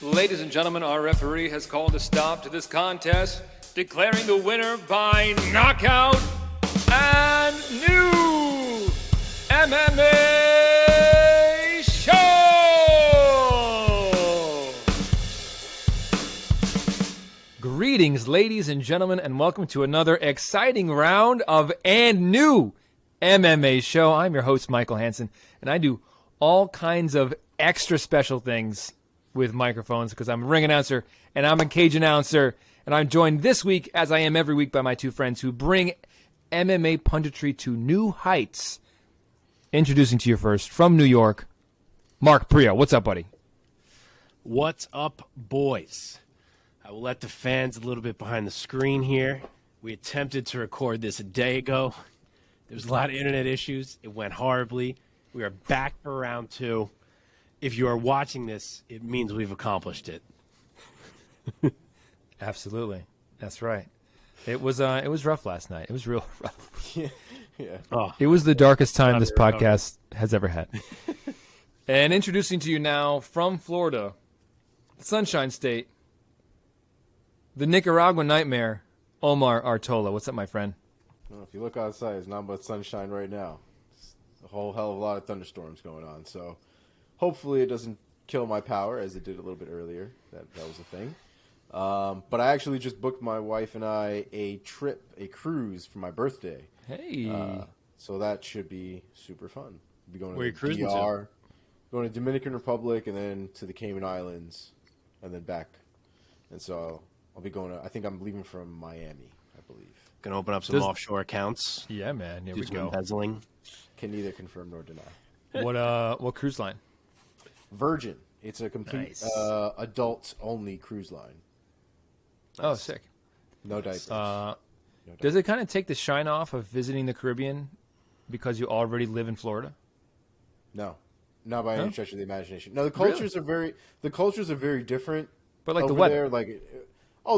Ladies and gentlemen, our referee has called a stop to this contest, declaring the winner by knockout and new MMA show! Greetings, ladies and gentlemen, and welcome to another exciting round of and new MMA show. I'm your host, Michael Hansen, and I do all kinds of extra special things with microphones because I'm a ring announcer and I'm a cage announcer, and I'm joined this week, as I am every week, by my two friends who bring MMA punditry to new heights. Introducing to you first, from New York, Mark Priaulx. What's up, buddy? What's up, boys? I will let the fans a little bit behind the screen here. We attempted to record this a day ago. There was a lot of internet issues. It went horribly. We are back for round two. If you are watching this, it means we've accomplished it. Absolutely. That's right. It was rough last night. It was real rough. Yeah. Oh, It was the darkest time this podcast has ever had. And introducing to you now from Florida, Sunshine State, the Nicaraguan nightmare, Omar Artola. What's up, my friend? Well, if you look outside, it's not much sunshine right now. It's a whole hell of a lot of thunderstorms going on. So hopefully it doesn't kill my power as it did a little bit earlier. That was a thing. But I actually just booked my wife and I a cruise for my birthday. Hey. So that should be super fun. We'll be going Where to you cruising DR, going to Dominican Republic, and then to the Cayman Islands, and then back. And so I'll be going to, I think I'm leaving from Miami, I believe. gonna open up some offshore accounts. Yeah, man. Here Do we some go. embezzling. Can neither confirm nor deny. What cruise line? Virgin. It's a complete Nice. adult-only cruise line. Oh, sick. No diapers. Does it kind of take the shine off of visiting the Caribbean because you already live in Florida? No, not by No? any stretch of the imagination. No, the cultures are very different. But like the over weather. there,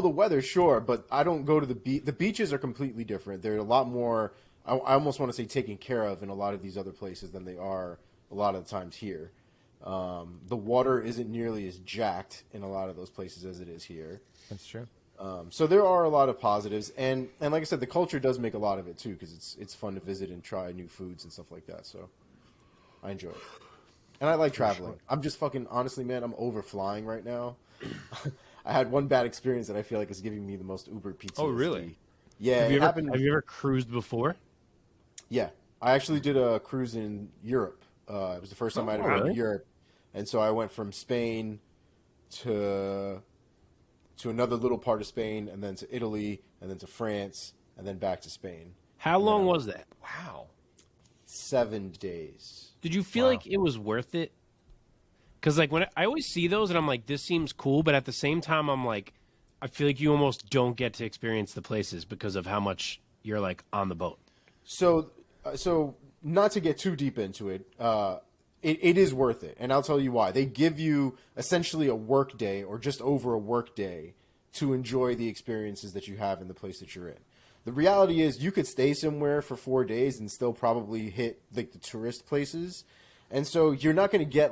the weather, sure, but I don't go to the beach. The beaches are completely different. They're a lot more. I almost want to say taken care of in a lot of these other places than they are a lot of the times here. The water isn't nearly as jacked in a lot of those places as it is here. That's true. So there are a lot of positives, and like I said, the culture does make a lot of it too, because it's fun to visit and try new foods and stuff like that. So I enjoy it, and I like traveling. Sure. I'm just fucking honestly, man, I'm overflying right now. I had one bad experience that I feel like is giving me the most Uber PTSD. Oh, really? Yeah. Have you ever cruised before? Yeah, I actually did a cruise in Europe. It was the first time I'd ever been to Europe, and so I went from Spain to another little part of Spain, and then to Italy, and then to France, and then back to Spain. How long was that? Wow. 7 days. Did you feel like it was worth it? Because when I always see those, and I'm like, this seems cool, but at the same time, I'm like, I feel like you almost don't get to experience the places because of how much you're on the boat. So not to get too deep into it, it is worth it, and I'll tell you why. They give you essentially a work day or just over a work day to enjoy the experiences that you have in the place that you're in. The reality is you could stay somewhere for 4 days and still probably hit the tourist places, and so you're not going to get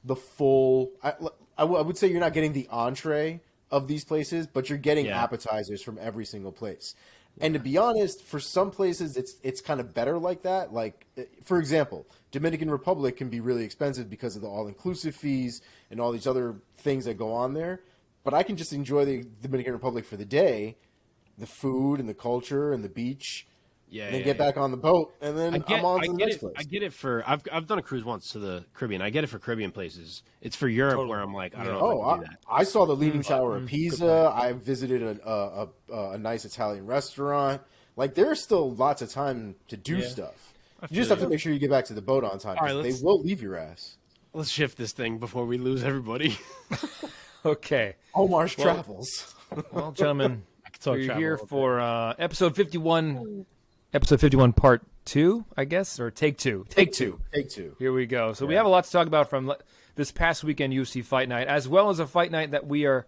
the full. I would say you're not getting the entree of these places, but you're getting appetizers from every single place. And to be honest, for some places, it's kind of better like that. For example, Dominican Republic can be really expensive because of the all-inclusive fees and all these other things that go on there. But I can just enjoy the Dominican Republic for the day, the food and the culture and the beach, and then get back on the boat, and then I'm on to the next place. I get it for I've done a cruise once to the Caribbean. I get it for Caribbean places. It's for Europe where I'm like, I don't know if I can do that. I saw the Leaning Tower of Pisa. I visited a nice Italian restaurant. There's still lots of time to do stuff. You just have to make sure you get back to the boat on time, because they will leave your ass. Let's shift this thing before we lose everybody. Okay. Omar's Travels. Well, gentlemen, we're here for episode 51. Episode 51, part 2, I guess, or take two. Take two. Here we go. So we have a lot to talk about from this past weekend UFC Fight Night, as well as a fight night that we are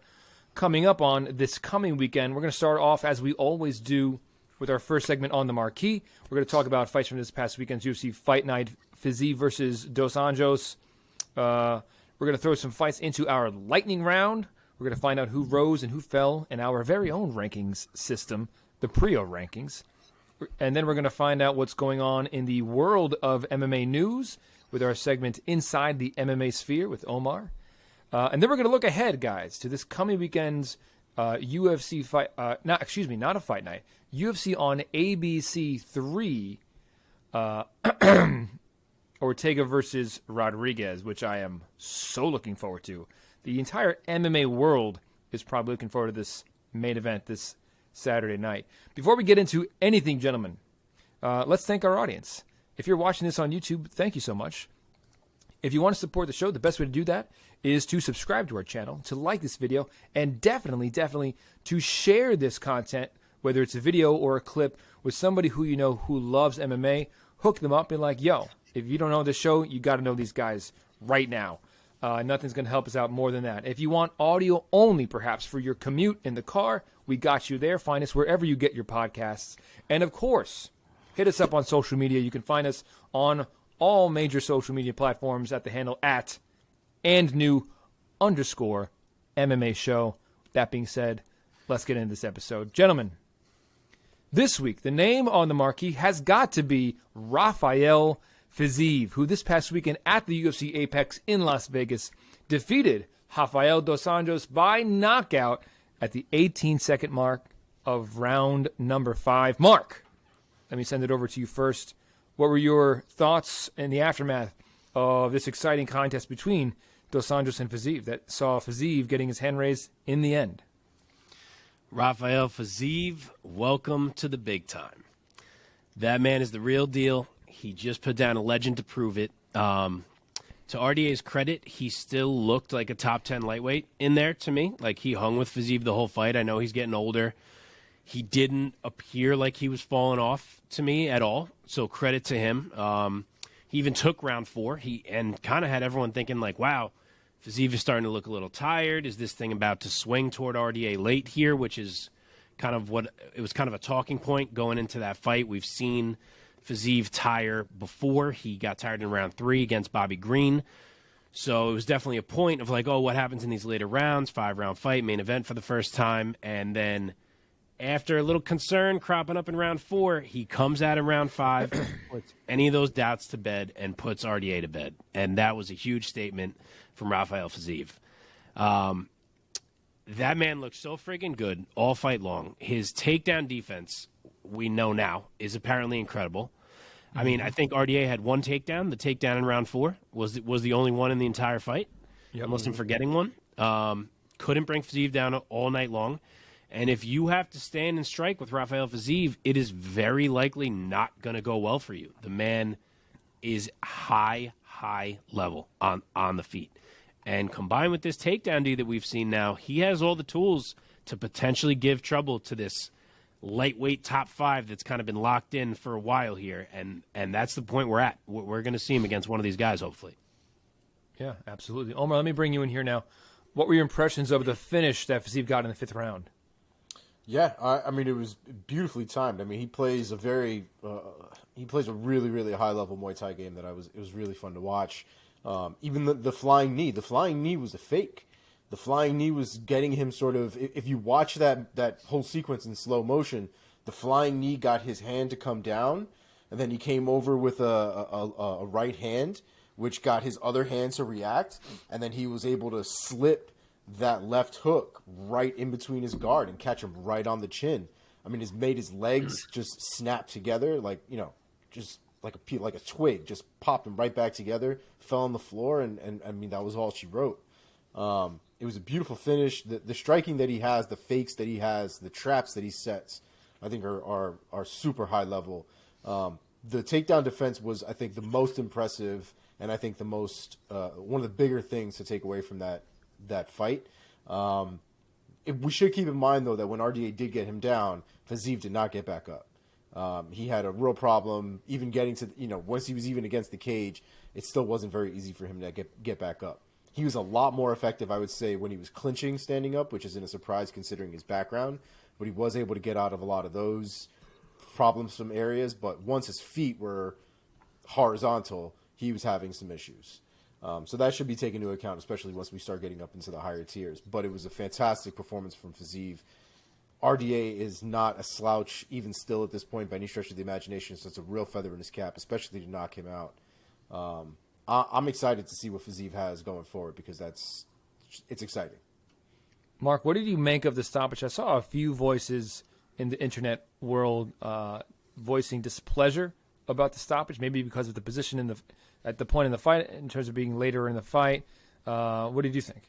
coming up on this coming weekend. We're going to start off, as we always do, with our first segment on the marquee. We're going to talk about fights from this past weekend's UFC Fight Night. Fiziev versus Dos Anjos. We're going to throw some fights into our lightning round. We're going to find out who rose and who fell in our very own rankings system, the Priaulx Rankings. And then we're going to find out what's going on in the world of MMA news with our segment Inside the MMA Sphere with Omar. And then we're going to look ahead, guys, to this coming weekend's UFC fight. Not a fight night. UFC on ABC 3. Ortega versus Rodriguez, which I am so looking forward to. The entire MMA world is probably looking forward to this main event this Saturday night. Before we get into anything, gentlemen, let's thank our audience. If you're watching this on YouTube, thank you so much. If you want to support the show, the best way to do that is to subscribe to our channel, to like this video, and definitely to share this content, whether it's a video or a clip, with somebody who you know who loves MMA. Hook them up and like, yo, if you don't know this show, you got to know these guys right now. Nothing's going to help us out more than that. If you want audio only, perhaps, for your commute in the car, we got you there. Find us wherever you get your podcasts. And, of course, hit us up on social media. You can find us on all major social media platforms at the handle @andnew_MMA show. That being said, let's get into this episode. Gentlemen, this week, the name on the marquee has got to be Rafael Fiziev, who this past weekend at the UFC Apex in Las Vegas defeated Rafael dos Anjos by knockout at the 18-second mark of round number 5. Mark, let me send it over to you first. What were your thoughts in the aftermath of this exciting contest between dos Anjos and Fiziev that saw Fiziev getting his hand raised in the end? Rafael Fiziev, welcome to the big time. That man is the real deal. He just put down a legend to prove it. To RDA's credit, he still looked like a top 10 lightweight in there to me. Like, he hung with Fiziev the whole fight. I know he's getting older. He didn't appear like he was falling off to me at all, so credit to him. He even took round 4 and kind of had everyone thinking, like, wow, Fiziev is starting to look a little tired. Is this thing about to swing toward RDA late here, which is kind of what it was kind of a talking point going into that fight. We've seen Fiziev tire before. He got tired in round 3 against Bobby Green. So it was definitely a point of like, oh, what happens in these later rounds? 5-round fight, main event for the first time. And then after a little concern cropping up in round 4, he comes out in round 5, puts any of those doubts to bed, and puts RDA to bed. And that was a huge statement from Rafael Fiziev. That man looked so friggin' good all fight long. His takedown defense, we know now, is apparently incredible. I mean, I think RDA had one takedown. The takedown in round 4 was the only one in the entire fight, unless I'm forgetting one. Couldn't bring Fiziev down all night long. And if you have to stand and strike with Rafael Fiziev, it is very likely not going to go well for you. The man is high level on the feet. And combined with this takedown D that we've seen now, he has all the tools to potentially give trouble to this lightweight top 5 that's kind of been locked in for a while here. And that's the point we're at. We're going to see him against one of these guys, hopefully. Yeah, absolutely. Omar, let me bring you in here now. What were your impressions of the finish that Fiziev got in the 5th round? Yeah, I mean, it was beautifully timed. I mean, he plays a really high level Muay Thai game it was really fun to watch. Even the flying knee was a fake. The flying knee was getting him sort of, if you watch that whole sequence in slow motion, the flying knee got his hand to come down, and then he came over with a right hand, which got his other hand to react, and then he was able to slip that left hook right in between his guard and catch him right on the chin. I mean, it's made his legs just snap together, like, just like a twig, just popped him right back together, fell on the floor, and I mean, that was all she wrote. It was a beautiful finish. The striking that he has, the fakes that he has, the traps that he sets, I think are super high level. The takedown defense was, I think, the most impressive, and I think the most one of the bigger things to take away from that fight. We should keep in mind, though, that when RDA did get him down, Fiziev did not get back up. He had a real problem even getting to, once he was even against the cage, it still wasn't very easy for him to get back up. He was a lot more effective, I would say, when he was clinching standing up, which isn't a surprise considering his background, but he was able to get out of a lot of those problemsome areas. But once his feet were horizontal, he was having some issues. So that should be taken into account, especially once we start getting up into the higher tiers. But it was a fantastic performance from Fiziev. RDA is not a slouch, even still at this point, by any stretch of the imagination. So it's a real feather in his cap, especially to knock him out. I'm excited to see what Fiziev has going forward because it's exciting. Mark, what did you make of the stoppage? I saw a few voices in the internet world voicing displeasure about the stoppage, maybe because of the position at the point in the fight in terms of being later in the fight. What did you think?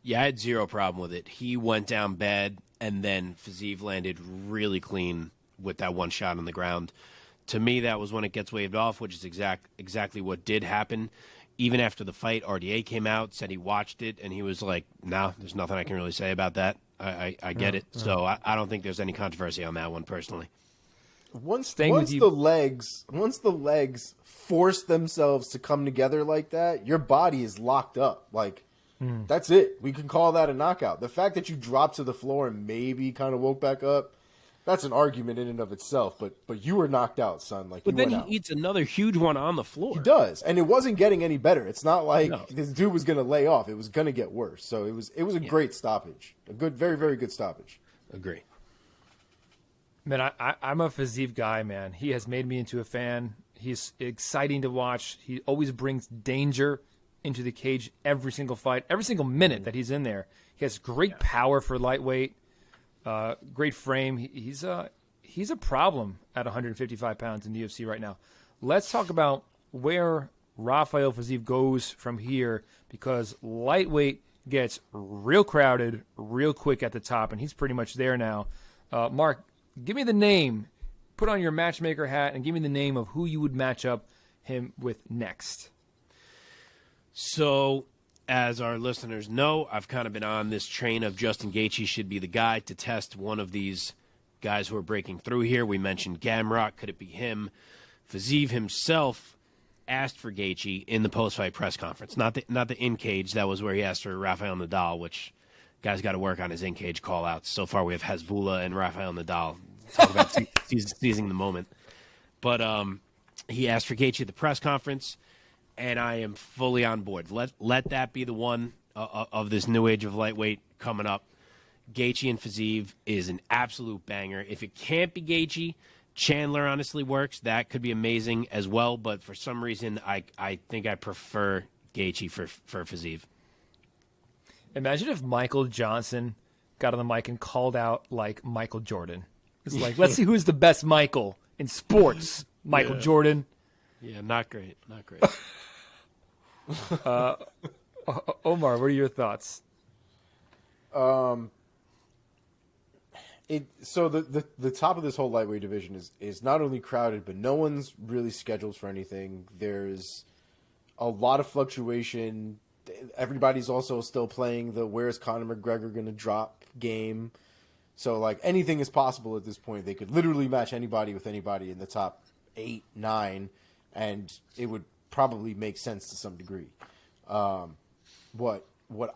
Yeah, I had zero problem with it. He went down bad, and then Fiziev landed really clean with that one shot on the ground. To me, that was when it gets waved off, which is exactly what did happen. Even after the fight, RDA came out, said he watched it, and he was like, no, there's nothing I can really say about that. I get it. So I don't think there's any controversy on that one, personally. Once the legs force themselves to come together like that, your body is locked up. Like, that's it. We can call that a knockout. The fact that you dropped to the floor and maybe kind of woke back up, that's an argument in and of itself. But you were knocked out, son. Like, but then he eats another huge one on the floor. He does, and it wasn't getting any better. It's not like this dude was going to lay off. It was going to get worse. So it was a great stoppage. A good, very, very good stoppage. Agree. Man, I'm a Fiziev guy, man. He has made me into a fan. He's exciting to watch. He always brings danger into the cage every single fight, every single minute that he's in there. He has great power for lightweight, great frame. He's a problem at 155 pounds in the UFC right now. Let's talk about where Rafael Fiziev goes from here, because lightweight gets real crowded real quick at the top, and he's pretty much there now. Mark, give me the name. Put on your matchmaker hat and give me the name of who you would match up him with next. So, as our listeners know, I've kind of been on this train of Justin Gaethje should be the guy to test one of these guys who are breaking through here. We mentioned Gamrot. Could it be him? Fiziev himself asked for Gaethje in the post-fight press conference. Not the in-cage. That was where he asked for Rafael Nadal, which guy's got to work on his in-cage call-outs. So far we have Hezbollah and Rafael Nadal. Talk about seizing the moment. But he asked for Gaethje at the press conference, and I am fully on board. Let that be the one of this new age of lightweight coming up. Gaethje and Fiziev is an absolute banger. If it can't be Gaethje, Chandler honestly works. That could be amazing as well. But for some reason, I think I prefer Gaethje for Fiziev. Imagine if Michael Johnson got on the mic and called out like Michael Jordan. It's like, let's see who's the best Michael in sports. Michael Jordan. Yeah, not great. Not great. Omar, what are your thoughts? So the top of this whole lightweight division is not only crowded, but no one's really scheduled for anything. There's a lot of fluctuation. Everybody's also still playing the where's Conor McGregor going to drop game. So, like, anything is possible at this point. They could literally match anybody with anybody in the top 8, 9, and it would probably make sense to some degree. What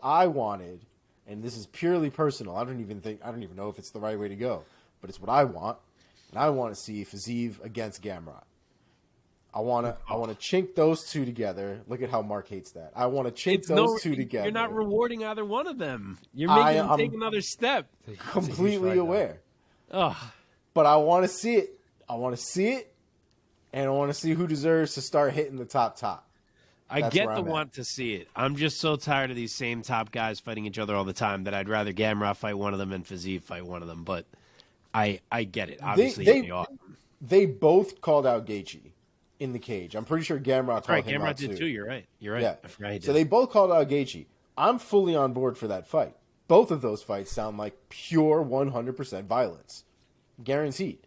I wanted, and this is purely personal, I don't even know if it's the right way to go, but it's what I want, and I want to see Fiziev against Gamrot. I want to chink those two together. Look at how Mark hates that. I want to chink those two together. You're not rewarding either one of them. You're making them take another step. Completely aware. Oh. But I want to see it. I want to see it, and I want to see who deserves to start hitting the top. I get the want to see it. I'm just so tired of these same top guys fighting each other all the time that I'd rather Gamrot fight one of them and Fiziev fight one of them. But I get it. Obviously, they both called out Gaethje in the cage. I'm pretty sure Gamrot called him out too. Gamrot did too. You're right. Yeah. I forgot he did. So they both called out Gaethje. I'm fully on board for that fight. Both of those fights sound like pure 100% violence. Guaranteed.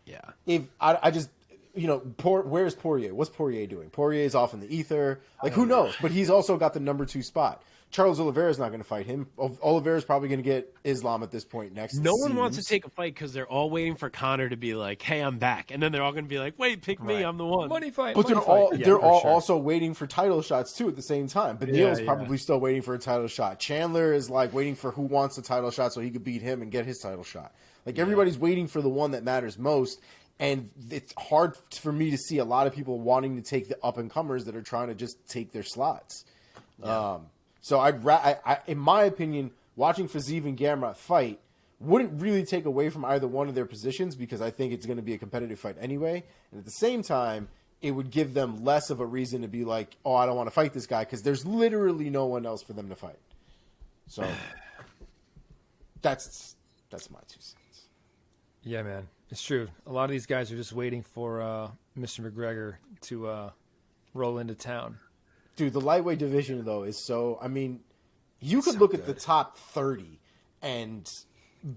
Yeah. If I just, where's Poirier? What's Poirier doing? Poirier's off in the ether. Like, who knows? But he's also got the number 2 spot. Charles Oliveira's not going to fight him. Oliveira's probably going to get Islam at this point next. No one wants to take a fight because they're all waiting for Conor to be like, hey, I'm back. And then they're all going to be like, wait, pick me. I'm the one. Money fight. But they're all also waiting for title shots, too, at the same time. Beneil's probably still waiting for a title shot. Chandler is, like, waiting for who wants the title shot so he could beat him and get his title shot. Like, everybody's waiting for the one that matters most. And it's hard for me to see a lot of people wanting to take the up-and-comers that are trying to just take their slots. Yeah. So I, in my opinion, watching Fiziev and Gamrot fight wouldn't really take away from either one of their positions because I think it's going to be a competitive fight anyway. And at the same time, it would give them less of a reason to be like, oh, I don't want to fight this guy because there's literally no one else for them to fight. So that's my 2 cents. Yeah, man. It's true. A lot of these guys are just waiting for Mr. McGregor to roll into town. Dude, the lightweight division, though, is so... I mean, you could look at the top 30 and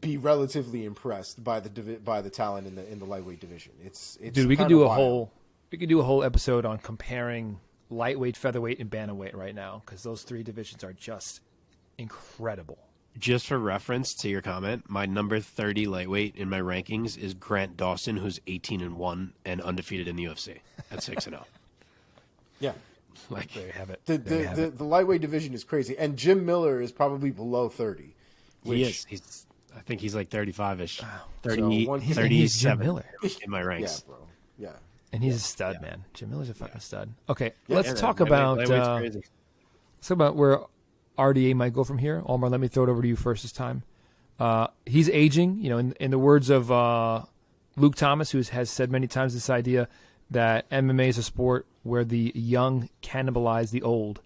be relatively impressed by the talent in the lightweight division. It's dude, we could do a whole episode on comparing lightweight, featherweight, and bantamweight right now because those 3 divisions are just incredible. Just for reference to your comment, my number 30 lightweight in my rankings is Grant Dawson, who's 18-1 and undefeated in the UFC at 6-0. Yeah. Like, there you have it. The lightweight division is crazy. And Jim Miller is probably below 30. He is. I think he's like 35-ish. Wow. 38, 37 Miller. in my ranks. Yeah, bro. Yeah. And he's a stud, man. Jim Miller's a fucking stud. Okay, let's talk about where RDA might go from here. Omar, let me throw it over to you first this time. He's aging. You know, in the words of Luke Thomas, who has said many times this idea that MMA is a sport where the young cannibalize the old,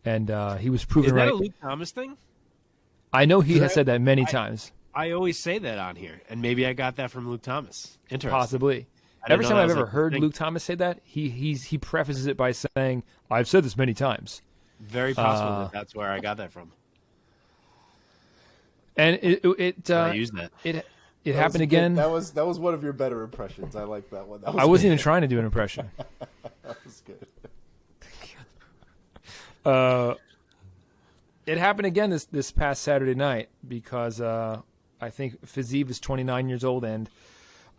and he was proven right. Is that a Luke Thomas thing? I know he has said that many times. I always say that on here, and maybe I got that from Luke Thomas. Interesting. Possibly. Every time I've ever heard Luke Thomas say that, he prefaces it by saying, "I've said this many times." Very possible that's where I got that from. And I use that. It happened again. That was one of your better impressions. I like that one. I wasn't even trying to do an impression. That was good. It happened again this past Saturday night because I think Fiziev is 29 years old and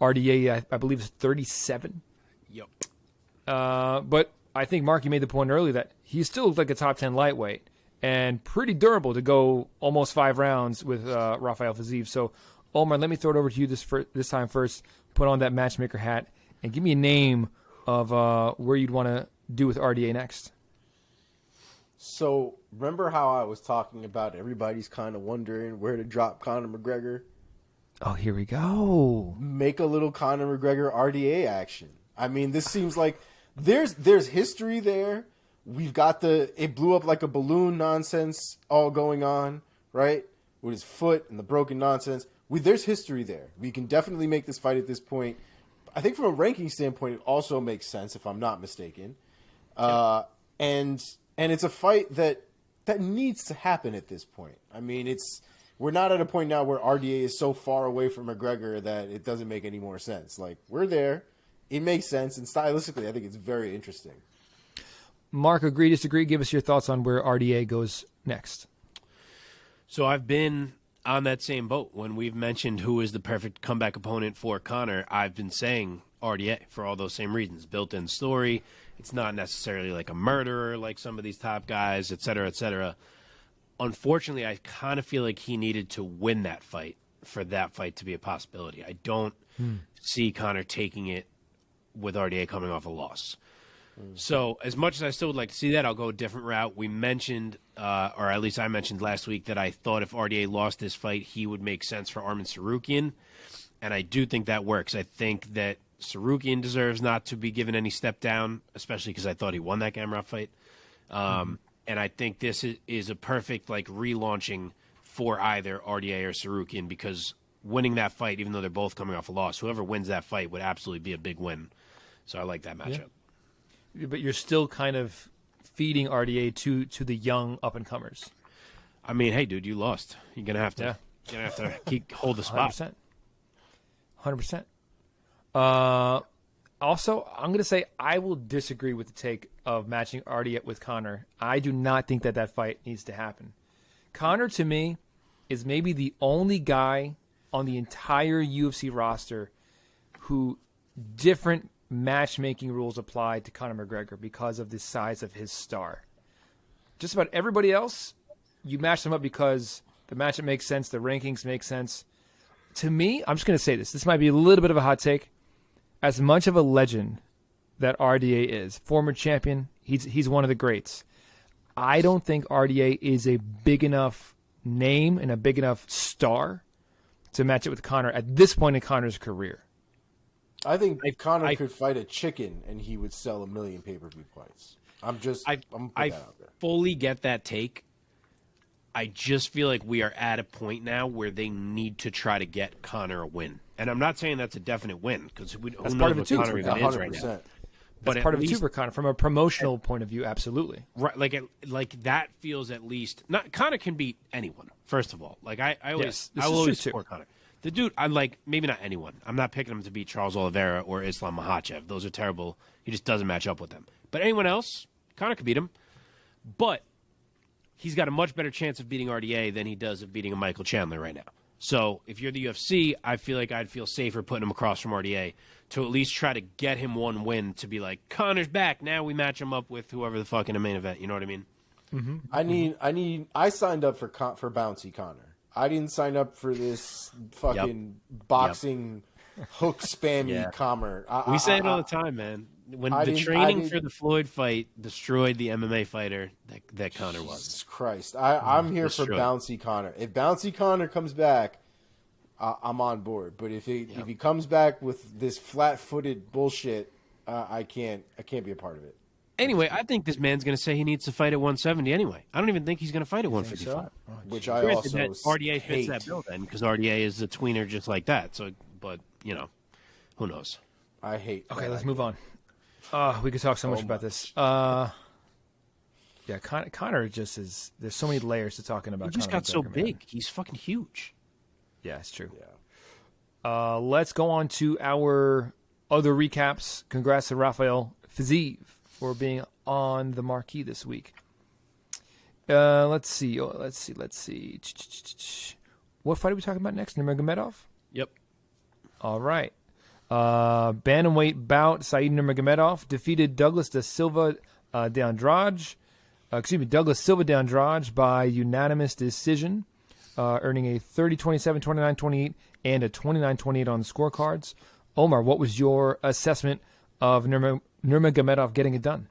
RDA I believe is 37. Yep. But I think Marky made the point earlier that he still looked like a top 10 lightweight and pretty durable to go almost 5 rounds with Rafael Fiziev. So, Omar, let me throw it over to you this time first. Put on that matchmaker hat and give me a name of where you'd want to do with RDA next. So, remember how I was talking about everybody's kind of wondering where to drop Conor McGregor? Oh, here we go. Make a little Conor McGregor RDA action. I mean, this seems like there's history there. We've got it blew up like a balloon nonsense all going on, right? With his foot and the broken nonsense. There's history there. We can definitely make this fight at this point. I think from a ranking standpoint, it also makes sense, if I'm not mistaken. And it's a fight that needs to happen at this point. I mean, we're not at a point now where RDA is so far away from McGregor that it doesn't make any more sense. Like, we're there. It makes sense. And stylistically, I think it's very interesting. Mark, agree, disagree? Give us your thoughts on where RDA goes next. So I've been on that same boat. When we've mentioned who is the perfect comeback opponent for Conor, I've been saying RDA for all those same reasons. Built-in story. It's not necessarily like a murderer like some of these top guys, et cetera, et cetera. Unfortunately, I kind of feel like he needed to win that fight for that fight to be a possibility. I don't see Conor taking it with RDA coming off a loss. So as much as I still would like to see that, I'll go a different route. We mentioned, or at least I mentioned last week, that I thought if RDA lost this fight, he would make sense for Arman Tsarukyan. And I do think that works. I think that Tsarukyan deserves not to be given any step down, especially because I thought he won that Gamrot fight. And I think this is a perfect relaunching for either RDA or Tsarukyan, because winning that fight, even though they're both coming off a loss, whoever wins that fight would absolutely be a big win. So I like that matchup. Yeah. But you're still kind of feeding RDA to the young up-and-comers. I mean, hey, dude, you lost. You're going to have to hold the spot. 100%. Also, I'm going to say I will disagree with the take of matching RDA with Conor. I do not think that fight needs to happen. Conor, to me, is maybe the only guy on the entire UFC roster who different matchmaking rules apply to Conor McGregor because of the size of his star. Just about everybody else, you match them up because the matchup makes sense, the rankings make sense. To me, I'm just going to say this. This might be a little bit of a hot take. as much of a legend that RDA is, former champion, he's one of the greats. I don't think RDA is a big enough name and a big enough star to match it with Conor at this point in Conor's career. I think Conor could fight a chicken and he would sell 1 million pay-per-view fights. I'm gonna put that out there. Fully get that take. I just feel like we are at a point now where they need to try to get Conor a win. And I'm not saying that's a definite win because who knows what Conor even is right now. But that's part of it too for Conor from a promotional point of view, absolutely. Right, like that feels at least not Conor can beat anyone. First of all, like I will always support Conor. The dude, I like maybe not anyone. I'm not picking him to beat Charles Oliveira or Islam Makhachev. Those are terrible. He just doesn't match up with them. But anyone else, Conor could beat him. But he's got a much better chance of beating RDA than he does of beating a Michael Chandler right now. So if you're the UFC, I feel like I'd feel safer putting him across from RDA to at least try to get him one win to be like, Conor's back. Now we match him up with whoever the fuck in the main event. You know what I mean? Mm-hmm. I signed up for bouncy Conor. I didn't sign up for this fucking boxing hook spammy Conor. We say it all the time, man. When the training for the Floyd fight destroyed the MMA fighter that Conor was. Jesus Christ. I'm here for bouncy Conor. If bouncy Conor comes back, I'm on board. But if he comes back with this flat-footed bullshit, I can't be a part of it. Anyway, I think this man's going to say he needs to fight at 170 anyway. I don't even think he's going to fight at 155. So? Which I also RDA fits that bill then because RDA is a tweener just like that. So, but, who knows? I hate Okay, let's move on. We could talk so much about this. Conor just is. There's so many layers to talking about. He just got so big. He's fucking huge. Yeah, it's true. Yeah. Let's go on to our other recaps. Congrats to Rafael Fiziev for being on the marquee this week. Let's see. What fight are we talking about next? Nurmagomedov? Yep. All right. Bantamweight bout. Said Nurmagomedov defeated Douglas Silva de Andrade by unanimous decision, earning a 30-27, 29-28, and a 29-28 on the scorecards. Omar, what was your assessment of Nurmagomedov getting it done?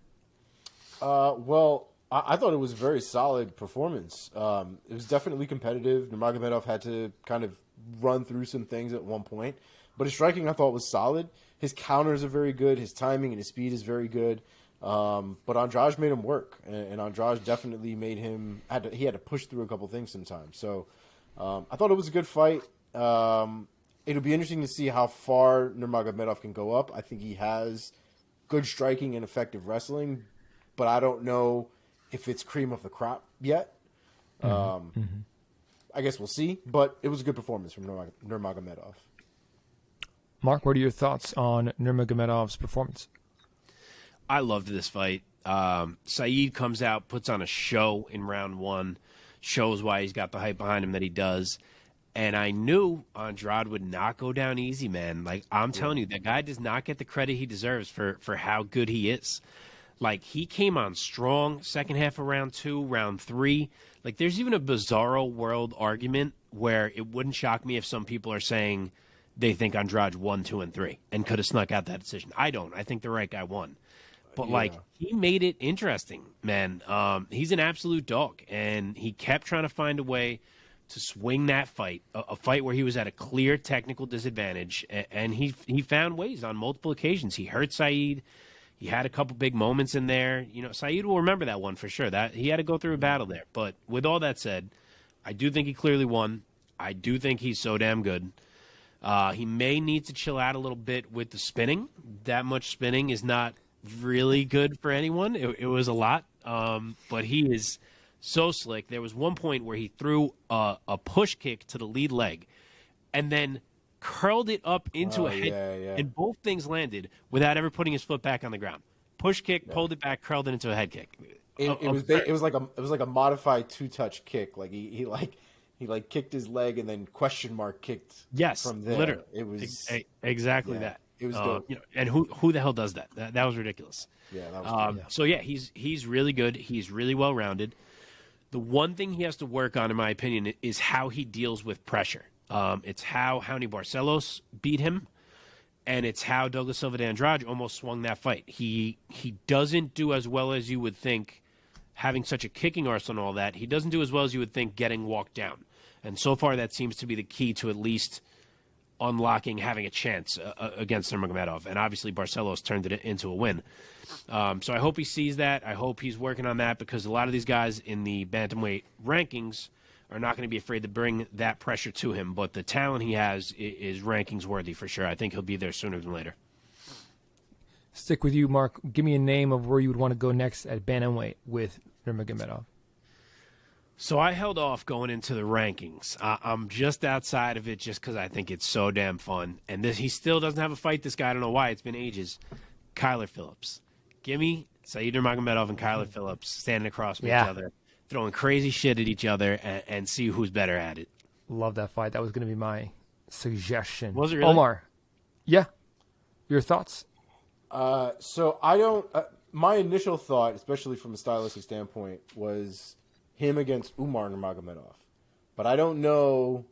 Well, I thought it was a very solid performance. It was definitely competitive. Nurmagomedov had to kind of run through some things at one point. But his striking, I thought, was solid. His counters are very good. His timing and his speed is very good. But Andrade made him work. And Andrade definitely made him – he had to push through a couple things sometimes. So I thought it was a good fight. It'll be interesting to see how far Nurmagomedov can go up. I think he has good striking and effective wrestling. But I don't know if it's cream of the crop yet. I guess we'll see. But it was a good performance from Nurmagomedov. Mark, what are your thoughts on Nurmagomedov's performance? I loved this fight. Said comes out, puts on a show in round one, shows why he's got the hype behind him that he does. And I knew Andrade would not go down easy, man. Like, I'm telling you, that guy does not get the credit he deserves for how good he is. Like, he came on strong second half of round two, round three. Like, there's even a bizarro world argument where it wouldn't shock me if some people are saying they think Andrade won 2 and 3 and could have snuck out that decision. I don't. I think the right guy won. But, he made it interesting, man. He's an absolute dog, and he kept trying to find a way to swing that fight, a fight where he was at a clear technical disadvantage, and he found ways on multiple occasions. He hurt Said. He had a couple big moments in there. Said will remember that one for sure. That he had to go through a battle there. But with all that said, I do think he clearly won. I do think he's so damn good. He may need to chill out a little bit with the spinning. That much spinning is not really good for anyone. It was a lot, but he is so slick. There was one point where he threw a push kick to the lead leg and then curled it up into a head, and both things landed without ever putting his foot back on the ground. Push kick, pulled it back, curled it into a head kick. It was like a modified 2-touch kick. Like he kicked his leg and then question mark kicked. Yes, from there. Literally. It was exactly that. It was dope. And who the hell does that? That was ridiculous. Yeah, that was good. So he's really good. He's really well rounded. The one thing he has to work on, in my opinion, is how he deals with pressure. It's how Raoni Barcelos beat him, And it's how Douglas Silva de Andrade almost swung that fight. He doesn't do as well as you would think, having such a kicking arsenal and all that. He doesn't do as well as you would think getting walked down. And so far, that seems to be the key to at least unlocking, having a chance against Nurmagomedov. And obviously, Barcelos turned it into a win. So I hope he sees that. I hope he's working on that, because a lot of these guys in the bantamweight rankings are not going to be afraid to bring that pressure to him. But the talent he has is rankings worthy for sure. I think he'll be there sooner than later. Stick with you, Mark. Give me a name of where you would want to go next at bantamweight with Nurmagomedov. So I held off going into the rankings. I'm just outside of it just because I think it's so damn fun. And he still doesn't have a fight, this guy. I don't know why. It's been ages. Kyler Phillips. Give me Said Nurmagomedov and Kyler Phillips standing across from each other, throwing crazy shit at each other, and see who's better at it. Love that fight. That was going to be my suggestion. Was it really? Omar, yeah. Your thoughts? So I don't. My initial thought, especially from a stylistic standpoint, was him against Umar Nurmagomedov, but I don't know.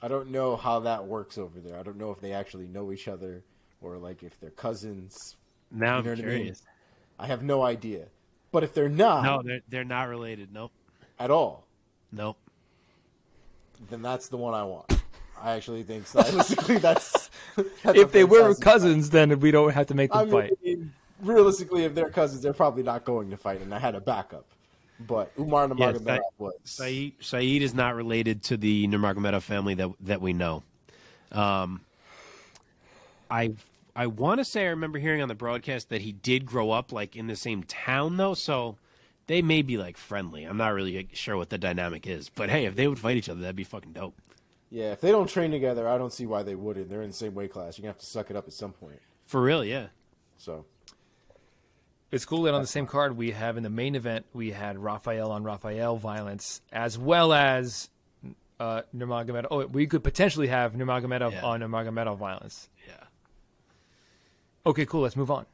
I don't know how that works over there. I don't know if they actually know each other or like if they're cousins. Now you know I'm curious. I have no idea. But if they're not, no, they're not related. Nope. At all. Nope. Then that's the one I want. I actually think stylistically that's if they were cousins, then we don't have to make them fight. Realistically, if they're cousins, they're probably not going to fight, and I had a backup. But Umar Nurmagomedov was. Said is not related to the Nurmagomedov family that we know. I want to say I remember hearing on the broadcast that he did grow up like in the same town, though, so they may be like friendly. I'm not really sure what the dynamic is, but hey, if they would fight each other, that'd be fucking dope. Yeah, if they don't train together, I don't see why they wouldn't. They're in the same weight class. You're gonna have to suck it up at some point. For real, yeah. So it's cool that on the same card we have in the main event we had Rafael on Rafael violence, as well as Nurmagomedov. Oh, we could potentially have Nurmagomedov on Nurmagomedov violence. Yeah. Okay, cool. Let's move on.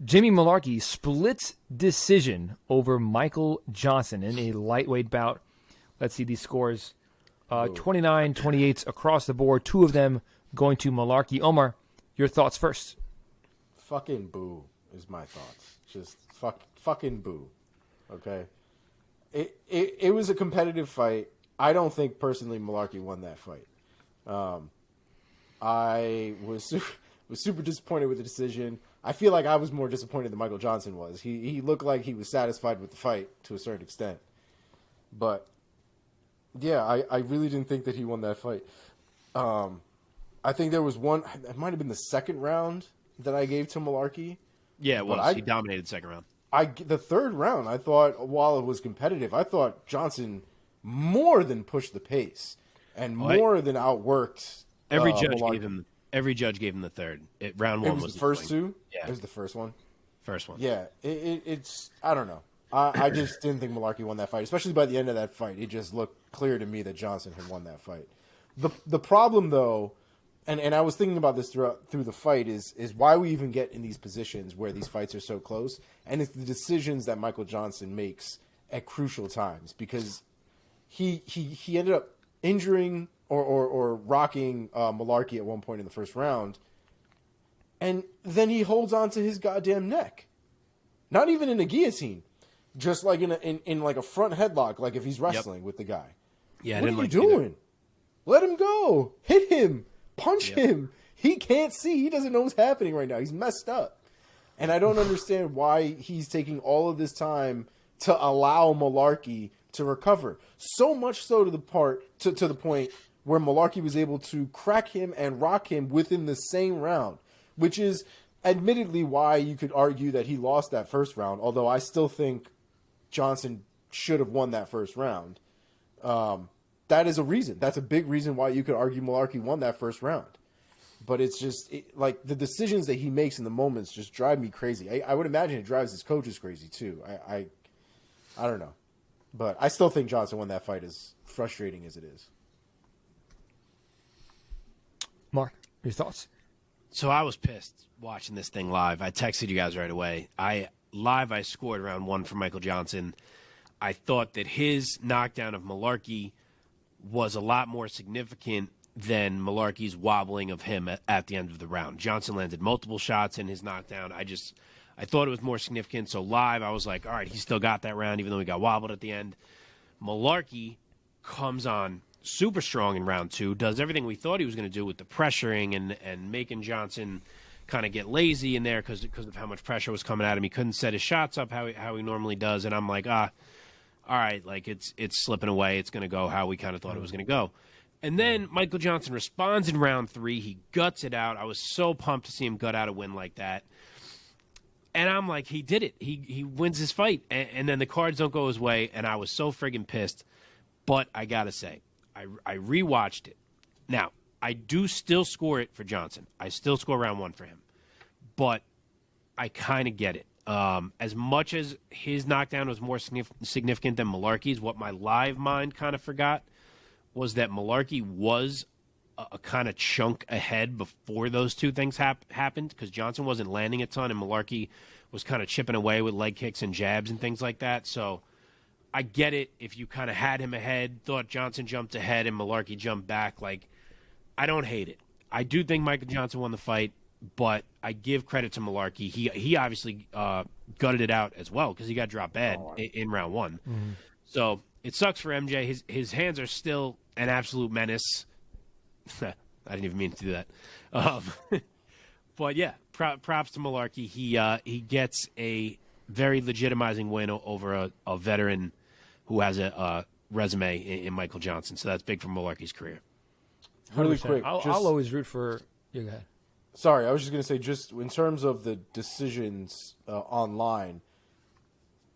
Jamie Mullarkey split decision over Michael Johnson in a lightweight bout. Let's see these scores. 29-28 across the board. Two of them going to Mullarkey. Omar, your thoughts first. Fucking boo is my thoughts. Just fucking boo. Okay? It was a competitive fight. I don't think personally Mullarkey won that fight. I was super disappointed with the decision. I feel like I was more disappointed than Michael Johnson was. He looked like he was satisfied with the fight to a certain extent. But, yeah, I really didn't think that he won that fight. I think there was one, it might have been the second round that I gave to Mullarkey. Yeah, it was. He dominated the second round. The third round, I thought, while it was competitive, I thought Johnson more than pushed the pace and more than outworked Every judge Mullarkey. gave him the third. Round one was the first two? Yeah. It was the first one? First one. Yeah. It's I don't know. I just didn't think Mullarkey won that fight, especially by the end of that fight. It just looked clear to me that Johnson had won that fight. The problem, though, and I was thinking about this through the fight, is why we even get in these positions where these fights are so close, and it's the decisions that Michael Johnson makes at crucial times, because he ended up injuring or rocking Mullarkey at one point in the first round, and then he holds on to his goddamn neck. Not even in a guillotine, just like in like a front headlock, like if he's wrestling with the guy. Yeah, what are you doing? Let him go. Hit him. Punch him. He can't see. He doesn't know what's happening right now. He's messed up. And I don't understand why he's taking all of this time to allow Mullarkey to recover. So much so to the point where Mullarkey was able to crack him and rock him within the same round, which is admittedly why you could argue that he lost that first round, although I still think Johnson should have won that first round. That is a reason. That's a big reason why you could argue Mullarkey won that first round. But it's just like the decisions that he makes in the moments just drive me crazy. I would imagine it drives his coaches crazy too. I don't know. But I still think Johnson won that fight, as frustrating as it is. Mark, your thoughts? So I was pissed watching this thing live. I texted you guys right away. I scored round one for Michael Johnson. I thought that his knockdown of Mullarkey was a lot more significant than Mullarkey's wobbling of him at the end of the round. Johnson landed multiple shots in his knockdown. I thought it was more significant. So live, I was like, all right, he still got that round, even though he got wobbled at the end. Mullarkey comes on super strong in round 2, does everything we thought he was going to do with the pressuring and making Johnson kind of get lazy in there because of how much pressure was coming at him. He couldn't set his shots up how he normally does. And I'm like, all right, like it's slipping away. It's going to go how we kind of thought it was going to go. And then Michael Johnson responds in round 3. He guts it out. I was so pumped to see him gut out a win like that. And I'm like, he did it. He wins his fight. And then the cards don't go his way, and I was so friggin' pissed. But I got to say, I rewatched it. Now, I do still score it for Johnson. I still score round 1 for him. But I kind of get it. As much as his knockdown was more significant than Mullarkey's, what my live mind kind of forgot was that Mullarkey was a kind of chunk ahead before those two things happened, because Johnson wasn't landing a ton and Mullarkey was kind of chipping away with leg kicks and jabs and things like that. So I get it if you kind of had him ahead, thought Johnson jumped ahead and Mullarkey jumped back. Like, I don't hate it. I do think Michael Johnson won the fight, but I give credit to Mullarkey. He obviously gutted it out as well because he got dropped bad in round 1. Mm-hmm. So it sucks for MJ. His hands are still an absolute menace. I didn't even mean to do that. But yeah, props to Mullarkey. He gets a very legitimizing win over a veteran who has a resume in Michael Johnson. So that's big for Mullarkey's career. Really quick. I'll always root for you. Go ahead. Sorry, I was just going to say, just in terms of the decisions online,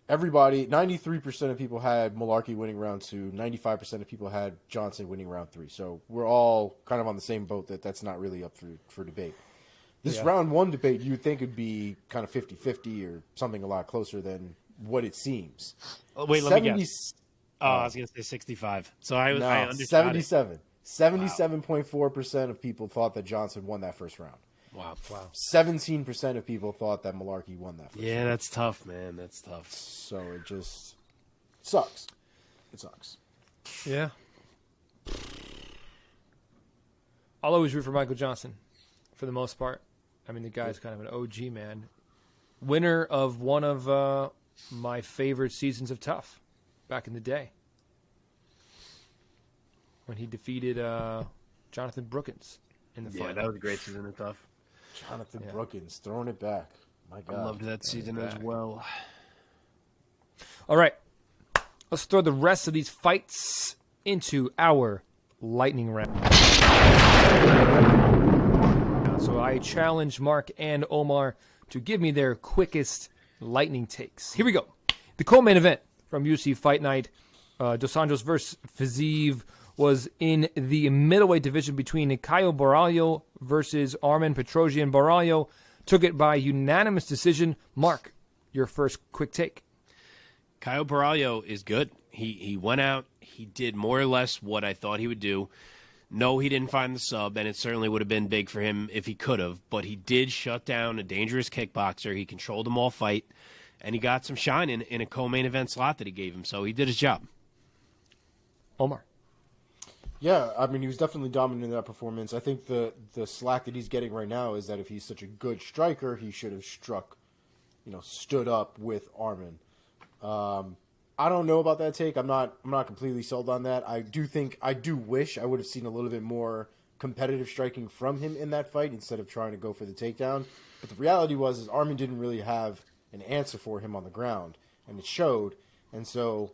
everybody, 93% of people had Mullarkey winning round 2, 95% of people had Johnson winning round 3. So we're all kind of on the same boat that's not really up for debate. This round 1 debate, you would think it'd be kind of 50-50 or something a lot closer than what it seems. Oh, wait, let me guess. I was going to say 65. So I undershot 77. 77.4% of people thought that Johnson won that first round. Wow. 17% of people thought that Mullarkey won that first round. Yeah, that's tough, man. That's tough. So it just sucks. It sucks. Yeah. I'll always root for Michael Johnson for the most part. I mean, the guy's kind of an OG, man. Winner of one of my favorite seasons of Tough back in the day, when he defeated Jonathan Brookins in the final. Yeah, that was a great season of Tough. Jonathan Brookins throwing it back. My God. I loved that season as well. All right. Let's throw the rest of these fights into our lightning round. So I challenge Mark and Omar to give me their quickest lightning takes. Here we go. The co-main event from UFC Fight Night, Dos Anjos versus Fiziev, was in the middleweight division between Caio Borralho versus Armen Petrosyan. Borralho took it by unanimous decision. Mark, your first quick take. Caio Borralho is good. He went out. He did more or less what I thought he would do. No, he didn't find the sub, and it certainly would have been big for him if he could have. But he did shut down a dangerous kickboxer. He controlled them all fight, and he got some shine in a co-main event slot that he gave him. So he did his job. Omar. Yeah, I mean, he was definitely dominant in that performance. I think the slack that he's getting right now is that if he's such a good striker, he should have stood up with Armen. I don't know about that take. I'm not completely sold on that. I do wish I would have seen a little bit more competitive striking from him in that fight instead of trying to go for the takedown. But the reality is Armen didn't really have an answer for him on the ground, and it showed. And so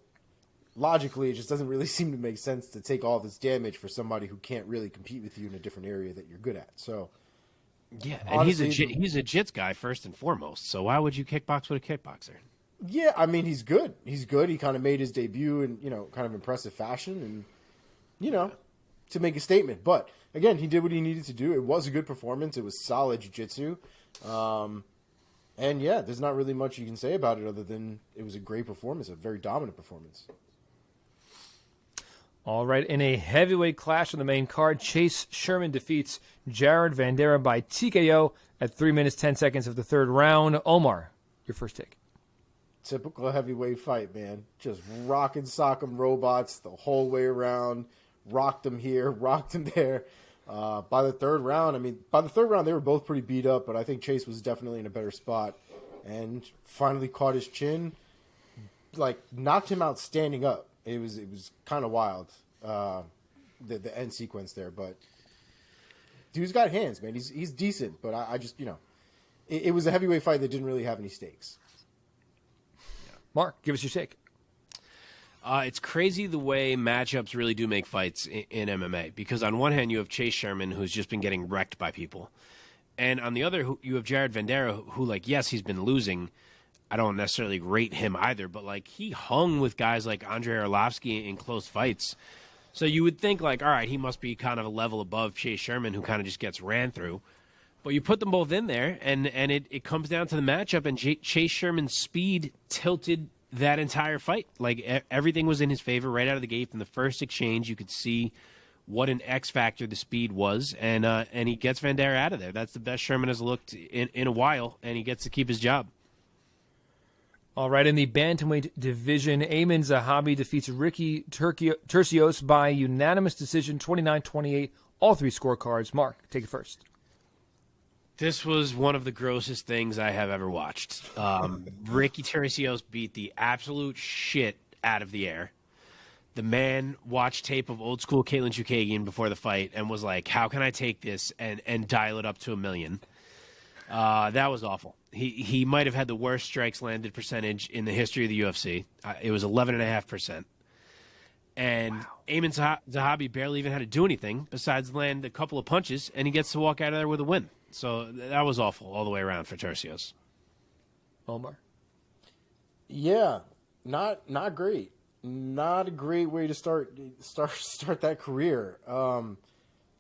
logically, it just doesn't really seem to make sense to take all this damage for somebody who can't really compete with you in a different area that you're good at. So, yeah, and honestly, he's a jits guy first and foremost. So why would you kickbox with a kickboxer? Yeah, I mean, he's good. He's good. He kind of made his debut in kind of impressive fashion, and to make a statement. But again, he did what he needed to do. It was a good performance. It was solid jiu-jitsu. And yeah, there's not really much you can say about it other than it was a great performance, a very dominant performance. All right, in a heavyweight clash on the main card, Chase Sherman defeats Jared Vanderaa by TKO at 3 minutes, 10 seconds of the third round. Omar, your first take. Typical heavyweight fight, man. Just rock and sock 'em robots the whole way around. rocked him here, rocked him there. By the third round, they were both pretty beat up, but I think Chase was definitely in a better spot and finally caught his chin, like knocked him out standing up. It was kind of wild, the end sequence there, but dude's got hands, man. He's decent, but I just, it was a heavyweight fight that didn't really have any stakes. Mark, give us your take. It's crazy the way matchups really do make fights in MMA, because on one hand you have Chase Sherman, who's just been getting wrecked by people, and on the other you have Jared Vanderaa, who, like, yes, he's been losing. I don't necessarily rate him either, but like he hung with guys like Andrei Arlovsky in close fights. So you would think, like, all right, he must be kind of a level above Chase Sherman, who kind of just gets ran through. But you put them both in there, and it comes down to the matchup, and Chase Sherman's speed tilted that entire fight. Like, everything was in his favor right out of the gate. From the first exchange, you could see what an X factor the speed was, and he gets Vanderaa out of there. That's the best Sherman has looked in a while, and he gets to keep his job. All right, in the bantamweight division, Amin Zahabi defeats Ricky Turcios by unanimous decision, 29-28, all three scorecards. Mark, take it first. This was one of the grossest things I have ever watched. Ricky Turcios beat the absolute shit out of the air. The man watched tape of old school Caitlin Chukagian before the fight and was like, how can I take this and dial it up to 1,000,000? That was awful. He might have had the worst strikes landed percentage in the history of the UFC. It was 11.5%. And wow. Amin Zahabi barely even had to do anything besides land a couple of punches, and he gets to walk out of there with a win. So that was awful all the way around for Turcios. Omar? Yeah, not great. Not a great way to start that career. Kind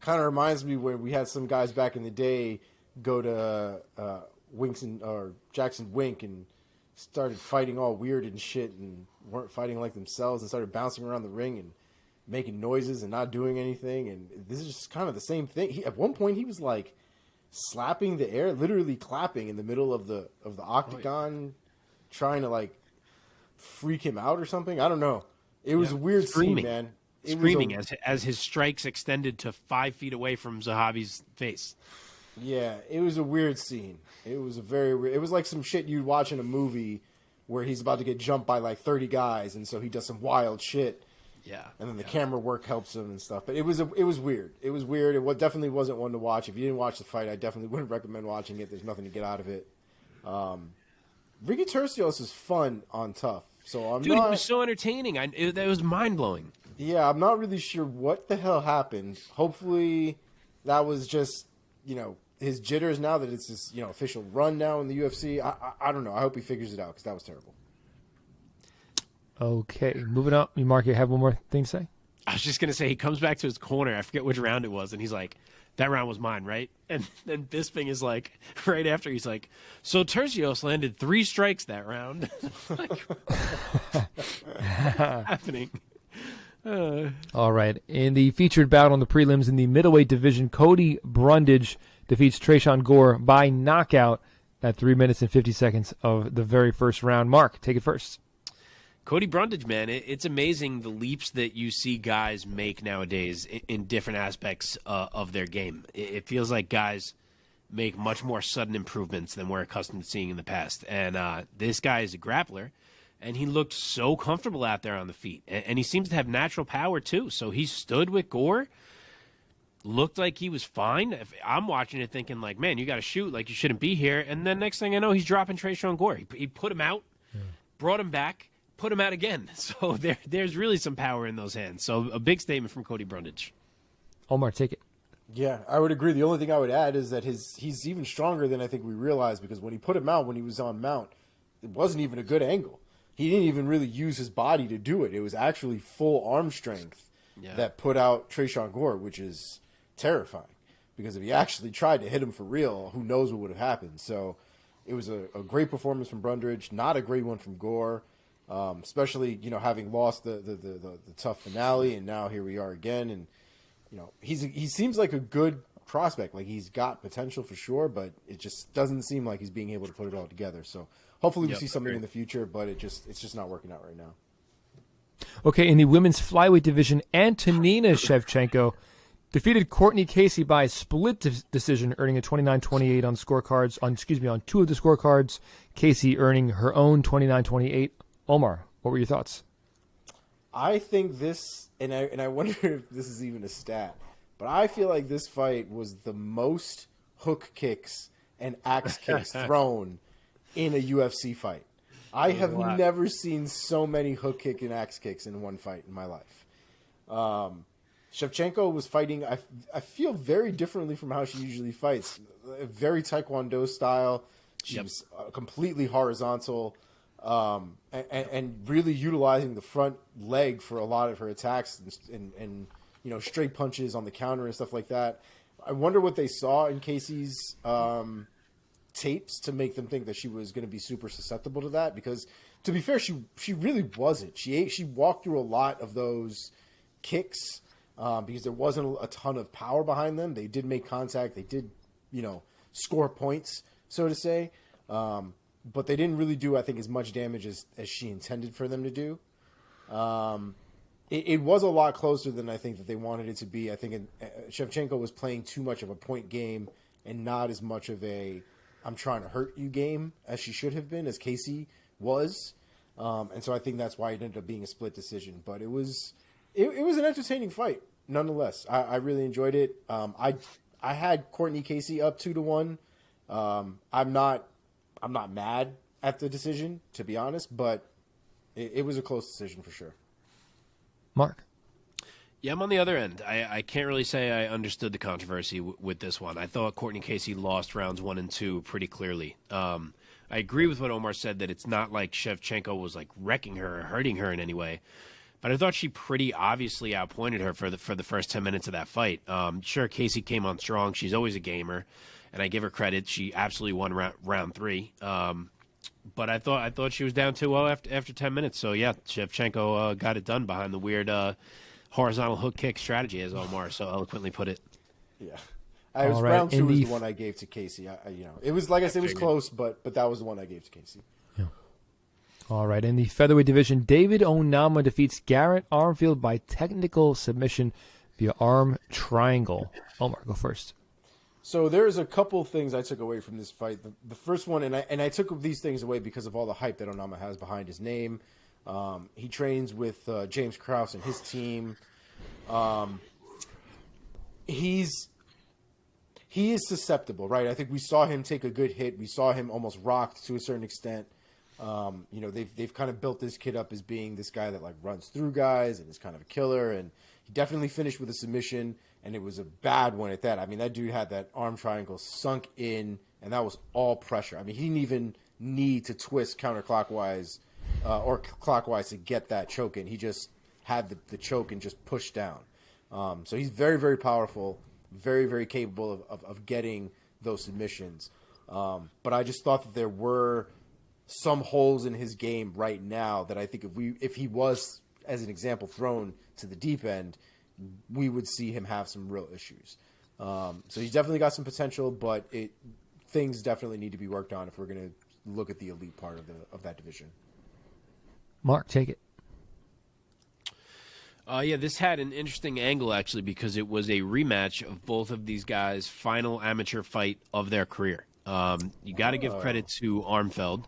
of reminds me when we had some guys back in the day go to Jackson Wink and started fighting all weird and shit and weren't fighting like themselves and started bouncing around the ring and making noises and not doing anything. And this is just kind of the same thing. At one point he was like slapping the air, literally clapping in the middle of the octagon, trying to like freak him out or something. I don't know. It was a weird scene, man. Screaming as his strikes extended to 5 feet away from Zahabi's face. Yeah, it was a weird scene. It was it was like some shit you'd watch in a movie where he's about to get jumped by like 30 guys, and so he does some wild shit. Yeah. And then the camera work helps him and stuff. But it was weird. It was weird. It definitely wasn't one to watch. If you didn't watch the fight, I definitely wouldn't recommend watching it. There's nothing to get out of it. Ricky Turcios is fun on Tough. So Dude, it was so entertaining. It was mind-blowing. Yeah, I'm not really sure what the hell happened. Hopefully that was just, his jitters now that it's his, official run now in the UFC. I don't know. I hope he figures it out because that was terrible. Okay, moving up. Mark, you have one more thing to say? I was just going to say, he comes back to his corner. I forget which round it was, and he's like, that round was mine, right? And then Bisping is like, right after, he's like, so Turcios landed 3 strikes that round. Like, what's happening? All right. In the featured bout on the prelims in the middleweight division, Cody Brundage defeats Tresean Gore by knockout at 3 minutes and 50 seconds of the very first round. Mark, take it first. Cody Brundage, man, it's amazing the leaps that you see guys make nowadays in different aspects of their game. It feels like guys make much more sudden improvements than we're accustomed to seeing in the past. And this guy is a grappler, and he looked so comfortable out there on the feet. And he seems to have natural power, too. So he stood with Gore, looked like he was fine. I'm watching it thinking, like, man, you got to shoot like you shouldn't be here. And then next thing I know, he's dropping Tresean Gore. He put him out, brought him back, put him out again. So there's really some power in those hands. So a big statement from Cody Brundage. Omar, take it. Yeah, I would agree. The only thing I would add is that he's even stronger than I think we realized, because when he put him out when he was on mount, it wasn't even a good angle. He didn't even really use his body to do it. It was actually full arm strength that put out Tresean Gore, which is terrifying. Because if he actually tried to hit him for real, who knows what would have happened. So it was a great performance from Brundage, not a great one from Gore. Especially, having lost the tough finale, and now here we are again. And, he seems like a good prospect. Like, he's got potential for sure, but it just doesn't seem like he's being able to put it all together. So hopefully we see something in the future, but it's just not working out right now. Okay, in the women's flyweight division, Antonina Shevchenko defeated Courtney Casey by a split decision, earning a 29-28 on scorecards. On two of the scorecards. Casey earning her own 29-28. Omar, what were your thoughts? I think this, and I wonder if this is even a stat, but I feel like this fight was the most hook kicks and axe kicks thrown in a UFC fight. I have never seen so many hook kick and axe kicks in one fight in my life. Shevchenko was fighting, I feel, very differently from how she usually fights. Very Taekwondo style. She was completely horizontal and really utilizing the front leg for a lot of her attacks and straight punches on the counter and stuff like that. I wonder what they saw in Casey's tapes to make them think that she was going to be super susceptible to that, because to be fair, she really wasn't. She walked through a lot of those kicks because there wasn't a ton of power behind them. They did make contact. They did, score points, so to say. But they didn't really do, I think, as much damage as she intended for them to do. It was a lot closer than I think that they wanted it to be. I think Shevchenko was playing too much of a point game and not as much of a I'm trying to hurt you game as she should have been, as Casey was. And so I think that's why it ended up being a split decision. But it was an entertaining fight, nonetheless. I really enjoyed it. I had Courtney Casey up 2-1. I'm not mad at the decision, to be honest, but it was a close decision for sure. Mark? Yeah, I'm on the other end. I can't really say I understood the controversy with this one. I thought Courtney Casey lost rounds 1 and 2 pretty clearly. I agree with what Omar said, that it's not like Shevchenko was like wrecking her or hurting her in any way. But I thought she pretty obviously outpointed her for the first 10 minutes of that fight. Sure, Casey came on strong. She's always a gamer, and I give her credit. She absolutely won round 3. But I thought she was down 2-0 after 10 minutes. So yeah, Shevchenko got it done behind the weird horizontal hook kick strategy, as Omar so eloquently put it. Yeah, round 2 was the one I gave to Casey. It was, like I said, it was close, but that was the one I gave to Casey. Yeah. All right, in the featherweight division, David Onama defeats Garrett Armfield by technical submission via arm triangle. Omar, go first. So there's a couple things I took away from this fight. The first one, and I took these things away because of all the hype that Onama has behind his name. He trains with James Krause and his team. He is susceptible, right? I think we saw him take a good hit. We saw him almost rocked to a certain extent. They've kind of built this kid up as being this guy that like runs through guys and is kind of a killer. And he definitely finished with a submission, and it was a bad one at that. I mean, that dude had that arm triangle sunk in, and that was all pressure. I mean, he didn't even need to twist counterclockwise or clockwise to get that choke in. He just had the choke and just pushed down. So he's very, very powerful, very, very capable of getting those submissions. But I just thought that there were some holes in his game right now that I think if he was, as an example, thrown to the deep end, we would see him have some real issues. So he's definitely got some potential, but things definitely need to be worked on if we're going to look at the elite part of that division. Mark, take it. Yeah, this had an interesting angle, actually, because it was a rematch of both of these guys' final amateur fight of their career. You got to give credit to Armfeld,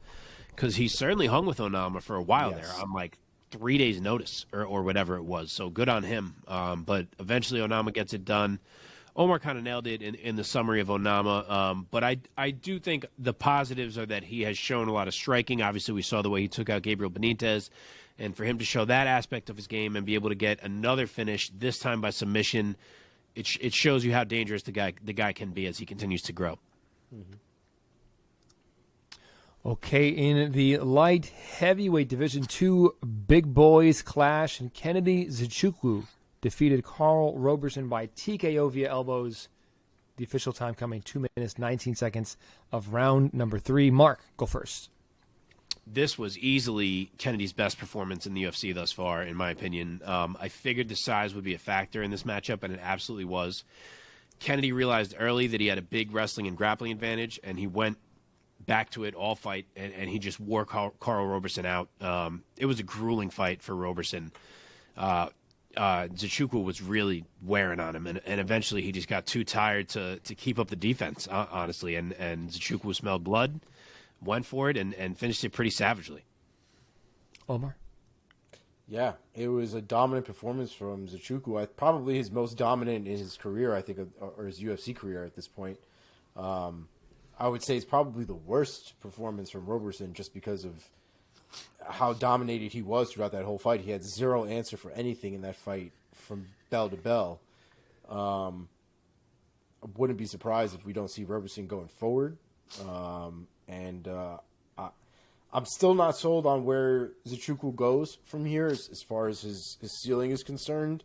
because he certainly hung with Onama for a while there on like 3 days' notice or whatever it was. So good on him. But eventually Onama gets it done. Omar kind of nailed it in the summary of Onama. But I do think the positives are that he has shown a lot of striking. Obviously, we saw the way he took out Gabriel Benitez. And for him to show that aspect of his game and be able to get another finish, this time by submission, it shows you how dangerous the guy can be as he continues to grow. Mm-hmm. Okay, in the light heavyweight division, 2 big boys clash, and Kennedy Zichukwu defeated Carl Roberson by TKO via elbows. The official time coming 2 minutes, 19 seconds of round number 3. Mark, go first. This was easily Kennedy's best performance in the UFC thus far, in my opinion. I figured the size would be a factor in this matchup, and it absolutely was. Kennedy realized early that he had a big wrestling and grappling advantage, and he went back to it all fight, and he just wore Carl Roberson out. It was a grueling fight for Roberson. Zachukwu was really wearing on him, and eventually he just got too tired to keep up the defense, honestly. And Zachukwu smelled blood, went for it, and finished it pretty savagely. Omar? Yeah, it was a dominant performance from Zachukwu. Probably his most dominant in his career, I think, or his UFC career at this point. I would say it's probably the worst performance from Roberson just because of how dominated he was throughout that whole fight. He had zero answer for anything in that fight from bell to bell. I wouldn't be surprised if we don't see Roberson going forward. I'm still not sold on where Zachukwu goes from here as far as his ceiling is concerned.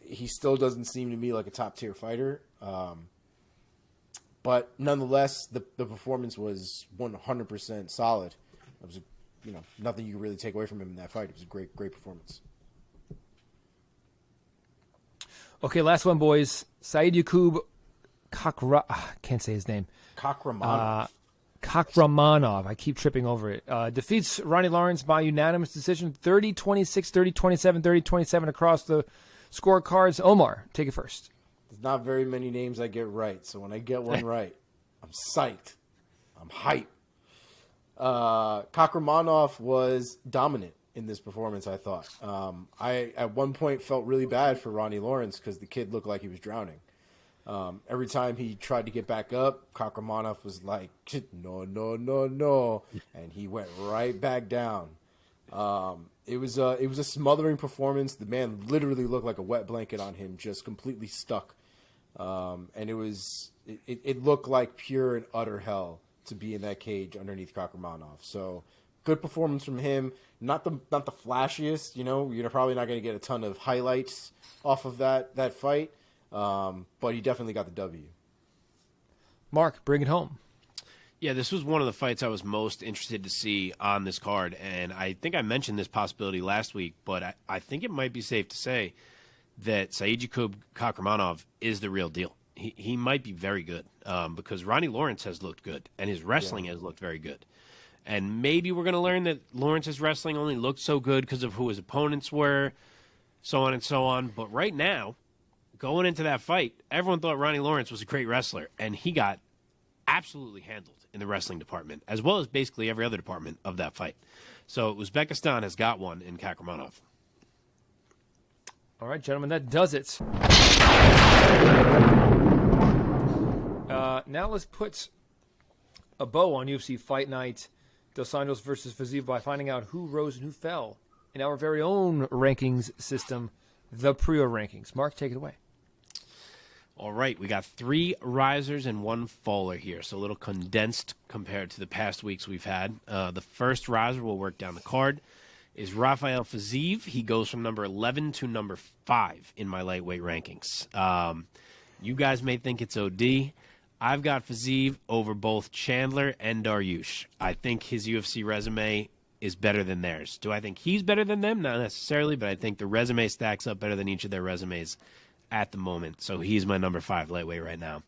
He still doesn't seem to me like a top-tier fighter. But nonetheless, the performance was 100% solid. It was, nothing you could really take away from him in that fight. It was a great performance. Okay, last one, boys. Said Yakub can't say his name. Kakhramonov. I keep tripping over it. Defeats Ronnie Lawrence by unanimous decision, 30-26, 30-27, 30-27 across the scorecards. Omar, take it first. There's not very many names I get right, so when I get one right, I'm psyched. I'm hyped. Kakhramonov was dominant in this performance, I thought. I, at one point, felt really bad for Ronnie Lawrence because the kid looked like he was drowning. Every time he tried to get back up, Kakhramonov was like, no, and he went right back down. It was a smothering performance. The man literally looked like a wet blanket on him, just completely stuck. And it looked like pure and utter hell to be in that cage underneath Kakhramonov. So good performance from him. Not the flashiest, you're probably not going to get a ton of highlights off of that fight. But he definitely got the W. Mark, bring it home. Yeah, this was one of the fights I was most interested to see on this card, and I think I mentioned this possibility last week, but I think it might be safe to say that Said Yakub Kakhramonov is the real deal. He might be very good because Ronnie Lawrence has looked good, and his wrestling has looked very good. And maybe we're going to learn that Lawrence's wrestling only looked so good because of who his opponents were, so on and so on. But right now, going into that fight, everyone thought Ronnie Lawrence was a great wrestler, and he got absolutely handled in the wrestling department, as well as basically every other department of that fight. So Uzbekistan has got one in Kakhramonov. All right, gentlemen, that does it. Now let's put a bow on UFC Fight Night Dos Anjos versus Fiziev by finding out who rose and who fell in our very own rankings system, the Priaulx Rankings. Mark, take it away. All right, we got 3 risers and 1 faller here, so a little condensed compared to the past weeks we've had. The first riser, we'll work down the card, is Rafael Fiziev. He goes from number 11 to number 5 in my lightweight rankings. You guys may think it's OD. I've got Fiziev over both Chandler and Dariush. I think his UFC resume is better than theirs. Do I think he's better than them? Not necessarily, but I think the resume stacks up better than each of their resumes at the moment. So he's my number 5 lightweight right now.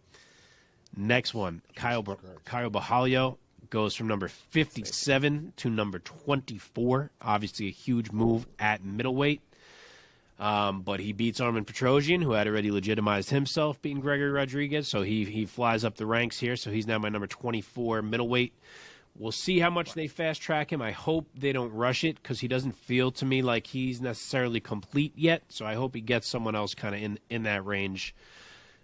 Next one, Caio Borralho goes from number 57 to number 24. Obviously a huge move at middleweight. But he beats Armen Petrosyan, who had already legitimized himself, beating Gregory Rodriguez. So he flies up the ranks here. So he's now my number 24 middleweight. We'll see how much they fast-track him. I hope they don't rush it because he doesn't feel to me like he's necessarily complete yet. So I hope he gets someone else kind of in that range.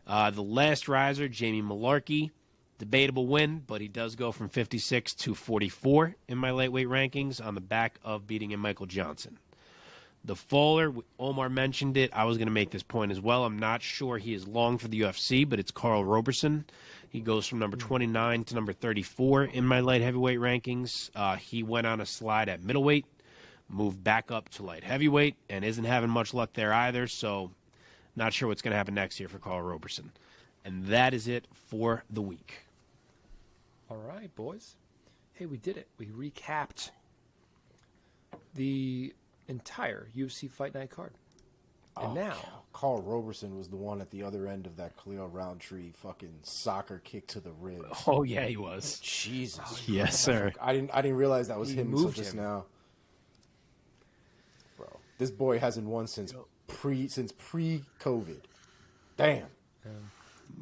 The last riser, Jamie Mullarkey, debatable win, but he does go from 56 to 44 in my lightweight rankings on the back of beating in Michael Johnson. The faller, Omar mentioned it. I was going to make this point as well. I'm not sure he is long for the UFC, but it's Carl Roberson. He goes from number 29 to number 34 in my light heavyweight rankings. He went on a slide at middleweight, moved back up to light heavyweight, and isn't having much luck there either. So not sure what's going to happen next year for Carl Roberson. And that is it for the week. All right, boys. Hey, we did it. We recapped the entire UFC Fight Night card. And now, Carl Roberson was the one at the other end of that Khalil Roundtree fucking soccer kick to the ribs. Oh yeah, he was. Jesus. Yes, sir. I didn't realize that was him until moved just him. now. Bro, this boy hasn't won since pre-COVID. Damn.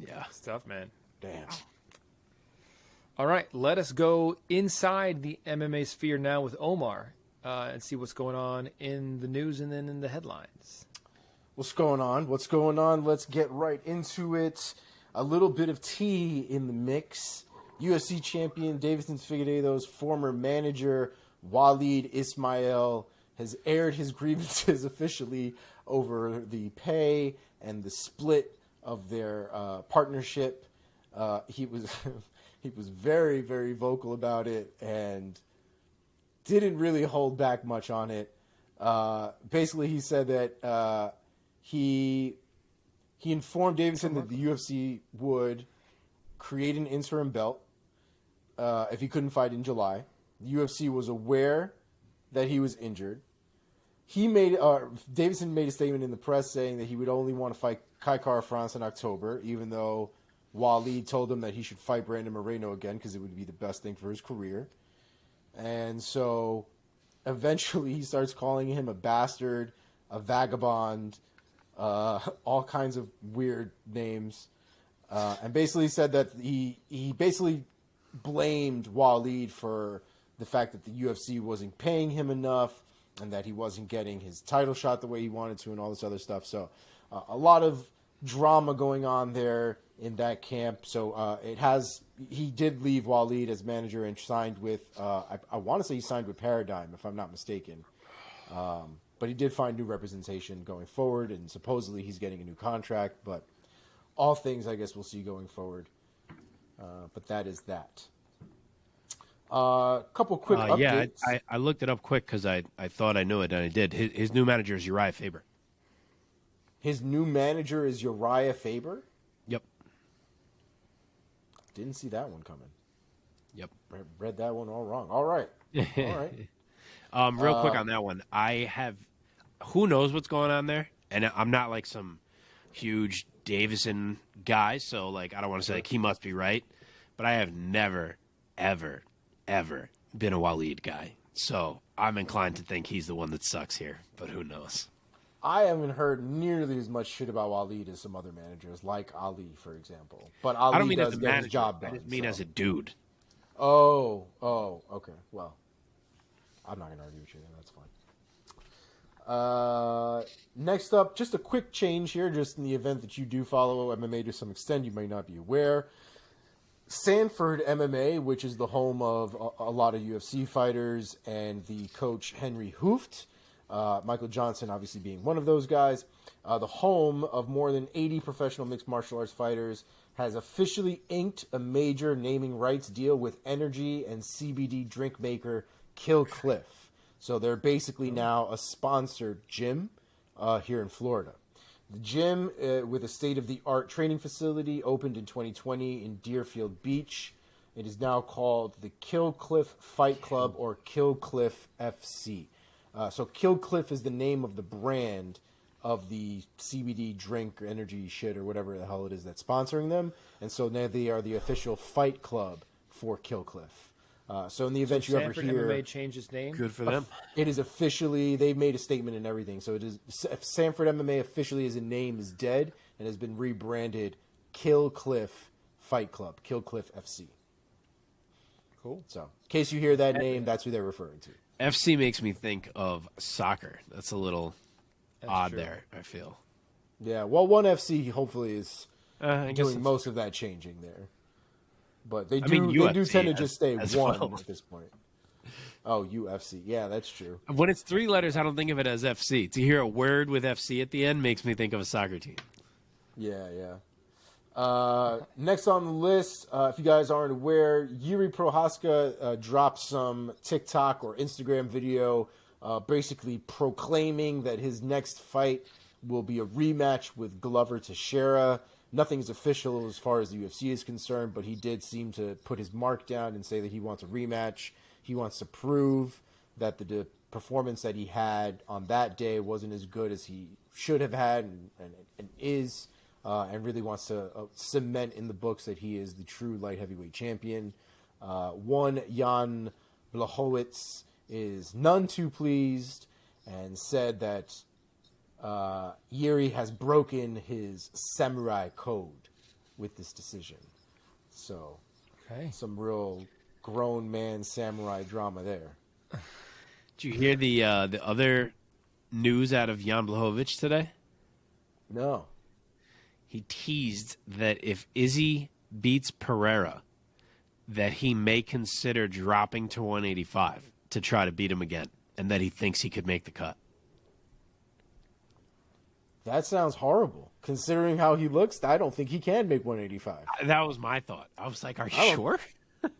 Yeah. it's tough, man. Damn. All right, let us go inside the MMA sphere now with Omar and see what's going on in the news and then in the headlines. What's going on? Let's get right into it. A little bit of tea in the mix. UFC champion Deiveson Figueiredo's former manager, Waleed Ismail, has aired his grievances officially over the pay and the split of their partnership. He was he was very, very vocal about it and didn't really hold back much on it. Basically, he said that he informed Deiveson that the UFC would create an interim belt if he couldn't fight in July. The UFC was aware that he was injured. Deiveson made a statement in the press saying that he would only want to fight Kai Kara France in October, even though Waleed told him that he should fight Brandon Moreno again because it would be the best thing for his career. And so eventually he starts calling him a bastard, a vagabond, all kinds of weird names, and basically said that he basically blamed Waleed for the fact that the UFC wasn't paying him enough and that he wasn't getting his title shot the way he wanted to and all this other stuff. So a lot of drama going on there in that camp. So he did leave Waleed as manager and signed with, I want to say he signed with Paradigm, if I'm not mistaken. But he did find new representation going forward, and supposedly he's getting a new contract. But all things, I guess, we'll see going forward. But that is that. Couple quick updates. Yeah, I looked it up quick because I thought I knew it, and I did. His new manager is Uriah Faber. His new manager is Uriah Faber? Yep. Didn't see that one coming. Yep. Read that one all wrong. All right. All right. Real quick on that one. Who knows what's going on there? And I'm not like some huge Deiveson guy, so like I don't want to say like he must be right, but I have never, ever, ever been a Waleed guy. So I'm inclined to think he's the one that sucks here, but who knows? I haven't heard nearly as much shit about Waleed as some other managers, like Ali, for example. But Ali I don't mean does as a get manager. his job done. I just mean so. as a dude. Oh, okay. Well, I'm not going to argue with you then. That's fine. Next up, just a quick change here, just in the event that you do follow MMA to some extent, you may not be aware. Sanford MMA, which is the home of a lot of UFC fighters, and the coach Henry Hooft, Michael Johnson obviously being one of those guys, the home of more than 80 professional mixed martial arts fighters, has officially inked a major naming rights deal with energy and CBD drink maker Kill Cliff. So they're basically now a sponsored gym here in Florida. The gym, with a state-of-the-art training facility, opened in 2020 in Deerfield Beach. It is now called the Kill Cliff Fight Club, or Kill Cliff FC. So Kill Cliff is the name of the brand of the CBD drink or energy shit or whatever the hell it is that's sponsoring them. And so now they are the official fight club for Kill Cliff. So in the event you ever Sanford hear... MMA changed its name? Good for them. It is officially, they've made a statement and everything. So it is, Sanford MMA officially as a name is dead and has been rebranded Kill Cliff Fight Club, Kill Cliff FC. Cool. So in case you hear that name, that's who they're referring to. FC makes me think of soccer. That's a little odd true. there, I feel. Yeah, well, ONE FC hopefully is I guess doing it's- most of that changing there. But they I do, mean, they do UFC tend to just stay as one well. at this point. Oh, UFC. Yeah, that's true. When it's three letters, I don't think of it as FC. To hear a word with FC at the end makes me think of a soccer team. Yeah. Next on the list, if you guys aren't aware, Yuri Prohaska dropped some TikTok or Instagram video basically proclaiming that his next fight will be a rematch with Glover Teixeira. Nothing's official as far as the UFC is concerned, but he did seem to put his mark down and say that he wants a rematch. He wants to prove that the performance that he had on that day wasn't as good as he should have had and is, and really wants to cement in the books that he is the true light heavyweight champion. One Jan Blachowicz is none too pleased and said that Yuri has broken his samurai code with this decision. So, some real grown man samurai drama there. Did you hear the other news out of Jan Blachowicz today? No. He teased that if Izzy beats Pereira, that he may consider dropping to 185 to try to beat him again, and that he thinks he could make the cut. That sounds horrible. Considering how he looks, I don't think he can make 185. That was my thought. I was like, are you sure?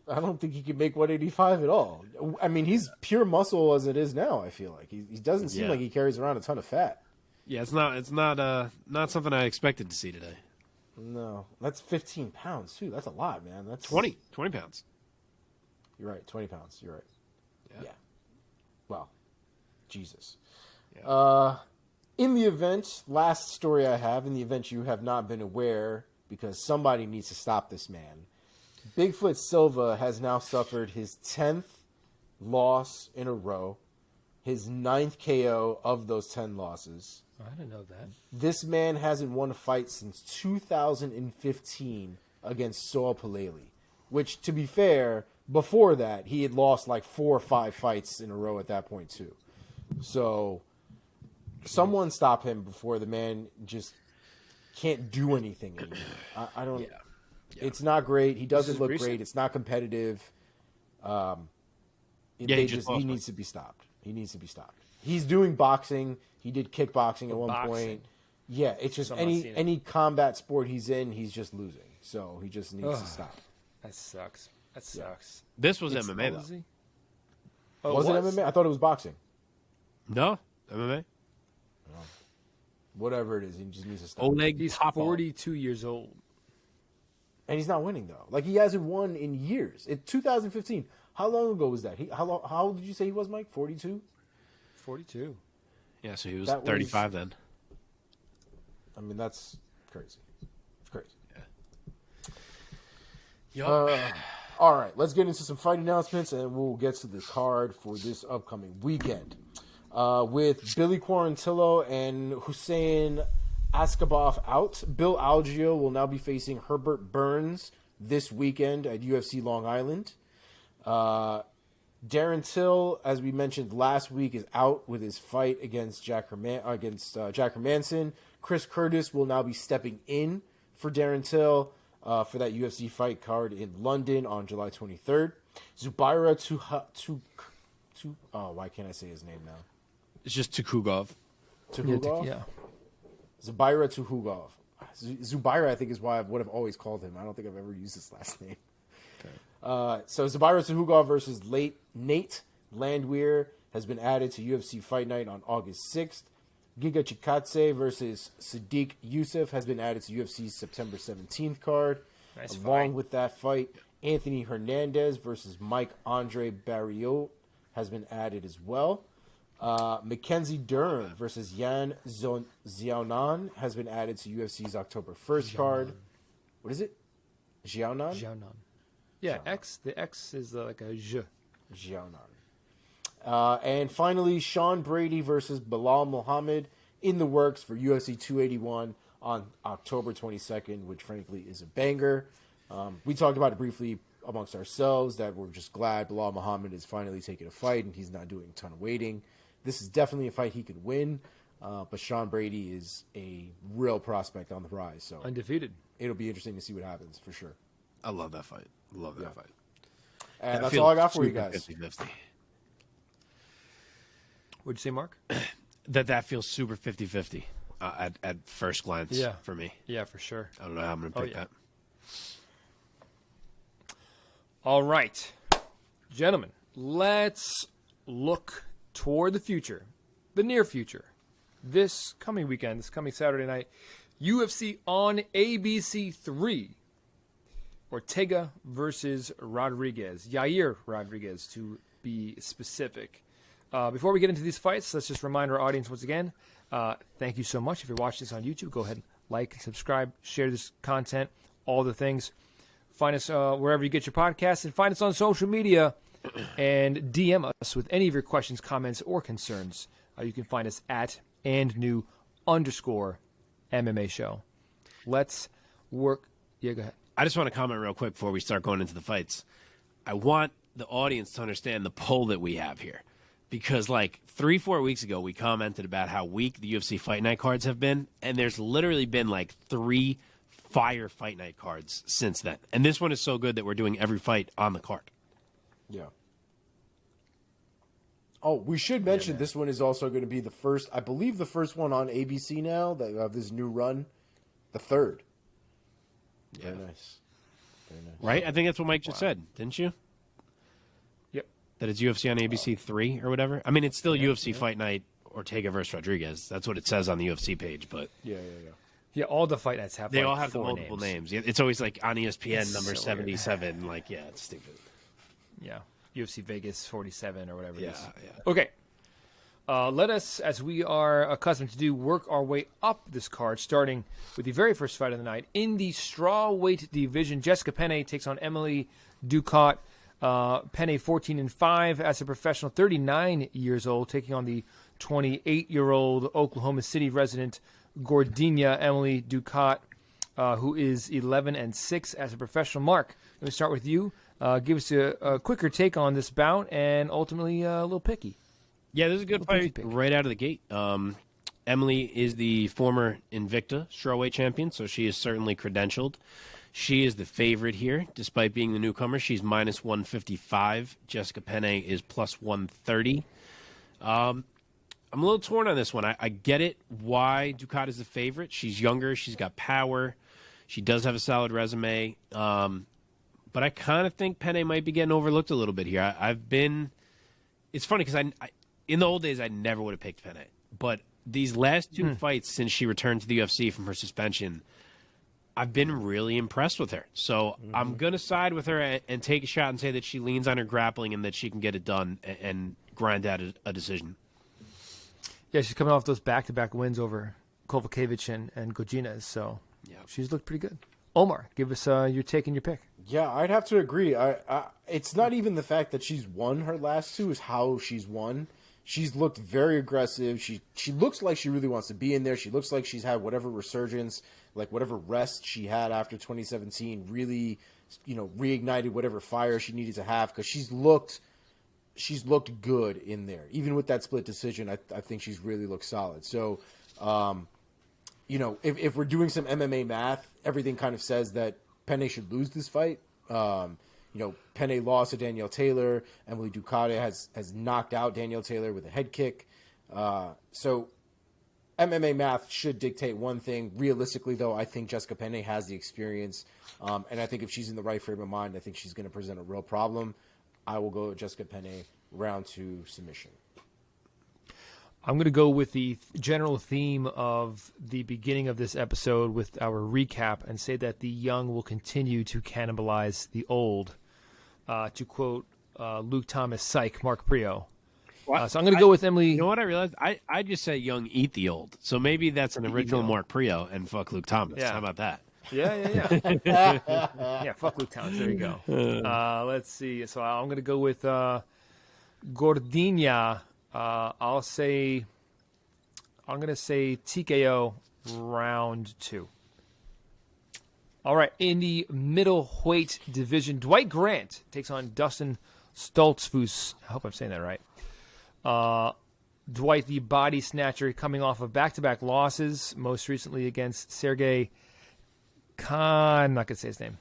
I don't think he can make 185 at all. I mean, he's pure muscle as it is now, I feel like. He doesn't seem like he carries around a ton of fat. Yeah, it's not something I expected to see today. No. That's 15 pounds, too. That's a lot, man. That's 20 pounds. You're right, 20 pounds. You're right. Yeah. Wow. Jesus. Yeah. In the event, last story I have, in the event you have not been aware, because somebody needs to stop this man, Bigfoot Silva has now suffered his 10th loss in a row, his 9th KO of those 10 losses. I didn't know that. This man hasn't won a fight since 2015 against Saul Paleli, which, to be fair, before that, he had lost like 4 or 5 fights in a row at that point, too. So, someone stop him before the man just can't do anything anymore. I don't... Yeah. It's not great. He doesn't look great. It's not competitive. He needs to be stopped. He needs to be stopped. He's doing boxing. He did kickboxing at one point. Yeah, it's just any combat sport he's in, he's just losing. So he just needs to stop. That sucks. This was MMA, though. Oh, was it MMA? I thought it was boxing. No, MMA. Whatever it is, he just needs to stop. Oleg, he's 42 years old. And he's not winning, though. Like, he hasn't won in years. In 2015. How long ago was that? How old did you say he was, Mike? 42? 42. Yeah, so he was 35 then. I mean, that's crazy. It's crazy. Yeah. All right, let's get into some fight announcements, and we'll get to the card for this upcoming weekend. With Billy Quarantillo and Hussein Askabov out, Bill Algeo will now be facing Herbert Burns this weekend at UFC Long Island. Darren Till, as we mentioned last week, is out with his fight against Jack Hermanson. Chris Curtis will now be stepping in for Darren Till for that UFC fight card in London on July 23rd. Zubaira why can't I say his name now? It's just Tukhugov. Yeah. Zubaira Tukhugov. Zubaira, I think, is what I've always called him. I don't think I've ever used his last name. Okay. So Zubaira Tukhugov versus Nate Landwehr has been added to UFC Fight Night on August 6th. Giga Chikadze versus Sadiq Youssef has been added to UFC's September 17th card. Nice Along with that fight, Anthony Hernandez versus Mike-Andre Barriot has been added as well. Mackenzie Dern versus Yan Xiaonan has been added to UFC's October 1st card. What is it? Xiaonan? Yeah, X. The X is like a J. Xiaonan. And finally, Sean Brady versus Bilal Muhammad in the works for UFC 281 on October 22nd, which frankly is a banger. We talked about it briefly amongst ourselves that we're just glad Bilal Muhammad is finally taking a fight and he's not doing a ton of waiting. This is definitely a fight he could win, but Sean Brady is a real prospect on the rise. So undefeated. It'll be interesting to see what happens for sure. I love that fight. Fight. And that's all I got for you guys. 50-50. What'd you say, Mark? That feels super 50-50 at first glance for me. Yeah, for sure. I don't know how I'm going to pick that. All right. Gentlemen, let's look toward the future, the near future. This coming weekend, this coming Saturday night, UFC on ABC 3. Ortega versus Rodriguez. Yair Rodriguez, to be specific. Before we get into these fights, let's just remind our audience once again Thank you so much. If you're watching this on YouTube, go ahead and like, subscribe, share this content, all the things. Find us wherever you get your podcasts, and find us on social media and DM us with any of your questions, comments, or concerns. You can find us at @andnew_MMA show. Let's work. Yeah, go ahead. I just want to comment real quick before we start going into the fights. I want the audience to understand the poll that we have here. Because like 3-4 weeks ago, we commented about how weak the UFC Fight Night cards have been. And there's literally been like 3 fire Fight Night cards since then. And this one is so good that we're doing every fight on the card. Yeah. Oh, we should mention this one is also going to be the first, I believe the first one on ABC now that have this new run. The third. Very nice. Very nice. Right? I think that's what Mike just said, didn't you? Yep. That it's UFC on ABC 3 or whatever. I mean, it's still UFC Fight Night Ortega versus Rodriguez. That's what it says on the UFC page, but Yeah, all the fight nights have they like all have the 4 multiple names. names. It's always like on ESPN It's number so 77. Like, yeah, it's stupid. Yeah, UFC Vegas 47 or whatever it is. Yeah. Okay. Let us, as we are accustomed to do, work our way up this card, starting with the very first fight of the night. In the strawweight division, Jessica Penne takes on Emily Ducote. Penne 14-5 as a professional, 39 years old, taking on the 28-year-old Oklahoma City resident Gordina Emily Ducote, who is 11-6 as a professional. Mark, let me start with you. Give us a quicker take on this bout and ultimately a little picky. Yeah, this is a good fight right out of the gate. Emily is the former Invicta strawweight champion, so she is certainly credentialed. She is the favorite here, despite being the newcomer. She's minus 155. Jessica Penne is plus 130. I'm a little torn on this one. I get it why Ducote is the favorite. She's younger. She's got power. She does have a solid resume. But I kind of think Penne might be getting overlooked a little bit here. It's funny because in the old days, I never would have picked Penne. But these last 2 fights since she returned to the UFC from her suspension, I've been really impressed with her. So I'm going to side with her and take a shot and say that she leans on her grappling and that she can get it done and grind out a decision. Yeah, she's coming off those back-to-back wins over Kovacevic and Godinez, so she's looked pretty good. Omar, give us your take and your pick. Yeah, I'd have to agree. It's not even the fact that she's won her last 2, is how she's won. She's looked very aggressive. She looks like she really wants to be in there. She looks like she's had whatever resurgence, like whatever rest she had after 2017 really, reignited whatever fire she needed to have, because she's looked good in there. Even with that split decision, I think she's really looked solid. So, if we're doing some MMA math, everything kind of says that Penne should lose this fight. Penne lost to Danielle Taylor. Emily Ducote has knocked out Danielle Taylor with a head kick. So MMA math should dictate one thing. Realistically, though, I think Jessica Penne has the experience. And I think if she's in the right frame of mind, I think she's going to present a real problem. I will go with Jessica Penne, round 2 submission. I'm going to go with the general theme of the beginning of this episode with our recap and say that the young will continue to cannibalize the old. To quote Luke Thomas, psych, Mark Priaulx. So I'm going to go with Emily. You know what I realized? I just said young eat the old. So maybe that's an original Mark Priaulx and fuck Luke Thomas. Yeah. How about that? Yeah. Yeah, fuck Luke Thomas. There you go. Let's see. So I'm going to go with Gordina. I'm going to say TKO round 2. All right, in the middleweight division, Dwight Grant takes on Dustin Stoltzfus. I hope I'm saying that right. Dwight, the body snatcher, coming off of back-to-back losses, most recently against Sergey I'm not going to say his name.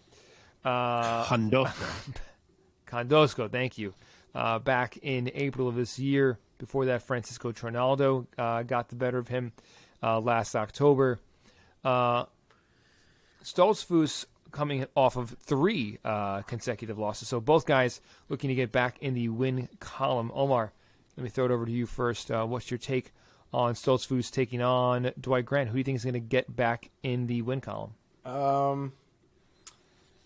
Kondosko, thank you. Back in April of this year. Before that, Francisco Trinaldo got the better of him last October. Stoltzfus coming off of 3 consecutive losses. So both guys looking to get back in the win column. Omar, let me throw it over to you first. What's your take on Stoltzfus taking on Dwight Grant? Who do you think is going to get back in the win column? I'm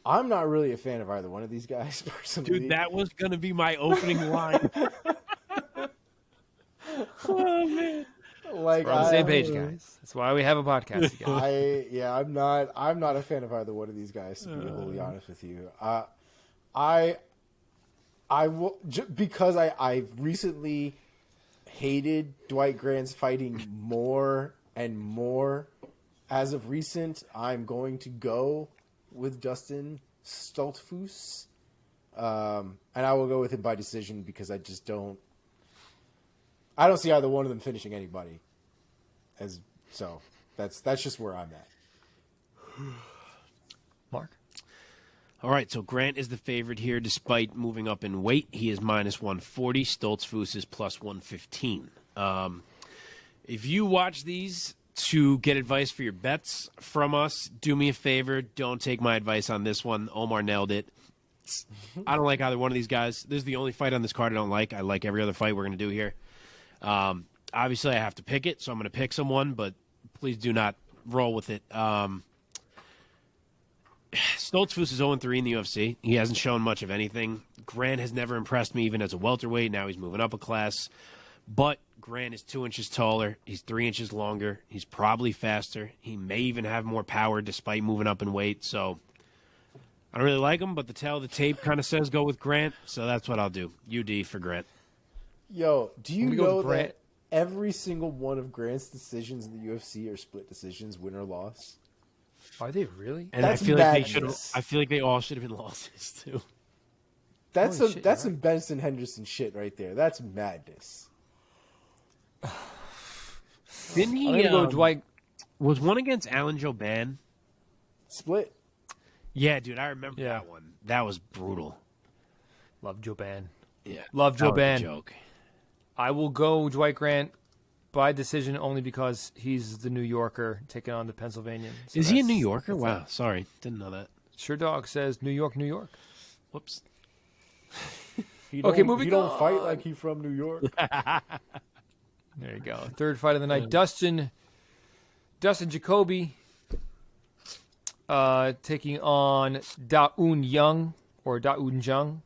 not really a fan of either one of these guys, personally. Dude, that was going to be my opening line. Oh, man. Like We're on the same page, guys. That's why we have a podcast together. I'm not a fan of either one of these guys, to be wholly honest with you. I will because I recently hated Dwight Grant's fighting more and more. As of recent, I'm going to go with Dustin Stoltzfus, and I will go with him by decision because I don't see either one of them finishing anybody. That's just where I'm at. Mark? All right, so Grant is the favorite here despite moving up in weight. He is minus 140. Stoltzfus is plus 115. If you watch these to get advice for your bets from us, do me a favor. Don't take my advice on this one. Omar nailed it. I don't like either one of these guys. This is the only fight on this card I don't like. I like every other fight we're going to do here. Obviously, I have to pick it, so I'm going to pick someone, but please do not roll with it. Stoltzfus is 0-3 in the UFC. He hasn't shown much of anything. Grant has never impressed me even as a welterweight. Now he's moving up a class. But Grant is 2 inches taller. He's 3 inches longer. He's probably faster. He may even have more power despite moving up in weight. So I don't really like him, but the tail of the tape kind of says go with Grant. So that's what I'll do. UD for Grant. Yo, do you know Grant. that every single one of Grant's decisions in the UFC are split decisions, win or loss? Are they really? And That's I feel like madness. I feel like they all should have been losses too. That's Holy shit, that's you're some Benson Henderson shit right there. That's madness. Didn't he? I'm going to go Dwight. Was one against Alan Jourdain? Split. Yeah, dude, I remember Yeah. that one. That was brutal. Love Jourdain. Yeah, Love that was a Jourdain. joke. I will go Dwight Grant by decision only because he's the New Yorker taking on the Pennsylvanian. So Is he a that's- New Yorker? that's Wow, that. sorry, didn't know that. Sure Dog says New York, New York. Whoops. Okay, moving He don't on. fight like he from New York. There you go. Third fight of the night. Dustin Jacoby taking on Da-Un Jung or Da-Un Jung.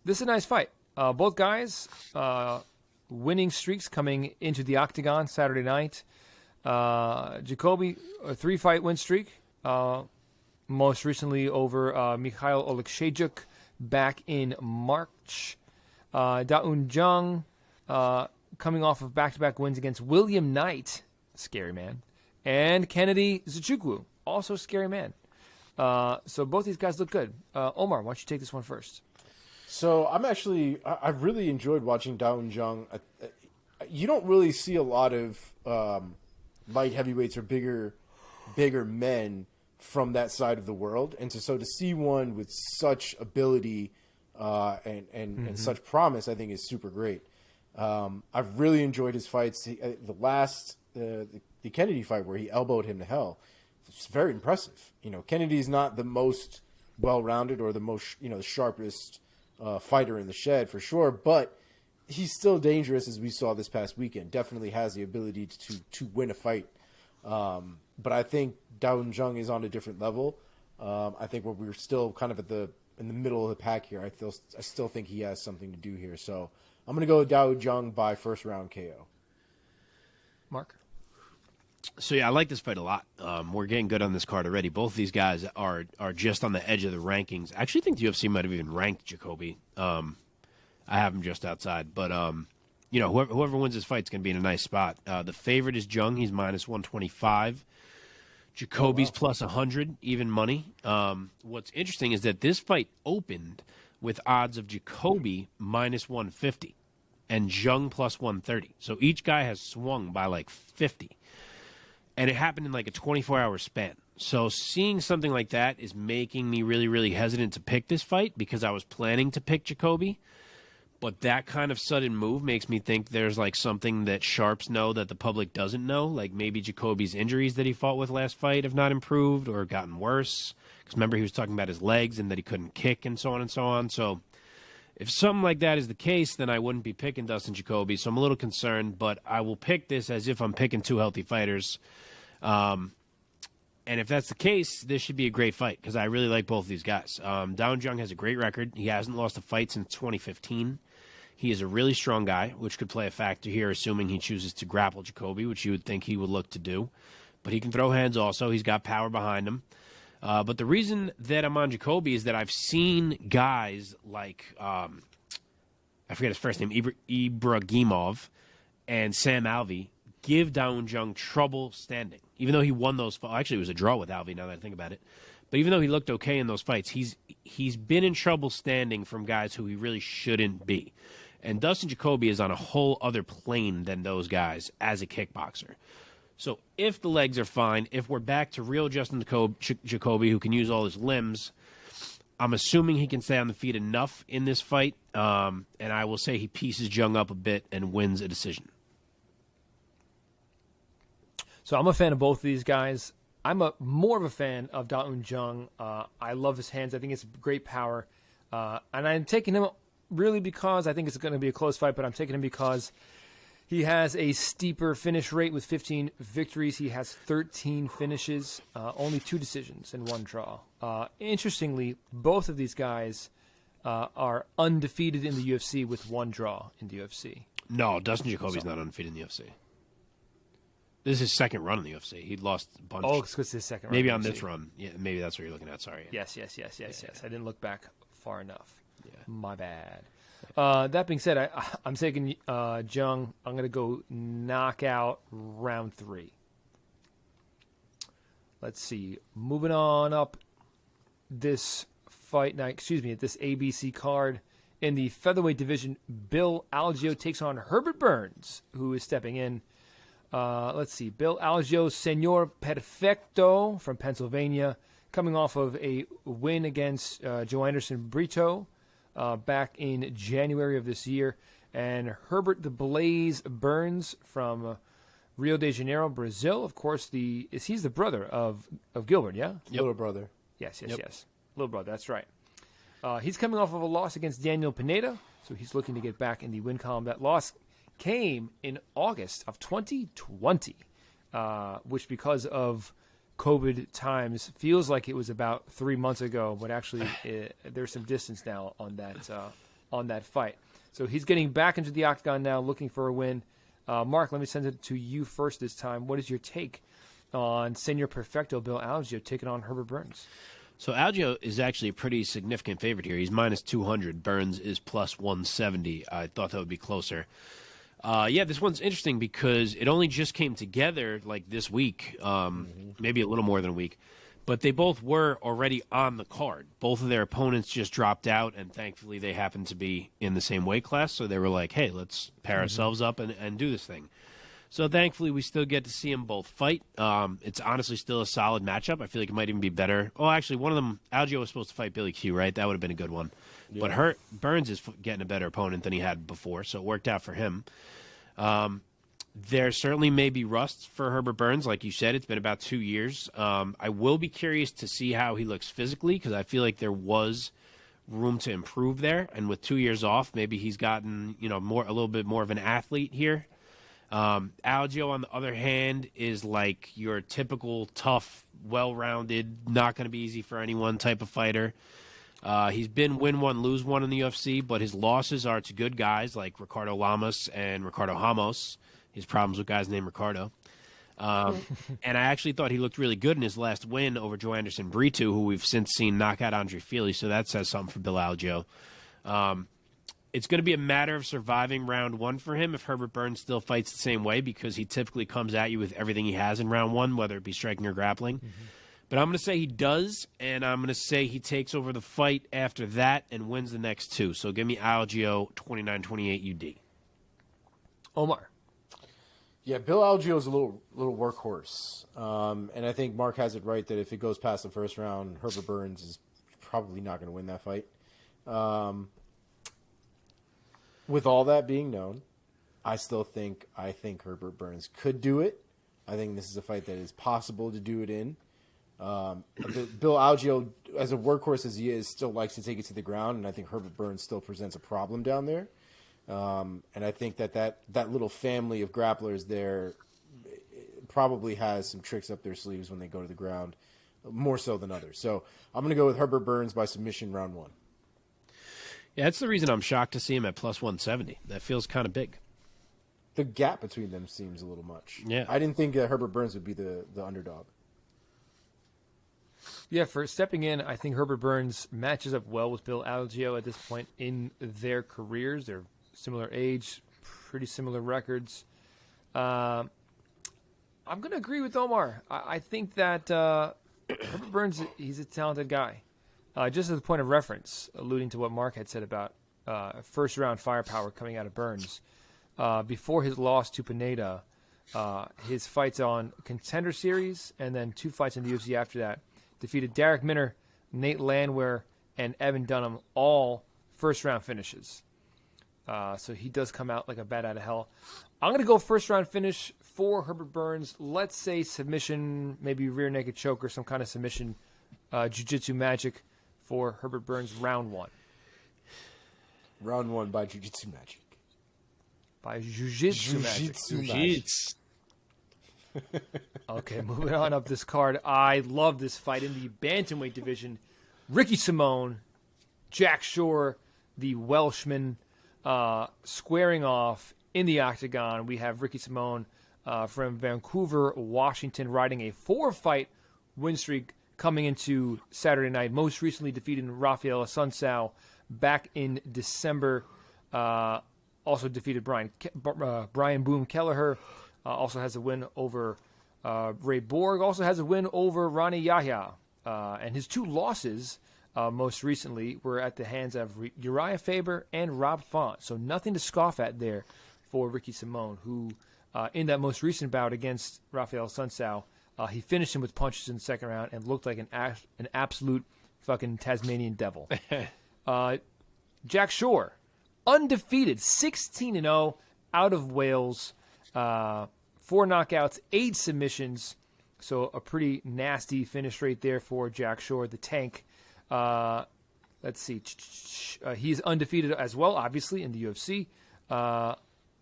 This is a nice fight. Both guys winning streaks coming into the octagon Saturday night. Jacoby, a 3-fight win streak. Most recently over Mikhail Oleksiejczuk back in March. Da-Un Jung coming off of back-to-back wins against William Knight, scary man, and Kennedy Nzechukwu, also scary man. So both these guys look good. Omar, why don't you take this one first? So I've really enjoyed watching Da-Un Jung. You don't really see a lot of light heavyweights or bigger men from that side of the world, and so to see one with such ability and such promise, I think is super great. I've really enjoyed his fights. The Kennedy fight where he elbowed him to hell, it's very impressive. Kennedy's not the most well-rounded or the most the sharpest fighter in the shed for sure, but he's still dangerous, as we saw this past weekend. Definitely has the ability to win a fight. But I think Da-Un Jung is on a different level. I think we're still kind of in the middle of the pack here. I still think he has something to do here. So I'm going to go with Da-Un Jung by first round KO. Mark? So yeah, I like this fight a lot. We're getting good on this card already. Both of these guys are just on the edge of the rankings. I actually think the UFC might have even ranked Jacoby. I have him just outside, but whoever wins this fight is going to be in a nice spot. The favorite is Jung. He's minus 125. Jacoby's plus 100, even money. What's interesting is that this fight opened with odds of Jacoby minus 150 and Jung plus 130. So each guy has swung by like 50. And it happened in like a 24-hour span. So seeing something like that is making me really, really hesitant to pick this fight because I was planning to pick Jacoby. But that kind of sudden move makes me think there's like something that sharps know that the public doesn't know. Like maybe Jacoby's injuries that he fought with last fight have not improved or gotten worse. Because remember, he was talking about his legs and that he couldn't kick and so on and so on. So if something like that is the case, then I wouldn't be picking Dustin Jacoby. So I'm a little concerned, but I will pick this as if I'm picking two healthy fighters. And if that's the case, this should be a great fight because I really like both of these guys. Da-Un Jung has a great record. He hasn't lost a fight since 2015. He is a really strong guy, which could play a factor here, assuming he chooses to grapple Jacoby, which you would think he would look to do. But he can throw hands also. He's got power behind him. But the reason that I'm on Jacoby is that I've seen guys like, I forget his first name, Ibragimov and Sam Alvey give Jung trouble standing. Even though he won those fights. Actually, it was a draw with Alvey, now that I think about it. But even though he looked okay in those fights, he's been in trouble standing from guys who he really shouldn't be. And Dustin Jacoby is on a whole other plane than those guys as a kickboxer. So if the legs are fine, if we're back to real Justin Jacoby, who can use all his limbs, I'm assuming he can stay on the feet enough in this fight. And I will say he pieces Jung up a bit and wins a decision. So I'm a fan of both of these guys. I'm more of a fan of Da Un Jung. I love his hands. I think it's great power. And I'm taking him really because I think it's going to be a close fight, but I'm taking him because he has a steeper finish rate with 15 victories. He has 13 finishes, only 2 decisions and 1 draw. Interestingly, both of these guys are undefeated in the UFC with 1 draw in the UFC. No, Dustin Jacoby's not undefeated in the UFC. This is his second run in the UFC. He lost a bunch. Oh, it's his second run. Maybe on this run. Yeah, maybe that's what you're looking at. Sorry. Yes. I didn't look back far enough. Yeah. My bad. That being said, I'm taking Jung. I'm going to go knockout round 3. Let's see. Moving on up this fight night, this ABC card. In the featherweight division, Bill Algeo takes on Herbert Burns, who is stepping in. Let's see. Bill Algeo, Senor Perfecto from Pennsylvania, coming off of a win against Joe Anderson Brito back in January of this year. And Herbert the Blaze Burns from Rio de Janeiro, Brazil. Of course, he's the brother of Gilbert, yeah? Yep. Little brother. Yes. Little brother, that's right. He's coming off of a loss against Daniel Pineda, so he's looking to get back in the win column. That loss came in August of 2020, which because of COVID times feels like it was about 3 months ago, but actually there's some distance now on that fight. So he's getting back into the octagon now, looking for a win. Mark, let me send it to you first this time. What is your take on Senor Perfecto Bill Algeo taking on Herbert Burns? So Algeo is actually a pretty significant favorite here. He's minus 200. Burns is plus 170. I thought that would be closer. This one's interesting because it only just came together like this week, maybe a little more than a week. But they both were already on the card. Both of their opponents just dropped out, and thankfully they happened to be in the same weight class. So they were like, hey, let's pair ourselves up and do this thing. So thankfully we still get to see them both fight. It's honestly still a solid matchup. I feel like it might even be better. Oh, actually, one of them, Algeo was supposed to fight Billy Q, right? That would have been a good one. Yeah. But Burns is getting a better opponent than he had before, so it worked out for him. There certainly may be rust for Herbert Burns. Like you said, it's been about 2 years. I will be curious to see how he looks physically because I feel like there was room to improve there. And with 2 years off, maybe he's gotten a little bit more of an athlete here. Algeo, on the other hand, is like your typical tough, well-rounded, not going to be easy for anyone type of fighter. He's been win one, lose one in the UFC, but his losses are to good guys like Ricardo Lamas and Ricardo Ramos. His problems with guys named Ricardo. And I actually thought he looked really good in his last win over Joe Anderson Brito, who we've since seen knock out Andre Fili, so that says something for Bill Algeo. It's going to be a matter of surviving round 1 for him if Herbert Burns still fights the same way because he typically comes at you with everything he has in round 1, whether it be striking or grappling. But I'm going to say he does, and I'm going to say he takes over the fight after that and wins the next 2. So give me Algeo 29-28 UD. Omar. Yeah, Bill Algeo is a little workhorse. And I think Mark has it right that if it goes past the first round, Herbert Burns is probably not going to win that fight. With all that being known, I think Herbert Burns could do it. I think this is a fight that is possible to do it in. Bill Algeo, as a workhorse as he is, still likes to take it to the ground, and I think Herbert Burns still presents a problem down there. And I think that little family of grapplers there probably has some tricks up their sleeves when they go to the ground, more so than others. So I'm going to go with Herbert Burns by submission round 1. Yeah, that's the reason I'm shocked to see him at plus 170. That feels kind of big. The gap between them seems a little much. Yeah. I didn't think Herbert Burns would be the underdog. Yeah, for stepping in, I think Herbert Burns matches up well with Bill Algeo at this point in their careers. They're similar age, pretty similar records. I'm going to agree with Omar. I think that Herbert Burns, he's a talented guy. Just as a point of reference, alluding to what Mark had said about first-round firepower coming out of Burns, before his loss to Pineda, his fights on Contender Series and then 2 fights in the UFC after that, defeated Derek Minner, Nate Landwehr, and Evan Dunham, all first-round finishes. So he does come out like a bat out of hell. I'm going to go first-round finish for Herbert Burns. Let's say submission, maybe rear naked choke or some kind of submission, jiu-jitsu magic for Herbert Burns, round 1. Round 1 by jiu-jitsu magic. By jiu-jitsu magic. Jiu-jitsu. Okay, moving on up this card. I love this fight in the bantamweight division. Ricky Simón, Jack Shore, the Welshman, squaring off in the octagon. We have Ricky Simón from Vancouver, Washington, riding a 4-fight win streak coming into Saturday night. Most recently defeating Rafael Asuncao back in December. Also defeated Brian Boom Kelleher. Also has a win over Ray Borg. Also has a win over Ronnie Yahya. And his 2 losses most recently were at the hands of Uriah Faber and Rob Font. So nothing to scoff at there for Ricky Simón, who in that most recent bout against Rafael Asuncao, he finished him with punches in the second round and looked like an absolute fucking Tasmanian devil. Jack Shore, undefeated, 16-0 out of Wales. 4 knockouts, 8 submissions. So a pretty nasty finish right there for Jack Shore, the tank. Let's see. He's undefeated as well, obviously, in the UFC.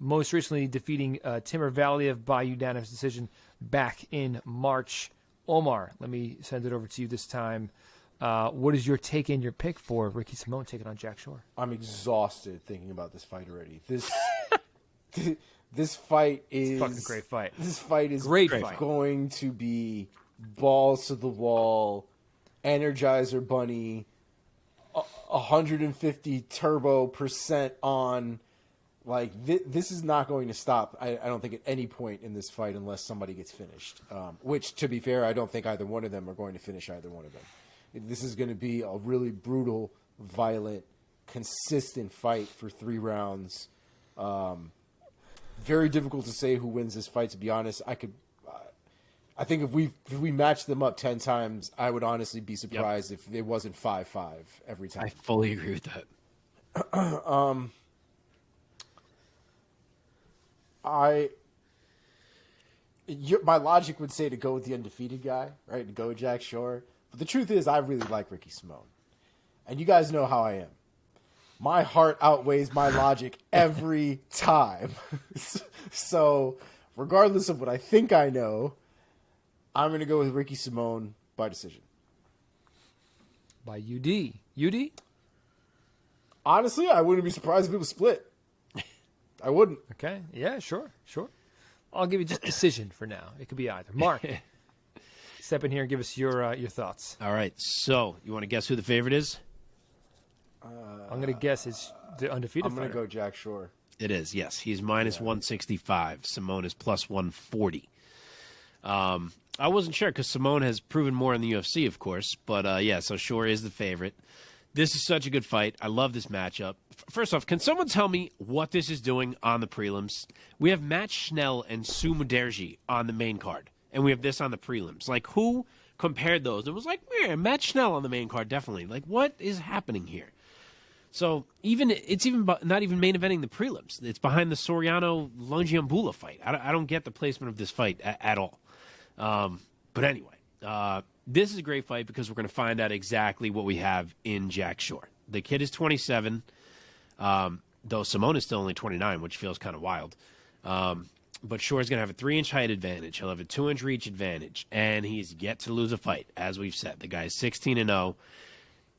Most recently defeating Timur Valiev by unanimous decision back in March. Omar, let me send it over to you this time. What is your take and your pick for Ricky Simón taking on Jack Shore? I'm exhausted thinking about this fight already. This fight is It's a fucking great fight. This fight is Great fight. going to be balls to the wall, Energizer Bunny, 150 turbo percent on. Like this is not going to stop. I don't think at any point in this fight unless somebody gets finished. Which, to be fair, I don't think either one of them are going to finish either one of them. This is going to be a really brutal, violent, consistent fight for 3 rounds. Very difficult to say who wins this fight. To be honest, I think if we match them up 10 times, I would honestly be surprised if it wasn't 5-5 every time. I fully agree with that. My logic would say to go with the undefeated guy, right? To go with Jack Shore. But the truth is, I really like Ricky Simón. And you guys know how I am. My heart outweighs my logic every time. So, regardless of what I think I know, I'm going to go with Ricky Simón by decision. By UD. UD? Honestly, I wouldn't be surprised if it was split. I wouldn't. Okay. Yeah, sure. I'll give you just decision for now. It could be either. Mark, step in here and give us your thoughts. All right. So, you want to guess who the favorite is? I'm going to guess it's the undefeated I'm going to fighter. go Jack Shore. It is, yes. He's minus 165. Simón is plus 140. I wasn't sure because Simón has proven more in the UFC, of course. But, yeah, so Shore is the favorite. This is such a good fight. I love this matchup. First off, can someone tell me what this is doing on the prelims? We have Matt Schnell and Sue Mudaerji on the main card, and we have this on the prelims. Like, who compared those? It was like, man, Matt Schnell on the main card, definitely. Like, what is happening here? So it's not even main eventing the prelims. It's behind the Soriano Lungiambula fight. I don't get the placement of this fight at all. But anyway, this is a great fight because we're going to find out exactly what we have in Jack Shore. The kid is 27, though Simón is still only 29, which feels kind of wild. But Shore's going to have a 3-inch height advantage. He'll have a 2-inch reach advantage, and he's yet to lose a fight, as we've said. The guy's 16-0.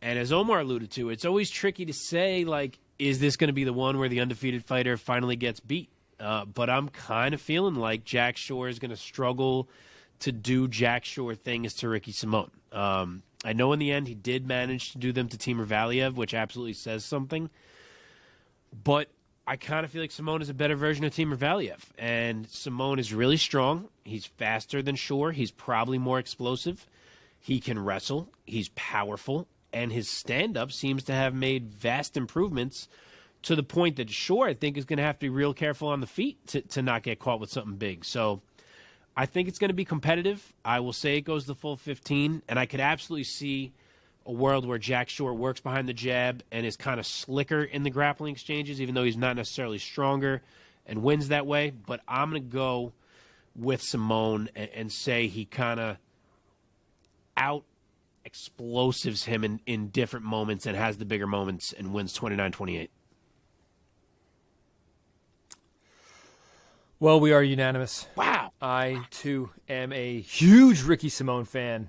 And as Omar alluded to, it's always tricky to say, like, is this going to be the one where the undefeated fighter finally gets beat? But I'm kind of feeling like Jack Shore is going to struggle to do Jack Shore things to Ricky Simón. I know in the end he did manage to do them to Timur Valiev, which absolutely says something. But I kind of feel like Simón is a better version of Timur Valiev. And Simón is really strong. He's faster than Shore. He's probably more explosive. He can wrestle. He's powerful. And his stand-up seems to have made vast improvements to the point that Shore, I think, is going to have to be real careful on the feet to not get caught with something big. So I think it's going to be competitive. I will say it goes the full 15, and I could absolutely see a world where Jack Shore works behind the jab and is kind of slicker in the grappling exchanges, even though he's not necessarily stronger, and wins that way. But I'm going to go with Simón and say he kind of out-explosives him in different moments and has the bigger moments and wins 29-28. Well, we are unanimous. Wow. I, too, am a huge Ricky Simón fan.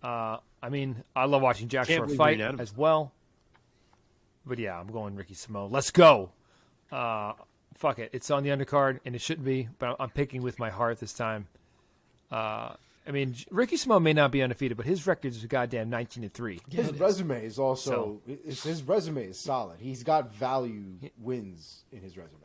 I mean, I love watching Jack Shore fight as well. But, yeah, I'm going Ricky Simón. Let's go. Fuck it. It's on the undercard, and it shouldn't be, but I'm picking with my heart this time. I mean, Ricky Simón may not be undefeated, but his record is a goddamn 19-3. His resume is also his resume is solid. He's got value wins in his resume.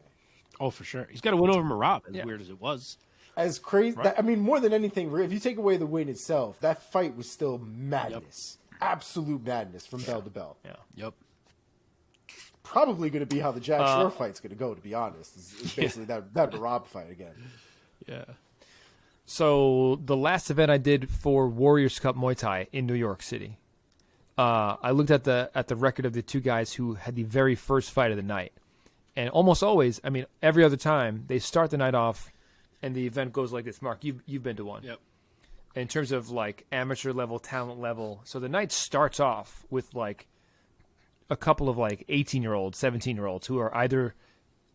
Oh, for sure. He's got a win over Marab, as weird as it was. As crazy, Right. I mean, more than anything, if you take away the win itself, that fight was still madness, absolute madness from bell to bell. Yeah. Yep. Probably going to be how the Jack Shore fight's going to go. To be honest, it's basically that Marab fight again. Yeah. So the last event I did for Warriors Cup Muay Thai in New York City, I looked at the record of the two guys who had the very first fight of the night. And almost always, I mean, every other time, they start the night off, and the event goes like this. Mark, you've been to one. Yep. In terms of, like, amateur level, talent level. So the night starts off with, like, a couple of, like, 18-year-olds, 17-year-olds who are either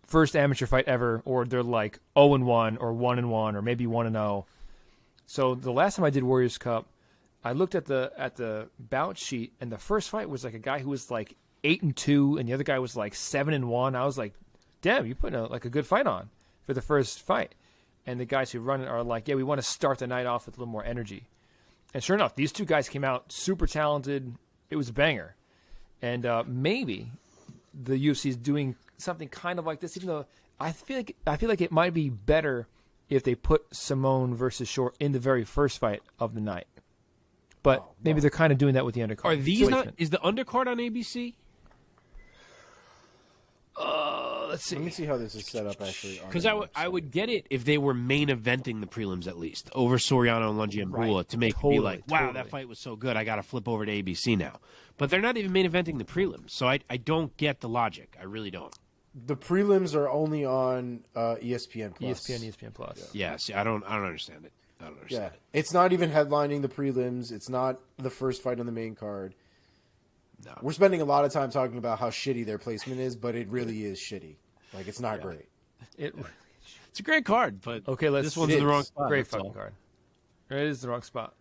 first amateur fight ever, or they're, like, 0-1 or 1-1 or maybe 1-0. So the last time I did Warriors Cup, I looked at the bout sheet, and the first fight was, like, a guy who was, like, 8-2, and the other guy was like 7-1. I was like, damn, you put a good fight on for the first fight. And the guys who run it are like, yeah, we want to start the night off with a little more energy. And sure enough, these two guys came out super talented. It was a banger. And maybe the UFC is doing something kind of like this, even though I feel like it might be better if they put Simón versus Shore in the very first fight of the night. But maybe they're kind of doing that with the undercard. Are these not? Is the undercard on ABC? Let's see. Let me see how this is set up actually. Because I would get it if they were main eventing the prelims at least over Soriano and Lungiambula Right. to make Totally, me like, wow, totally. that fight was so good. I got to flip over to ABC now. But they're not even main eventing the prelims, so I don't get the logic. I really don't. The prelims are only on ESPN Plus. ESPN Plus. Yeah, see, I don't understand it. I don't understand Yeah, it. it's not even headlining the prelims. It's not the first fight on the main card. No. We're spending a lot of time talking about how shitty their placement is, but it really is shitty. Like, it's not great. It's a great card, but Okay, this one's in the wrong spot. Great that's fucking all. card. It is the wrong spot.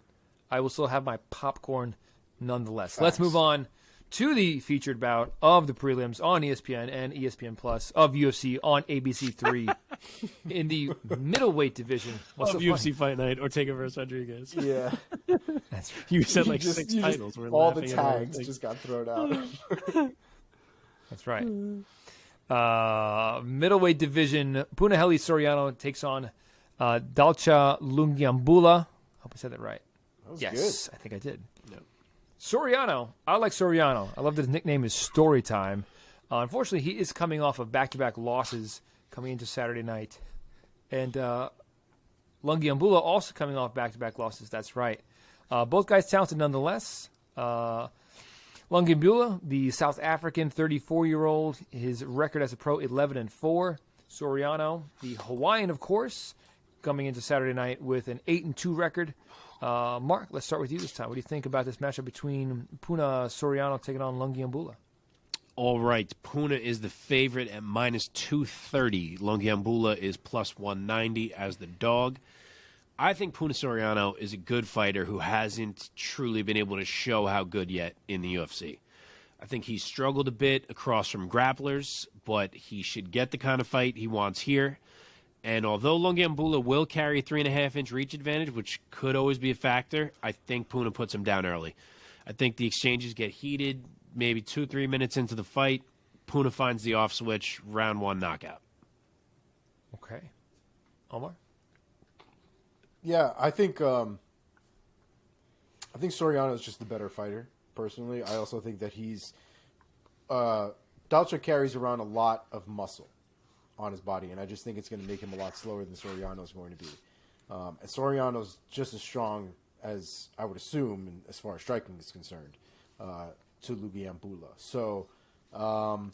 I will still have my popcorn nonetheless. Let's move on to the featured bout of the prelims on ESPN and ESPN Plus of UFC on ABC3 in the middleweight division. What's so UFC funny? Fight Night, Ortega versus Rodriguez. Yeah. That's You said like You just- six you just- titles. We're all the laughing at all tags things. just got thrown out. That's right. Middleweight division, Punahele Soriano takes on Dalcha Lungiambula. Hope I said that right. That was Yes, I think I did. Yep. Soriano. I like Soriano. I love that his nickname is Storytime. Unfortunately, he is coming off of back-to-back losses coming into Saturday night. And Lungiambula also coming off back-to-back losses. That's right. Both guys talented nonetheless. Lungiambula, the South African 34-year-old, his record as a pro 11-4. Soriano, the Hawaiian, of course, coming into Saturday night with an 8-2 record. Mark, let's start with you this time. What do you think about this matchup between Puna Soriano taking on Lungiambula? All right, Puna is the favorite at minus 230. Lungiambula is plus 190 as the dog. I think Puna Soriano is a good fighter who hasn't truly been able to show how good yet in the UFC. I think he's struggled a bit across from grapplers, but he should get the kind of fight he wants here. And although Lungiambula will carry a 3.5-inch reach advantage, which could always be a factor, I think Puna puts him down early. I think the exchanges get heated maybe 2-3 minutes into the fight. Puna finds the off switch, round 1 knockout. Okay. Omar? Yeah, I think Soriano is just the better fighter, personally. I also think that he's Dalcha carries around a lot of muscle on his body, and I just think it's going to make him a lot slower than Soriano's going to be. And Soriano's just as strong as I would assume, as far as striking is concerned, to Lungiambula. So I'm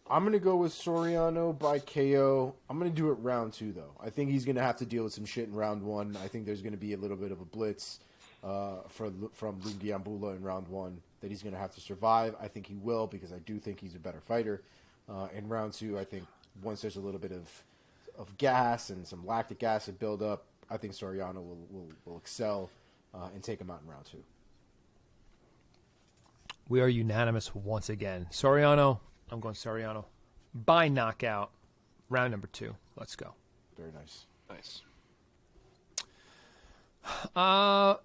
going to go with Soriano by KO. I'm going to do it round 2, though. I think he's going to have to deal with some shit in round 1. I think there's going to be a little bit of a blitz from Lungiambula in round 1 that he's going to have to survive. I think he will, because I do think he's a better fighter. In round 2, I think once there's a little bit of gas and some lactic acid buildup, I think Soriano will excel and take him out in round 2. We are unanimous once again. Soriano. I'm going Soriano by knockout, round number 2. Let's go. Very nice. Nice.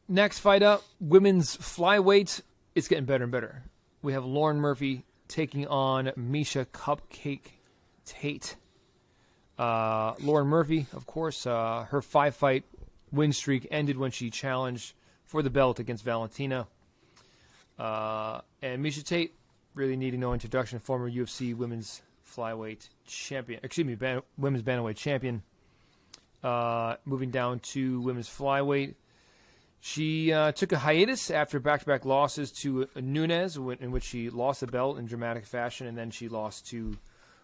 Next fight up, women's flyweight. It's getting better and better. We have Lauren Murphy taking on Miesha Cupcake Tate. Lauren Murphy, of course, her 5-fight win streak ended when she challenged for the belt against Valentina. And Miesha Tate, really needing no introduction, former UFC women's flyweight champion, women's bantamweight champion. Moving down to women's flyweight. She took a hiatus after back-to-back losses to Nunes, in which she lost the belt in dramatic fashion, and then she lost to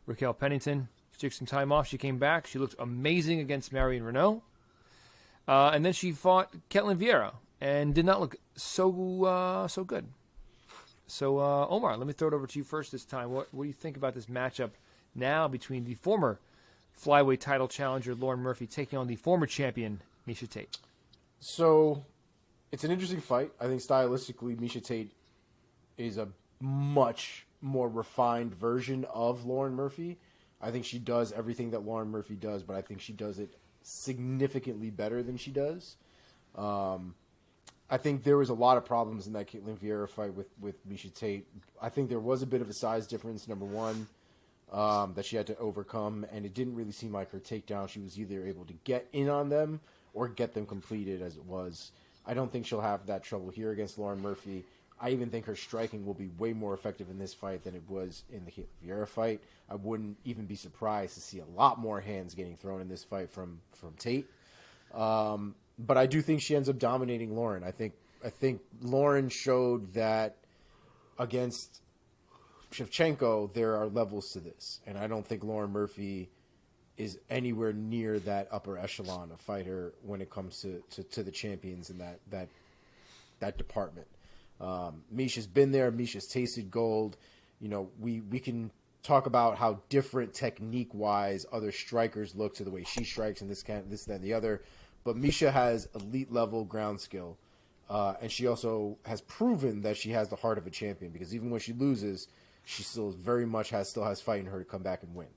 Raquel Pennington. She took some time off. She came back. She looked amazing against Marion Renault. And then she fought Ketlin Vieira and did not look so good. So, Omar, let me throw it over to you first this time. What do you think about this matchup now between the former flyweight title challenger Lauren Murphy taking on the former champion Miesha Tate? So, it's an interesting fight. I think stylistically, Miesha Tate is a much more refined version of Lauren Murphy. I think she does everything that Lauren Murphy does, but I think she does it significantly better than she does. I think there was a lot of problems in that Ketlin Vieira fight with Miesha Tate. I think there was a bit of a size difference, number one, that she had to overcome, and it didn't really seem like her takedown. She was either able to get in on them or get them completed as it was. I don't think she'll have that trouble here against Lauren Murphy. I even think her striking will be way more effective in this fight than it was in the Ketlin Vieira fight. I wouldn't even be surprised to see a lot more hands getting thrown in this fight from Tate. But I do think she ends up dominating Lauren. I think Lauren showed that against Shevchenko there are levels to this, and I don't think Lauren Murphy is anywhere near that upper echelon of fighter when it comes to the champions in that department. Miesha's been there. Miesha's tasted gold. You know, we can talk about how different technique-wise other strikers look to the way she strikes and this, that, and the other. But Miesha has elite-level ground skill, and she also has proven that she has the heart of a champion, because even when she loses, she still very much has fight in her to come back and win.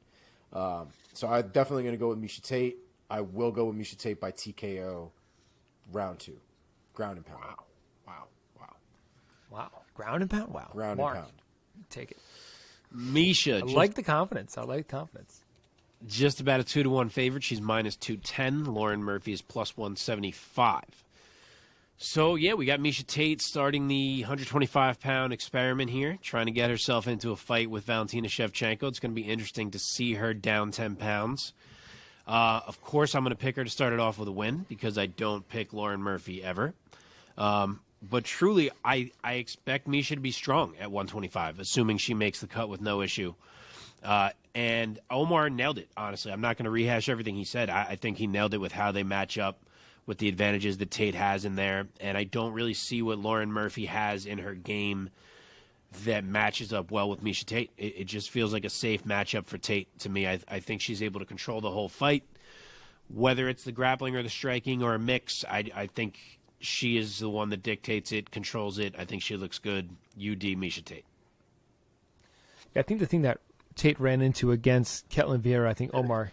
So I'm definitely going to go with Miesha Tate. I will go with Miesha Tate by TKO, round 2, ground and pound. Wow. Ground and pound? Wow. Ground Mark, and pound. Take it. Miesha. I like the confidence. Just about a 2-1 favorite. She's minus 210. Lauren Murphy is plus 175. So, yeah, we got Miesha Tate starting the 125-pound experiment here, trying to get herself into a fight with Valentina Shevchenko. It's going to be interesting to see her down 10 pounds. Of course, I'm going to pick her to start it off with a win, because I don't pick Lauren Murphy ever. But truly, I expect Miesha to be strong at 125, assuming she makes the cut with no issue. And Omar nailed it, honestly. I'm not going to rehash everything he said. I think he nailed it with how they match up, with the advantages that Tate has in there. And I don't really see what Lauren Murphy has in her game that matches up well with Miesha Tate. It just feels like a safe matchup for Tate to me. I think she's able to control the whole fight. Whether it's the grappling or the striking or a mix, I think she is the one that dictates it, controls it. I think she looks good. UD Miesha Tate. I think the thing that Tate ran into against Ketlin Vieira, I think Omar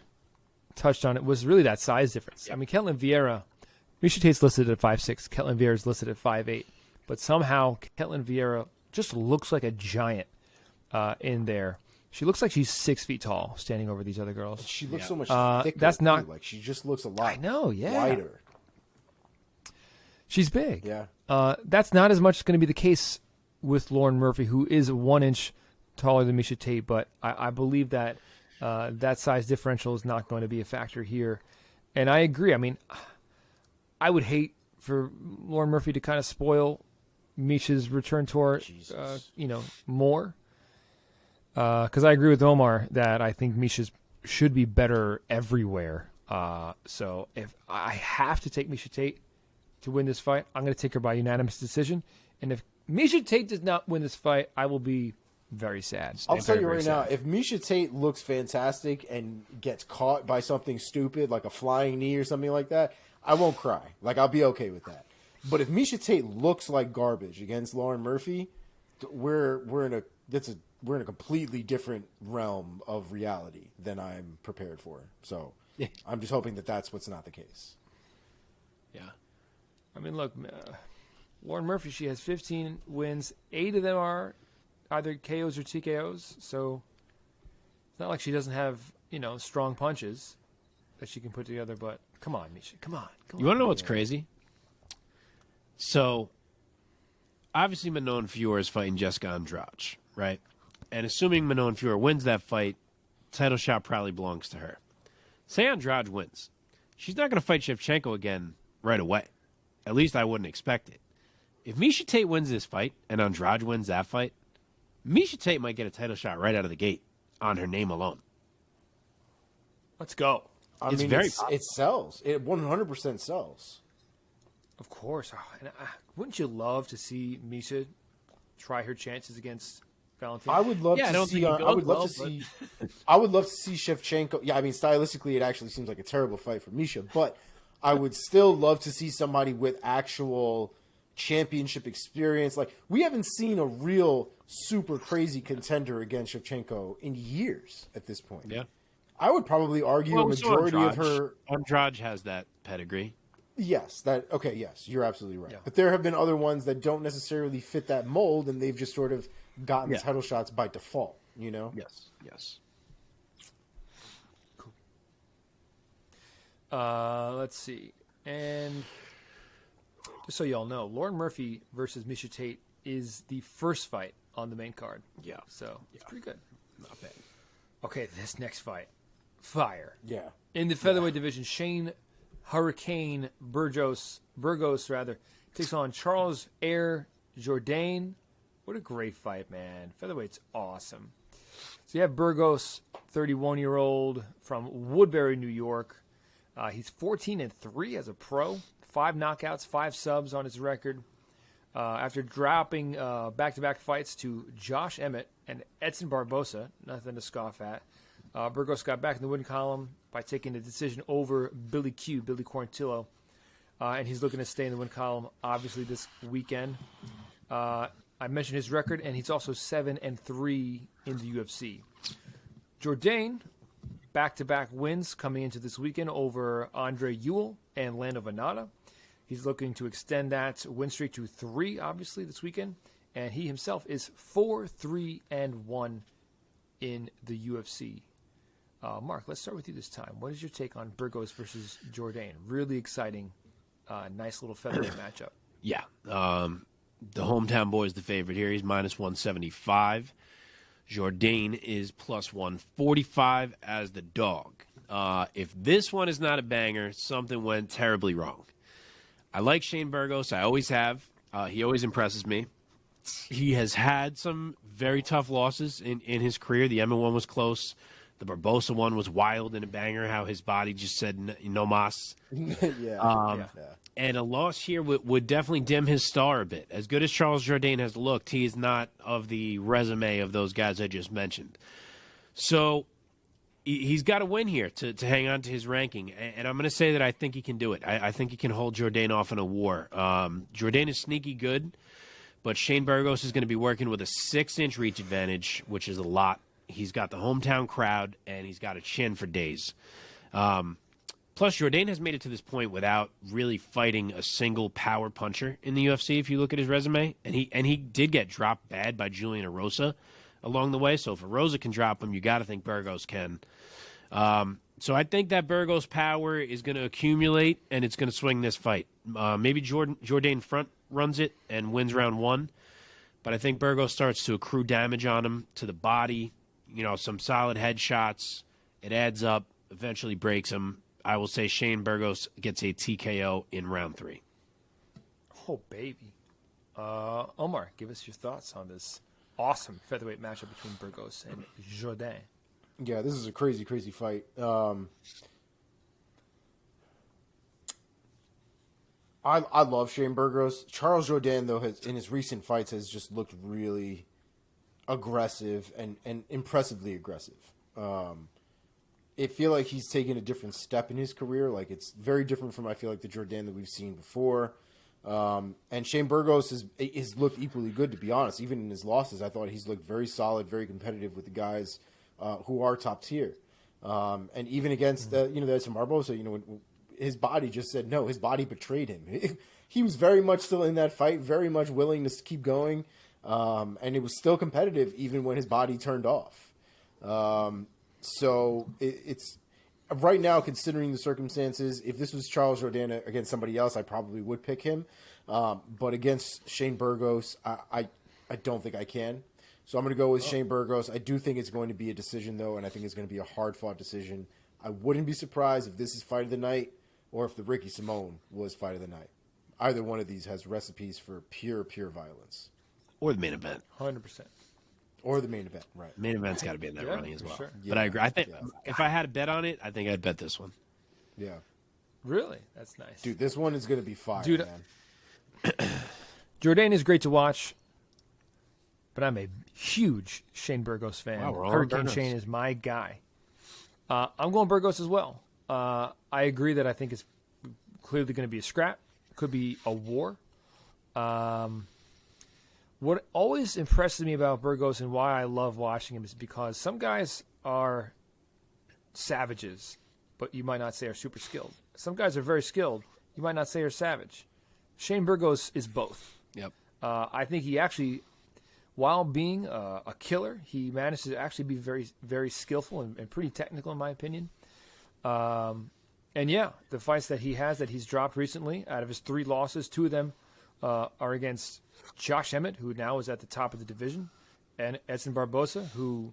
touched on it, was really that size difference. Yep. I mean, Ketlin Vieira, Miesha Tate's listed at 5'6", Ketlin Vieira is listed at 5'8", but somehow Ketlin Vieira just looks like a giant in there. She looks like she's 6 feet tall, standing over these other girls. She looks so much thicker. That's not too. Like she just looks a lot. I know, yeah. Wider. She's big. Yeah. That's not as much going to be the case with Lauren Murphy, who is 1 inch taller than Miesha Tate, but I believe that that size differential is not going to be a factor here. And I agree. I mean, I would hate for Lauren Murphy to kind of spoil Miesha's return tour, more. Because I agree with Omar that I think Miesha should be better everywhere. So if I have to take Miesha Tate to win this fight, I'm going to take her by unanimous decision. And if Miesha Tate does not win this fight, I will be very sad. I'll tell you right now, if Miesha Tate looks fantastic and gets caught by something stupid like a flying knee or something like that, I won't cry. Like, I'll be okay with that. But if Miesha Tate looks like garbage against Lauren Murphy, we're in a completely different realm of reality than I'm prepared for. So I'm just hoping that that's what's not the case. Yeah. I mean, look, Lauren Murphy, she has 15 wins. 8 of them are either KOs or TKOs. So it's not like she doesn't have, strong punches that she can put together. But come on, Miesha. Come on. You want to know what's crazy? So, obviously, Manon Fior is fighting Jessica Andrade, right? And assuming Manon Fior wins that fight, title shot probably belongs to her. Say Andrade wins. She's not going to fight Shevchenko again right away. At least I wouldn't expect it. If Miesha Tate wins this fight and Andrade wins that fight, Miesha Tate might get a title shot right out of the gate on her name alone. Let's go. It sells. It 100% sells. Of course. Oh, and wouldn't you love to see Miesha try her chances against Valentina? I would love to see. I would love to see Shevchenko. Yeah, I mean, stylistically, it actually seems like a terrible fight for Miesha, but I would still love to see somebody with actual championship experience. Like, we haven't seen a real super crazy contender against Shevchenko in years at this point. Yeah, I would probably argue a majority of her. Andrade has that pedigree. Yes, yes, you're absolutely right. Yeah. But there have been other ones that don't necessarily fit that mold, and they've just sort of gotten title shots by default, Yes. Cool. Let's see. And just so y'all know, Lauren Murphy versus Miesha Tate is the first fight on the main card. Yeah. So it's pretty good. Not bad. Okay, this next fight. Fire. Yeah. In the featherweight division, Shane Hurricane Burgos takes on Charles Air Jourdain. What a great fight, man. Featherweight's awesome. So you have Burgos, 31-year-old from Woodbury, New York. He's 14-3 as a pro. 5 knockouts, 5 subs on his record. After dropping back-to-back fights to Josh Emmett and Edson Barbosa, nothing to scoff at, Burgos got back in the win column by taking the decision over Billy Quarantillo. And he's looking to stay in the win column, obviously, this weekend. I mentioned his record, and he's also 7-3 in the UFC. Jourdain, back-to-back wins coming into this weekend over Andre Ewell and Lando Venata. He's looking to extend that win streak to 3, obviously, this weekend. And he himself is 4-3-1 in the UFC. Mark, let's start with you this time. What is your take on Burgos versus Jourdain? Really exciting, nice little featherweight matchup. Yeah. The hometown boy is the favorite here. He's minus 175. Jourdain is plus 145 as the dog. If this one is not a banger, something went terribly wrong. I like Shane Burgos. I always have. He always impresses me. He has had some very tough losses in his career. The Emma one was close. The Barbosa one was wild and a banger, how his body just said no mas. And a loss here would definitely dim his star a bit. As good as Charles Jourdain has looked, he is not of the resume of those guys I just mentioned. So he's got to win here to hang on to his ranking. And I'm going to say that I think he can do it. I think he can hold Jourdain off in a war. Jourdain is sneaky good, but Shane Burgos is going to be working with a 6-inch reach advantage, which is a lot. He's got the hometown crowd, and he's got a chin for days. Plus, Jourdain has made it to this point without really fighting a single power puncher in the UFC, if you look at his resume. And he did get dropped bad by Julian Erosa along the way. So if Erosa can drop him, you got to think Burgos can. So I think that Burgos' power is going to accumulate, and it's going to swing this fight. Maybe Jourdain front runs it and wins round 1. But I think Burgos starts to accrue damage on him to the body, some solid headshots. It adds up, eventually breaks him. I will say Shane Burgos gets a TKO in round 3. Oh, baby. Omar, give us your thoughts on this awesome featherweight matchup between Burgos and Jourdain. Yeah, this is a crazy, crazy fight. I love Shane Burgos. Charles Jourdain, though, in his recent fights has just looked really aggressive and impressively aggressive. I feel like he's taken a different step in his career. Like, it's very different from, I feel like, the Jourdain that we've seen before. And Shane Burgos has looked equally good, to be honest. Even in his losses, I thought he's looked very solid, very competitive with the guys who are top tier. And even against the Edson Barbosa, when his body just said no. His body betrayed him. He was very much still in that fight, very much willing to keep going. And it was still competitive even when his body turned off. So it's right now, considering the circumstances, if this was Charles Jourdain against somebody else, I probably would pick him. But against Shane Burgos, I don't think I can. So I'm going to go with Shane Burgos. I do think it's going to be a decision, though, and I think it's going to be a hard-fought decision. I wouldn't be surprised if this is fight of the night or if the Ricky Simone was fight of the night. Either one of these has recipes for pure violence. Or the main event. 100%. Or the main event, right. Main event's got to be in that running as well. Sure. Yeah, but I agree. I think if I had a bet on it, I think I'd bet this one. Yeah. Really? That's nice. Dude, this one is going to be fire, Dude, man. Jourdain is great to watch, but I'm a huge Shane Burgos fan. Wow, we're all Hurricane Burgos. Shane is my guy. I'm going Burgos as well. I agree that I think it's clearly going to be a scrap. Could be a war. What always impresses me about Burgos and why I love watching him is because some guys are savages, but you might not say are super skilled. Some guys are very skilled. You might not say are savage. Shane Burgos is both. Yep. I think he actually, while being a killer, he managed to actually be very, very skillful and pretty technical, in my opinion. And yeah, the fights that he's dropped recently, out of his 3 losses, 2 of them are against Josh Emmett, who now is at the top of the division, and Edson Barbosa, who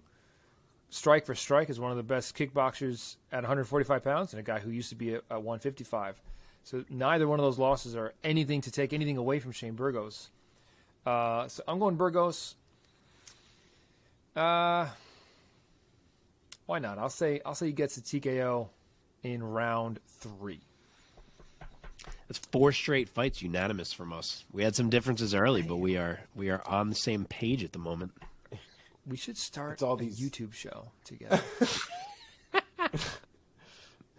strike for strike is one of the best kickboxers at 145 pounds, and a guy who used to be at 155. So neither one of those losses are anything to take anything away from Shane Burgos. So I'm going Burgos. Why not? I'll say he gets a TKO in round 3. That's 4 straight fights unanimous from us. We had some differences early, but we are on the same page at the moment. We should start It's all a these- YouTube show together.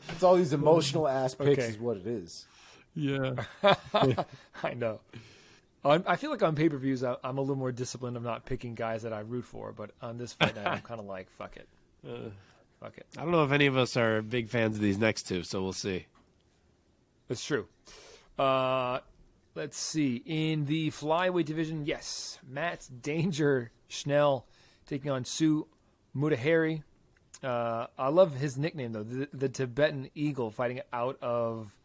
It's all these emotional ass picks Okay. is what it is. Yeah. I know. I feel like on pay-per-views, I'm a little more disciplined. I'm not picking guys that I root for, but on this fight night, I'm kind of like, fuck it. Fuck it. I don't know if any of us are big fans of these next 2, so we'll see. It's true. Let's see. In the flyweight division, yes, Matt Danger Schnell taking on Sue Mudaerji. I love his nickname, though, the Tibetan Eagle, fighting out of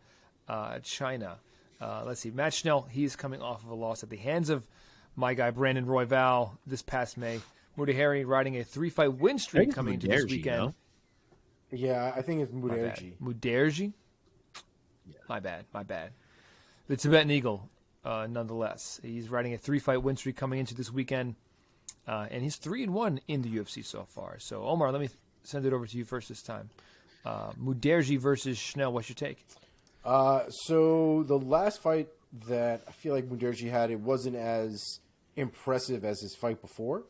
China. Let's see. Matt Schnell, he's coming off of a loss at the hands of my guy, Brandon Royval, this past May. Mudaerji riding a 3-fight win streak coming into this Mudaerji, weekend. no? Yeah, I think it's My bad. Mudaerji. Mudaerji? My bad. The Tibetan Eagle, nonetheless. He's riding a 3-fight win streak coming into this weekend, and he's 3-1 in the UFC so far. So, Omar, let me send it over to you first this time. Mudaerji versus Schnell, what's your take? So the last fight that I feel like Mudaerji had, it wasn't as impressive as his fight before.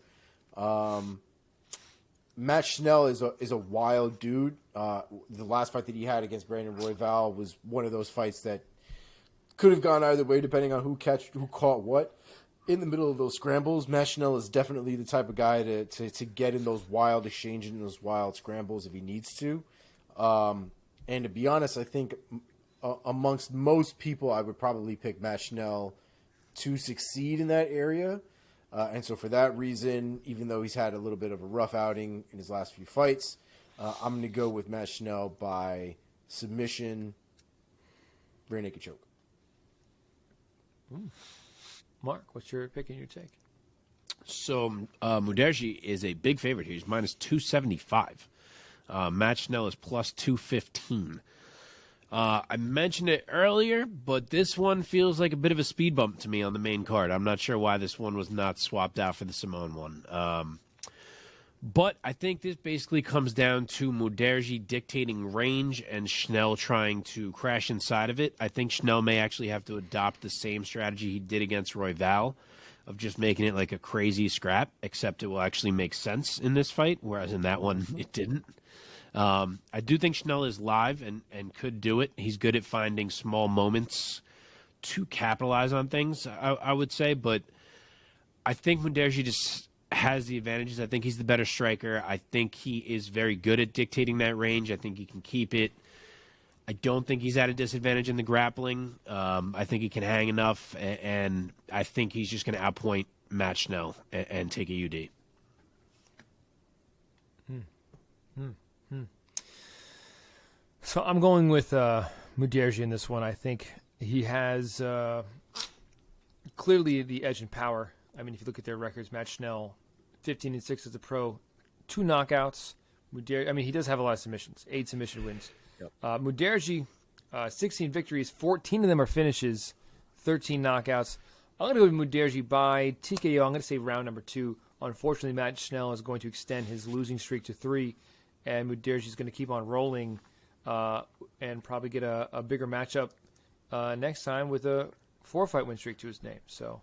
Matt Schnell is a wild dude. The last fight that he had against Brandon Royval was one of those fights that could have gone either way depending on who caught what. In the middle of those scrambles, Matt Schnell is definitely the type of guy to get in those wild exchanges and those wild scrambles if he needs to. And to be honest, I think amongst most people, I would probably pick Matt Schnell to succeed in that area. And so for that reason, even though he's had a little bit of a rough outing in his last few fights, I'm going to go with Matt Schnell by submission, rear naked choke. Mark, what's your pick and your take? So Mudaerji is a big favorite here. He's minus 275. Matt Schnell is plus 215. I mentioned it earlier, but this one feels like a bit of a speed bump to me on the main card. I'm not sure why this one was not swapped out for the Simone one. But I think this basically comes down to Mudaerji dictating range and Schnell trying to crash inside of it. I think Schnell may actually have to adopt the same strategy he did against Royval of just making it like a crazy scrap, except it will actually make sense in this fight, whereas in that one it didn't. I do think Schnell is live and could do it. He's good at finding small moments to capitalize on things, I would say. But I think Mudaerji just has the advantages. I think he's the better striker. I think he is very good at dictating that range. I think he can keep it. I don't think he's at a disadvantage in the grappling. I think he can hang enough, and I think he's just going to outpoint Matt Schnell and take a UD. So I'm going with Mudaerji in this one. I think he has clearly the edge in power. I mean, if you look at their records, Matt Schnell, 15-6 as a pro, 2 knockouts. Mudaerji, I mean, he does have a lot of submissions, 8 submission wins. Yep. Mudaerji, 16 victories, 14 of them are finishes, 13 knockouts. I'm going to go with Mudaerji by TKO. I'm going to say round number 2. Unfortunately, Matt Schnell is going to extend his losing streak to 3, and Mudaerji is going to keep on rolling and probably get a bigger matchup next time with a 4-fight win streak to his name. So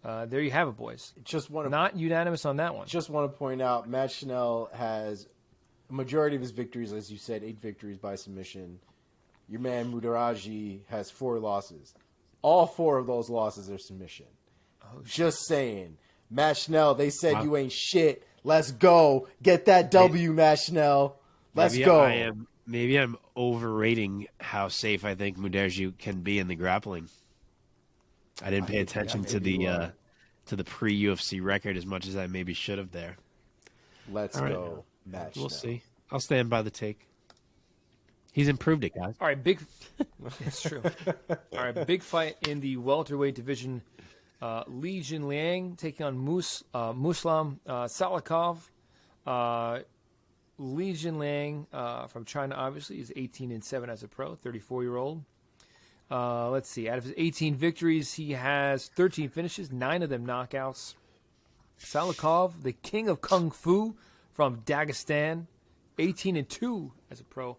there you have it, boys. Not unanimous on that one. Just want to point out, Matt Schnell has a majority of his victories, as you said, 8 victories by submission. Your man Mudaerji has 4 losses. All 4 of those losses are submission. Oh, just saying. Matt Schnell, they said you ain't shit. Let's go. Get that W, Matt Schnell. Let's go. Maybe I'm overrating how safe I think Mudaerji can be in the grappling. I didn't pay attention to the pre-UFC record as much as I maybe should have there. Let's go, Matt Schnell. We'll see. I'll stand by the take. He's improved it, guys. All right, it's true. All right, big fight in the welterweight division. Li Jingliang taking on Muslam Saikhov. Li Jingliang from China, obviously, is 18-7 as a pro, 34-year-old. Let's see. Out of his 18 victories, he has 13 finishes, 9 of them knockouts. Saikhov, the king of kung fu from Dagestan, 18-2 as a pro.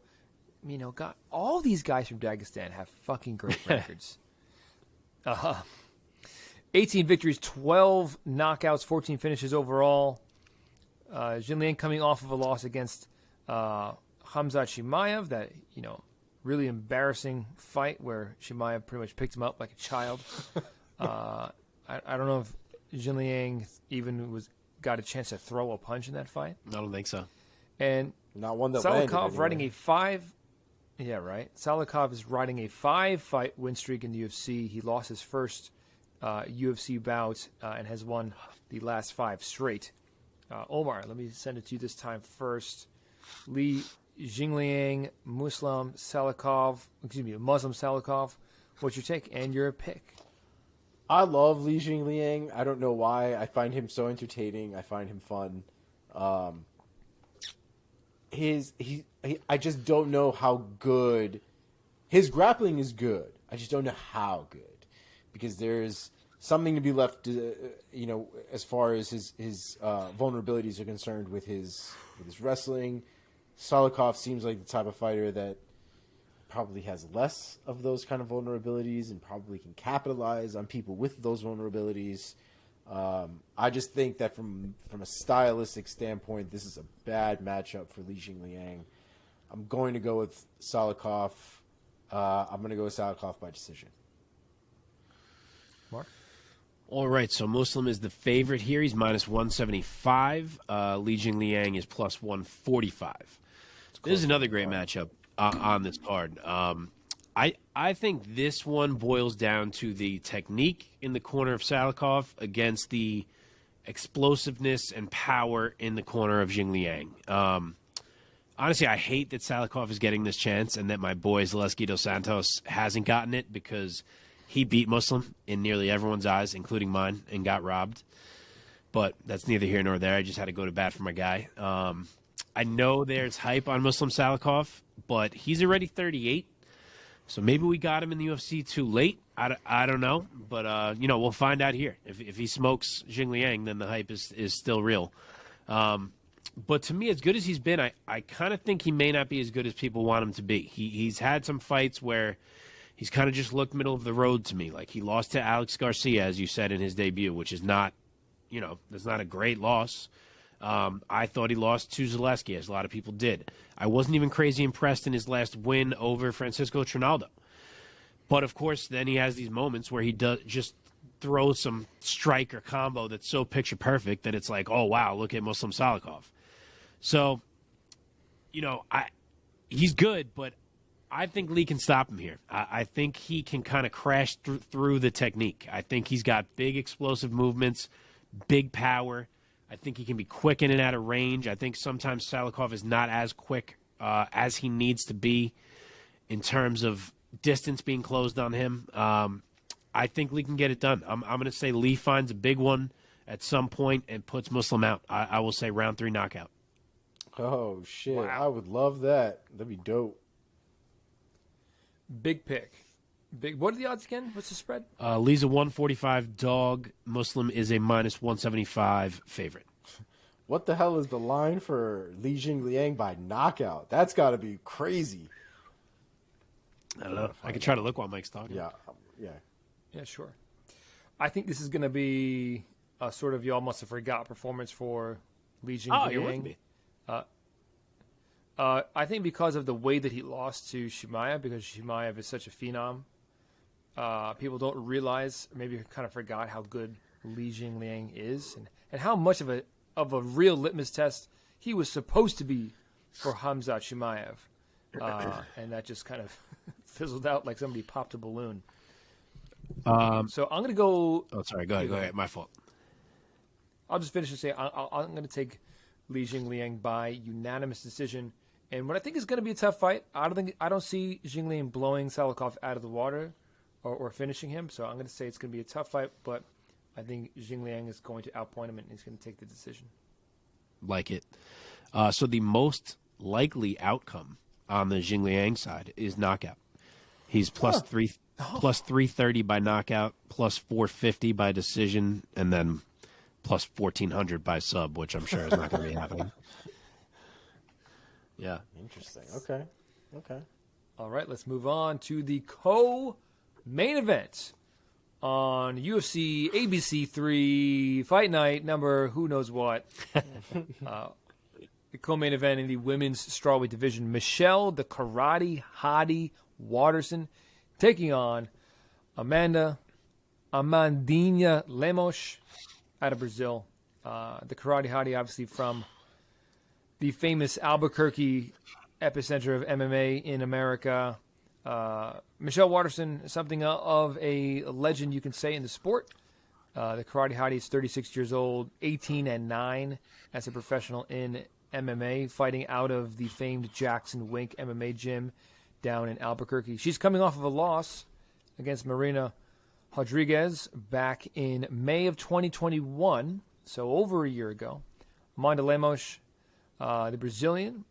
You know, God, all these guys from Dagestan have fucking great records. 18 victories, 12 knockouts, 14 finishes overall. Jingliang coming off of a loss against Khamzat Chimaev, that, you know, really embarrassing fight where Chimaev pretty much picked him up like a child. I don't know if Jingliang even got a chance to throw a punch in that fight. I don't think so. And not one that Saikhov riding a 5. Yeah, right. Saikhov is riding a 5-fight win streak in the UFC. He lost his first UFC bout and has won the last 5 straight. Omar, let me send it to you this time first. Li Jingliang, Muslim Saikhov. What's your take and your pick? I love Li Jingliang. I don't know why. I find him so entertaining. I find him fun. I just don't know how good his grappling is. Good. I just don't know how good, because there's something to be left, as far as his vulnerabilities are concerned with his wrestling. Saikhov seems like the type of fighter that probably has less of those kind of vulnerabilities and probably can capitalize on people with those vulnerabilities. I just think that from a stylistic standpoint, this is a bad matchup for Li Jingliang. I'm going to go with Saikhov. I'm going to go with Saikhov by decision. Mark? All right, so Muslim is the favorite here. He's minus 175. Li Jingliang is plus 145. This is another great matchup on this card. I think this one boils down to the technique in the corner of Saikhov against the explosiveness and power in the corner of Jingliang. Honestly, I hate that Saikhov is getting this chance and that my boy Zaleski dos Santos hasn't gotten it because he beat Muslim in nearly everyone's eyes, including mine, and got robbed. But that's neither here nor there. I just had to go to bat for my guy. I know there's hype on Muslim Saikhov, but he's already 38. So maybe we got him in the UFC too late. I don't know. But, we'll find out here. If he smokes Jingliang, then the hype is still real. But to me, as good as he's been, I kind of think he may not be as good as people want him to be. He's had some fights where he's kind of just looked middle of the road to me. Like he lost to Alex Garcia, as you said, in his debut, which is not, that's not a great loss. I thought he lost to Zaleski, as a lot of people did. I wasn't even crazy impressed in his last win over Francisco Trinaldo. But, of course, then he has these moments where he does just throw some strike or combo that's so picture-perfect that it's like, oh, wow, look at Muslim Saikhov. So, he's good, but I think Lee can stop him here. I think he can kind of crash through the technique. I think he's got big explosive movements, big power. I think he can be quick in and out of range. I think sometimes Saikhov is not as quick as he needs to be in terms of distance being closed on him. I think Lee can get it done. I'm going to say Lee finds a big one at some point and puts Muslim out. I will say round 3 knockout. Oh, shit. Wow. I would love that. That'd be dope. Big pick. What are the odds again? What's the spread? Lee's a 145 dog. Muslim is a minus 175 favorite. What the hell is the line for Li Jingliang by knockout? That's got to be crazy. I don't know. I can try to look while Mike's talking. Yeah. Yeah, sure. I think this is going to be a sort of you almost have forgot performance for Li Jingliang. Oh, you're with me. I think because of the way that he lost to Chimaev, because Chimaev is such a phenom, people don't realize, maybe kind of forgot how good Li Jingliang is and how much of a real litmus test he was supposed to be for Khamzat Chimaev. And that just kind of fizzled out like somebody popped a balloon. So I'm going to go... Oh, sorry. Go ahead. My fault. I'll just finish and say I'm going to take Li Jingliang by unanimous decision. And what I think is going to be a tough fight, I don't see Jingliang blowing Saikhov out of the water or finishing him. So I'm going to say it's going to be a tough fight, but I think Jingliang is going to outpoint him and he's going to take the decision. Like it. So the most likely outcome on the Jingliang side is knockout. He's plus 330 by knockout, plus 450 by decision, and then plus 1,400 by sub, which I'm sure is not going to be happening. Yeah. Interesting. Okay. All right, let's move on to the co-main event on UFC ABC 3 Fight Night number who knows what. The co-main event in the women's strawweight division, Michelle the Karate Hottie Waterson taking on Amandinha Lemos out of Brazil. The Karate Hottie, obviously from the famous Albuquerque epicenter of MMA in America. Michelle Waterson, something of a legend, you can say, in the sport. The Karate Hottie is 36 years old, 18-9 as a professional in MMA, fighting out of the famed Jackson Wink MMA gym down in Albuquerque. She's coming off of a loss against Marina Rodriguez back in May of 2021, so over a year ago. Amanda Lemos, the Brazilian,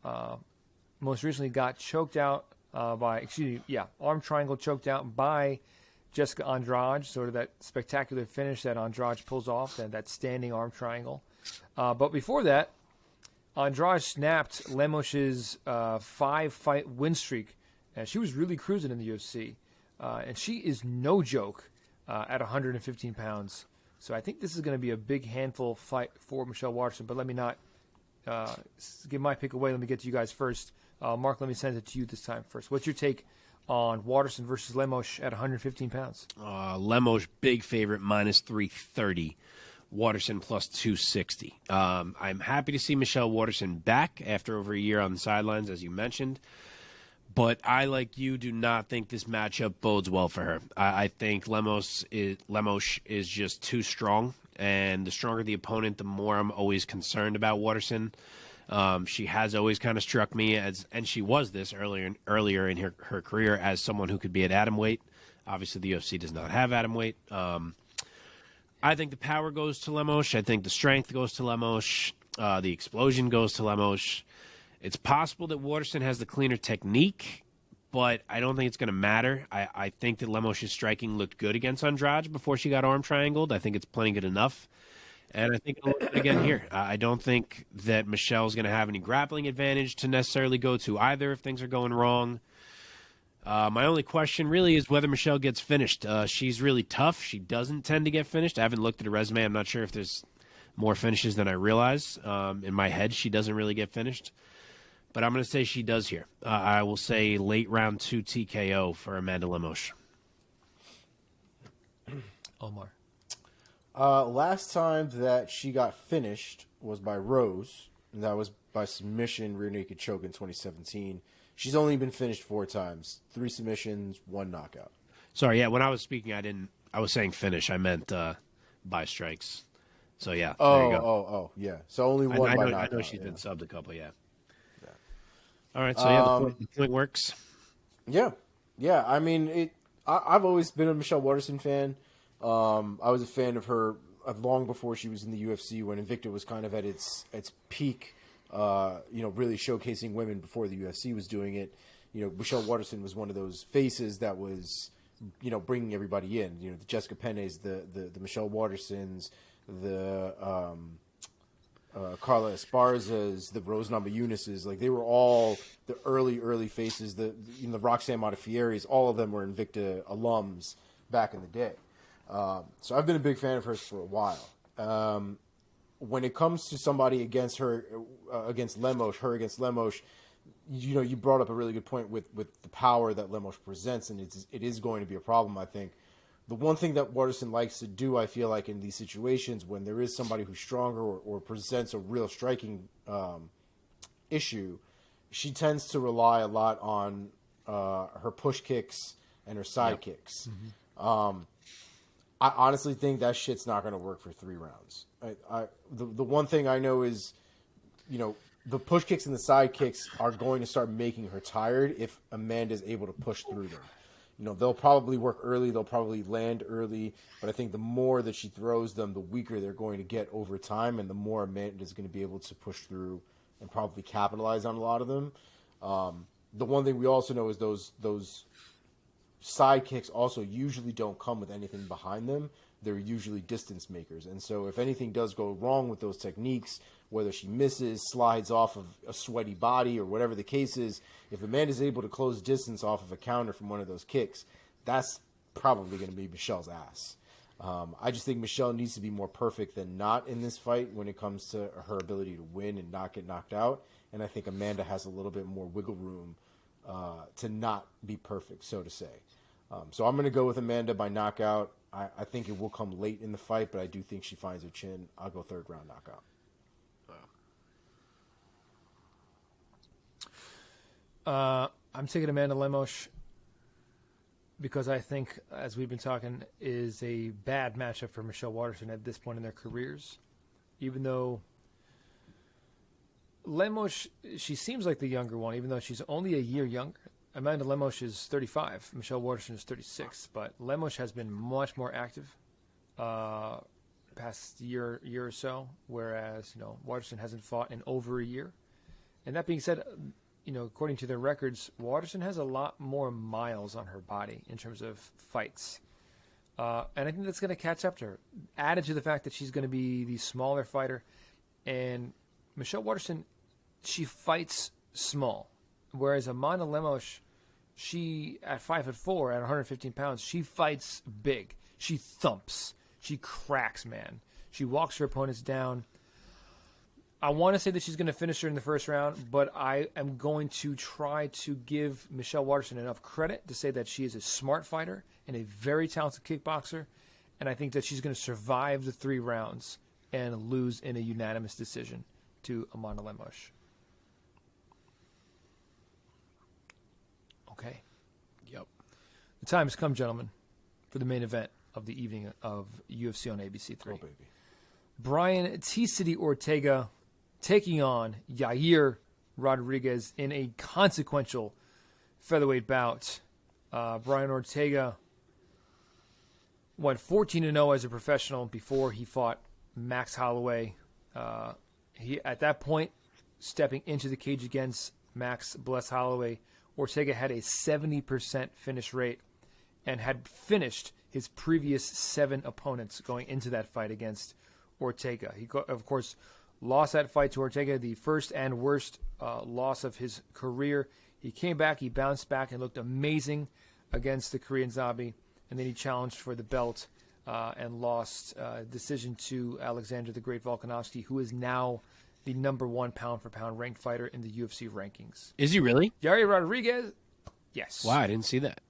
most recently got choked out arm triangle choked out by Jessica Andrade, sort of that spectacular finish that Andrade pulls off, that standing arm triangle. But before that, Andrade snapped Lemos's 5-fight win streak. She was really cruising in the UFC. And she is no joke at 115 pounds. So I think this is going to be a big handful fight for Michelle Waterson. But let me not give my pick away. Let me get to you guys first. Mark, let me send it to you this time first. What's your take on Waterson versus Lemos at 115 pounds? Lemos, big favorite, minus 330. Waterson plus 260. I'm happy to see Michelle Waterson back after over a year on the sidelines, as you mentioned. But I, like you, do not think this matchup bodes well for her. I think Lemos is just too strong, and the stronger the opponent, the more I'm always concerned about Waterson. She has always kind of struck me as, and she was this earlier in her career, as someone who could be at atom weight. Obviously, the UFC does not have atom weight. I think the power goes to Lemos. I think the strength goes to Lemos. The explosion goes to Lemos. It's possible that Waterson has the cleaner technique, but I don't think it's going to matter. I think that Lemos' striking looked good against Andrade before she got arm triangled. I think it's plenty good enough. And I think it'll look good again here. I don't think that Michelle's going to have any grappling advantage to necessarily go to either if things are going wrong. My only question really is whether Michelle gets finished. She's really tough. She doesn't tend to get finished. I haven't looked at her resume. I'm not sure if there's more finishes than I realize. In my head, she doesn't really get finished. But I'm going to say she does here. I will say late round 2 TKO for Amanda Lemos. Omar. Last time that she got finished was by Rose, and that was by submission, rear naked choke in 2017. She's only been finished 4 times, 3 submissions, 1 knockout. Sorry, yeah. When I was speaking, I was saying finish. I meant by strikes. So yeah. There you go. Yeah. So only 1 by knockout. I know she's been subbed a couple. Yeah. All right. So yeah, the point works. Yeah. I mean, I've always been a Michelle Waterson fan. I was a fan of her long before she was in the UFC, when Invicta was kind of at its peak. Really showcasing women before the UFC was doing it. Michelle Waterson was one of those faces that was, bringing everybody in. The Jessica Pennes, the Michelle Watersons, the Carla Esparzas, the Rose Namajunas, like they were all the early faces. The Roxanne Modaffieris, all of them were Invicta alums back in the day. So I've been a big fan of hers for a while. When it comes to somebody against her, against Lemos, you brought up a really good point with the power that Lemos presents, and it is going to be a problem, I think. The one thing that Waterson likes to do, I feel like, in these situations, when there is somebody who's stronger or presents a real striking issue, she tends to rely a lot on her push kicks and her side kicks. Mm-hmm. I honestly think that shit's not going to work for 3 rounds. The one thing I know is, the push kicks and the side kicks are going to start making her tired if Amanda's able to push through them. They'll probably work early, they'll probably land early, but I think the more that she throws them, the weaker they're going to get over time, and the more Amanda's going to be able to push through and probably capitalize on a lot of them. The one thing we also know is those side kicks also usually don't come with anything behind them. They're usually distance makers. And so if anything does go wrong with those techniques, whether she misses, slides off of a sweaty body, or whatever the case is, if Amanda's able to close distance off of a counter from one of those kicks, that's probably going to be Michelle's ass. I just think Michelle needs to be more perfect than not in this fight when it comes to her ability to win and not get knocked out. And I think Amanda has a little bit more wiggle room to not be perfect, so to say. So I'm going to go with Amanda by knockout. I think it will come late in the fight, but I do think she finds her chin. I'll go 3rd round knockout. I'm taking Amanda Lemos because I think, as we've been talking, is a bad matchup for Michelle Waterson at this point in their careers. Even though Lemos, she seems like the younger one, even though she's only a year younger. Amanda Lemos is 35. Michelle Waterson is 36. But Lemos has been much more active past year or so, whereas Waterson hasn't fought in over a year. And that being said, according to their records, Waterson has a lot more miles on her body in terms of fights. And I think that's going to catch up to her. Added to the fact that she's going to be the smaller fighter. And Michelle Waterson, she fights small. Whereas Amanda Lemos, she, at 5'4", at 115 pounds, she fights big. She thumps. She cracks, man. She walks her opponents down. I want to say that she's going to finish her in the first round, but I am going to try to give Michelle Waterson enough credit to say that she is a smart fighter and a very talented kickboxer, and I think that she's going to survive the 3 rounds and lose in a unanimous decision to Amanda Lemos. Okay. Yep. The time has come, gentlemen, for the main event of the evening of UFC on ABC 3. Oh, baby. Brian T-City Ortega taking on Yair Rodriguez in a consequential featherweight bout. Brian Ortega went 14-0 as a professional before he fought Max Holloway. He at that point, stepping into the cage against Max Bless Holloway, Ortega had a 70% finish rate and had finished his previous 7 opponents going into that fight against Ortega. He, of course, lost that fight to Ortega, the first and worst loss of his career. He came back, he bounced back, and looked amazing against the Korean Zombie. And then he challenged for the belt and lost decision to Alexander the Great Volkanovski, who is now the number 1 pound-for-pound ranked fighter in the UFC rankings. Is he really? Yair Rodriguez, yes. Wow, I didn't see that.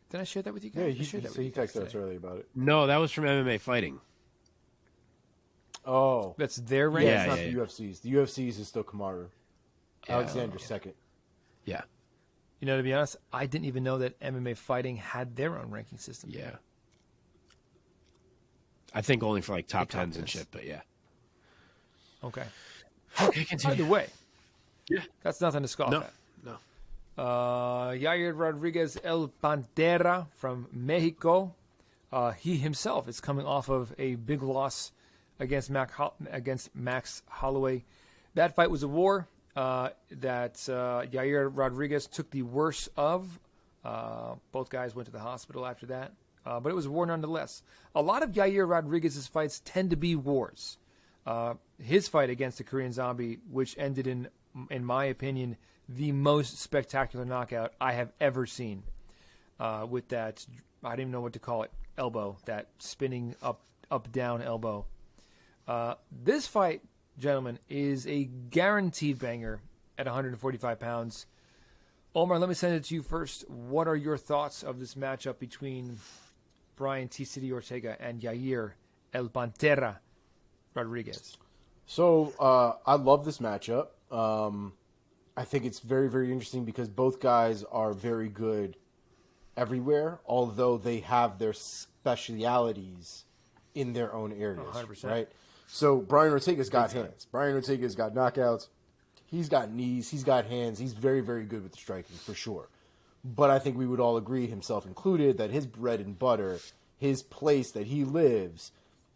Did I share that with you guys? Yeah, I shared that with he you guys texted us today. earlier about it. No, that was from MMA Fighting. Oh. That's their Yeah, ranking? Yeah, it's not yeah, the yeah. UFC's. The UFC's is still Kamaru. Yeah. Alexander's second. Yeah. You know, to be honest, I didn't even know that MMA Fighting had their own ranking system. Yeah. I think only for like top Top 10s and tens. shit, but yeah. Okay. Okay, continue. Either way, Yeah. that's nothing to scoff No. at. No. Yair Rodriguez El Pantera from Mexico. He himself is coming off of a big loss against Max Holloway. That fight was a war that Yair Rodriguez took the worst of. Both guys went to the hospital after that. But it was a war nonetheless. A lot of Yair Rodriguez's fights tend to be wars. His fight against the Korean Zombie, which ended in my opinion, the most spectacular knockout I have ever seen. With that, I don't even know what to call it, elbow, that spinning up down elbow. This fight, gentlemen, is a guaranteed banger at 145 pounds. Omar, let me send it to you first. What are your thoughts of this matchup between Brian T-City Ortega and Yair El Pantera Rodriguez? So I love this matchup. I think it's very, very interesting because both guys are very good everywhere, although they have their specialities in their own areas, 100%. right? So Brian Ortega's got hands. Brian Ortega's got knockouts. He's got knees. He's got hands. He's very, very good with the striking, for sure. But I think we would all agree, himself included, that his bread and butter, his place that he lives,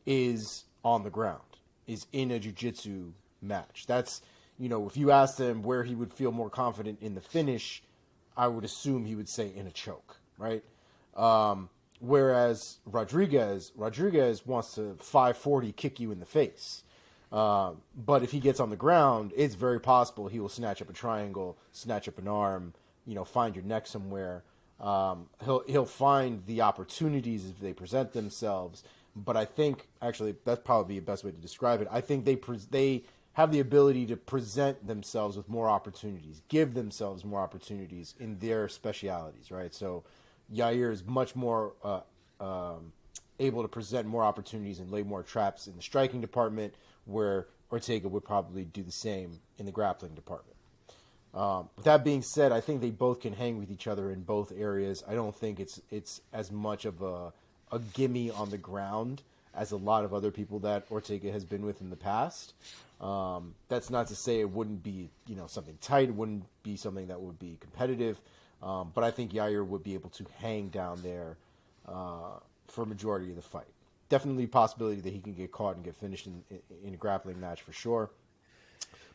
is on the ground, is in a jiu-jitsu match. That's, you know, if you asked him where he would feel more confident in the finish, I would assume he would say in a choke, right? Whereas Rodriguez wants to 540 kick you in the face. But if he gets on the ground, it's very possible he will snatch up a triangle, snatch up an arm, you know, find your neck somewhere. He'll find the opportunities if they present themselves. But I think, actually, that's probably the best way to describe it. I think they have the ability to present themselves with more opportunities, give themselves more opportunities in their specialities, right? So Yair is much more able to present more opportunities and lay more traps in the striking department, where Ortega would probably do the same in the grappling department. With that being said, I think they both can hang with each other in both areas. I don't think it's as much of a gimme on the ground as a lot of other people that Ortega has been with in the past. That's not to say it wouldn't be, you know, something tight. It wouldn't be something that would be competitive. But I think Yair would be able to hang down there for a majority of the fight. Definitely a possibility that he can get caught and get finished in a grappling match for sure.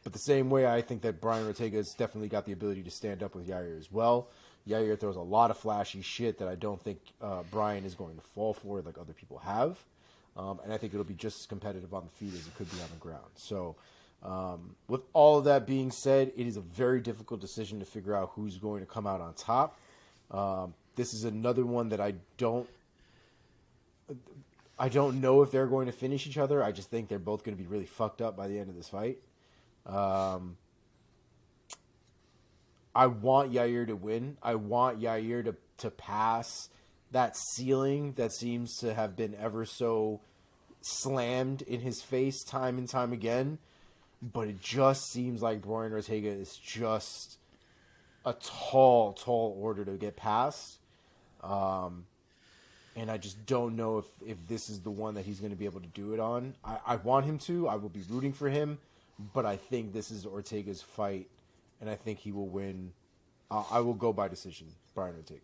But the same way, I think that Brian Ortega has definitely got the ability to stand up with Yair as well. Yair throws a lot of flashy shit that I don't think Brian is going to fall for like other people have. And I think it'll be just as competitive on the feet as it could be on the ground. So with all of that being said, it is a very difficult decision to figure out who's going to come out on top. This is another one that I don't know if they're going to finish each other. I just think they're both going to be really fucked up by the end of this fight. I want Yair to win. I want Yair to pass that ceiling that seems to have been ever so slammed in his face time and time again. But it just seems like Brian Ortega is just a tall order to get past. And I just don't know if this is the one that he's going to be able to do it on. I want him to. I will be rooting for him. But I think this is Ortega's fight, and I think he will win. I will go by decision, Brian Ortega.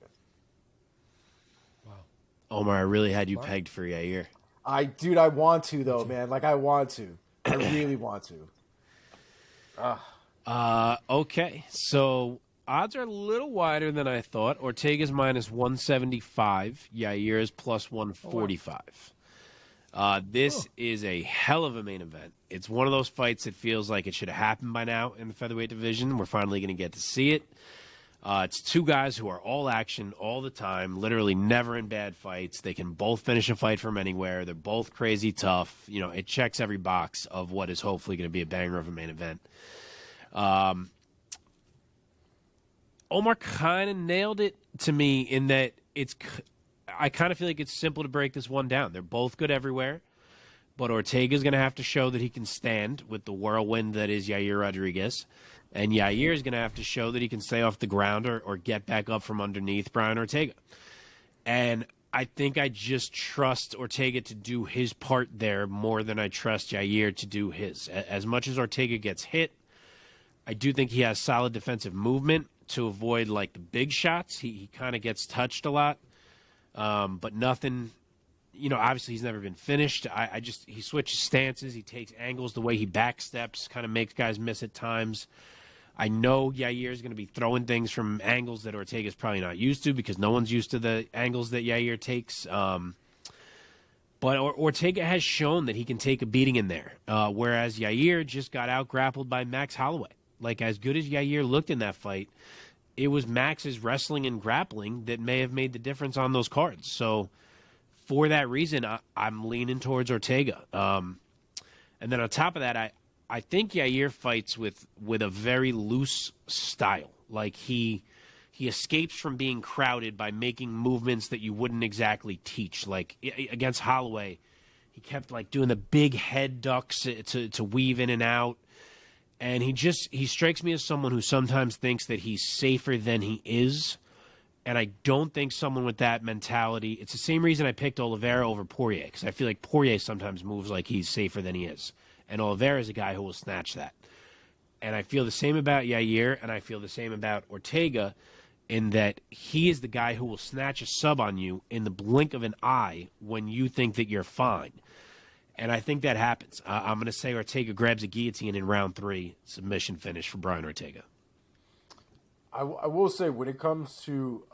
Wow. Omar, I really had you pegged for Yair. I want to, though, man. Like, I want to. I really want to. Okay, so odds are a little wider than I thought. Ortega's minus 175. Yair's plus 145. This is a hell of a main event. It's one of those fights that feels like it should have happened by now in the featherweight division. We're finally going to get to see it. It's two guys who are all action all the time, literally never in bad fights. They can both finish a fight from anywhere. They're both crazy tough. You know, it checks every box of what is hopefully going to be a banger of a main event. Omar kind of nailed it to me in that I kind of feel like it's simple to break this one down. They're both good everywhere, but Ortega's going to have to show that he can stand with the whirlwind that is Yair Rodriguez. And Yair is going to have to show that he can stay off the ground or get back up from underneath Brian Ortega. And I think I just trust Ortega to do his part there more than I trust Yair to do his. As much as Ortega gets hit, I do think he has solid defensive movement to avoid like the big shots. He kind of gets touched a lot, but nothing. You know, obviously he's never been finished. He switches stances. He takes angles the way he backsteps, kind of makes guys miss at times. I know Yair is going to be throwing things from angles that Ortega's probably not used to because no one's used to the angles that Yair takes. But Ortega has shown that he can take a beating in there, whereas Yair just got out-grappled by Max Holloway. Like, as good as Yair looked in that fight, it was Max's wrestling and grappling that may have made the difference on those cards. So for that reason, I'm leaning towards Ortega. And then on top of that, I think Yair fights with a very loose style. Like he escapes from being crowded by making movements that you wouldn't exactly teach. Like against Holloway, he kept like doing the big head ducks to weave in and out. And he strikes me as someone who sometimes thinks that he's safer than he is. And I don't think someone with that mentality, it's the same reason I picked Oliveira over Poirier, because I feel like Poirier sometimes moves like he's safer than he is. And Oliveira is a guy who will snatch that. And I feel the same about Yair, and I feel the same about Ortega, in that he is the guy who will snatch a sub on you in the blink of an eye when you think that you're fine. And I think that happens. I'm going to say Ortega grabs a guillotine in round 3, submission finish for Brian Ortega. I will say, when it comes to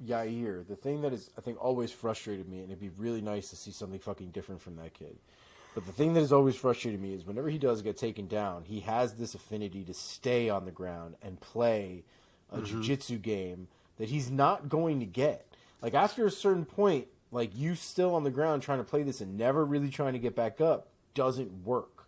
Yair, the thing that is, I think, always frustrated me, and it'd be really nice to see something fucking different from that kid. But the thing that has always frustrated me is whenever he does get taken down, he has this affinity to stay on the ground and play a jiu-jitsu game that he's not going to get. Like, after a certain point, like, you still on the ground trying to play this and never really trying to get back up doesn't work.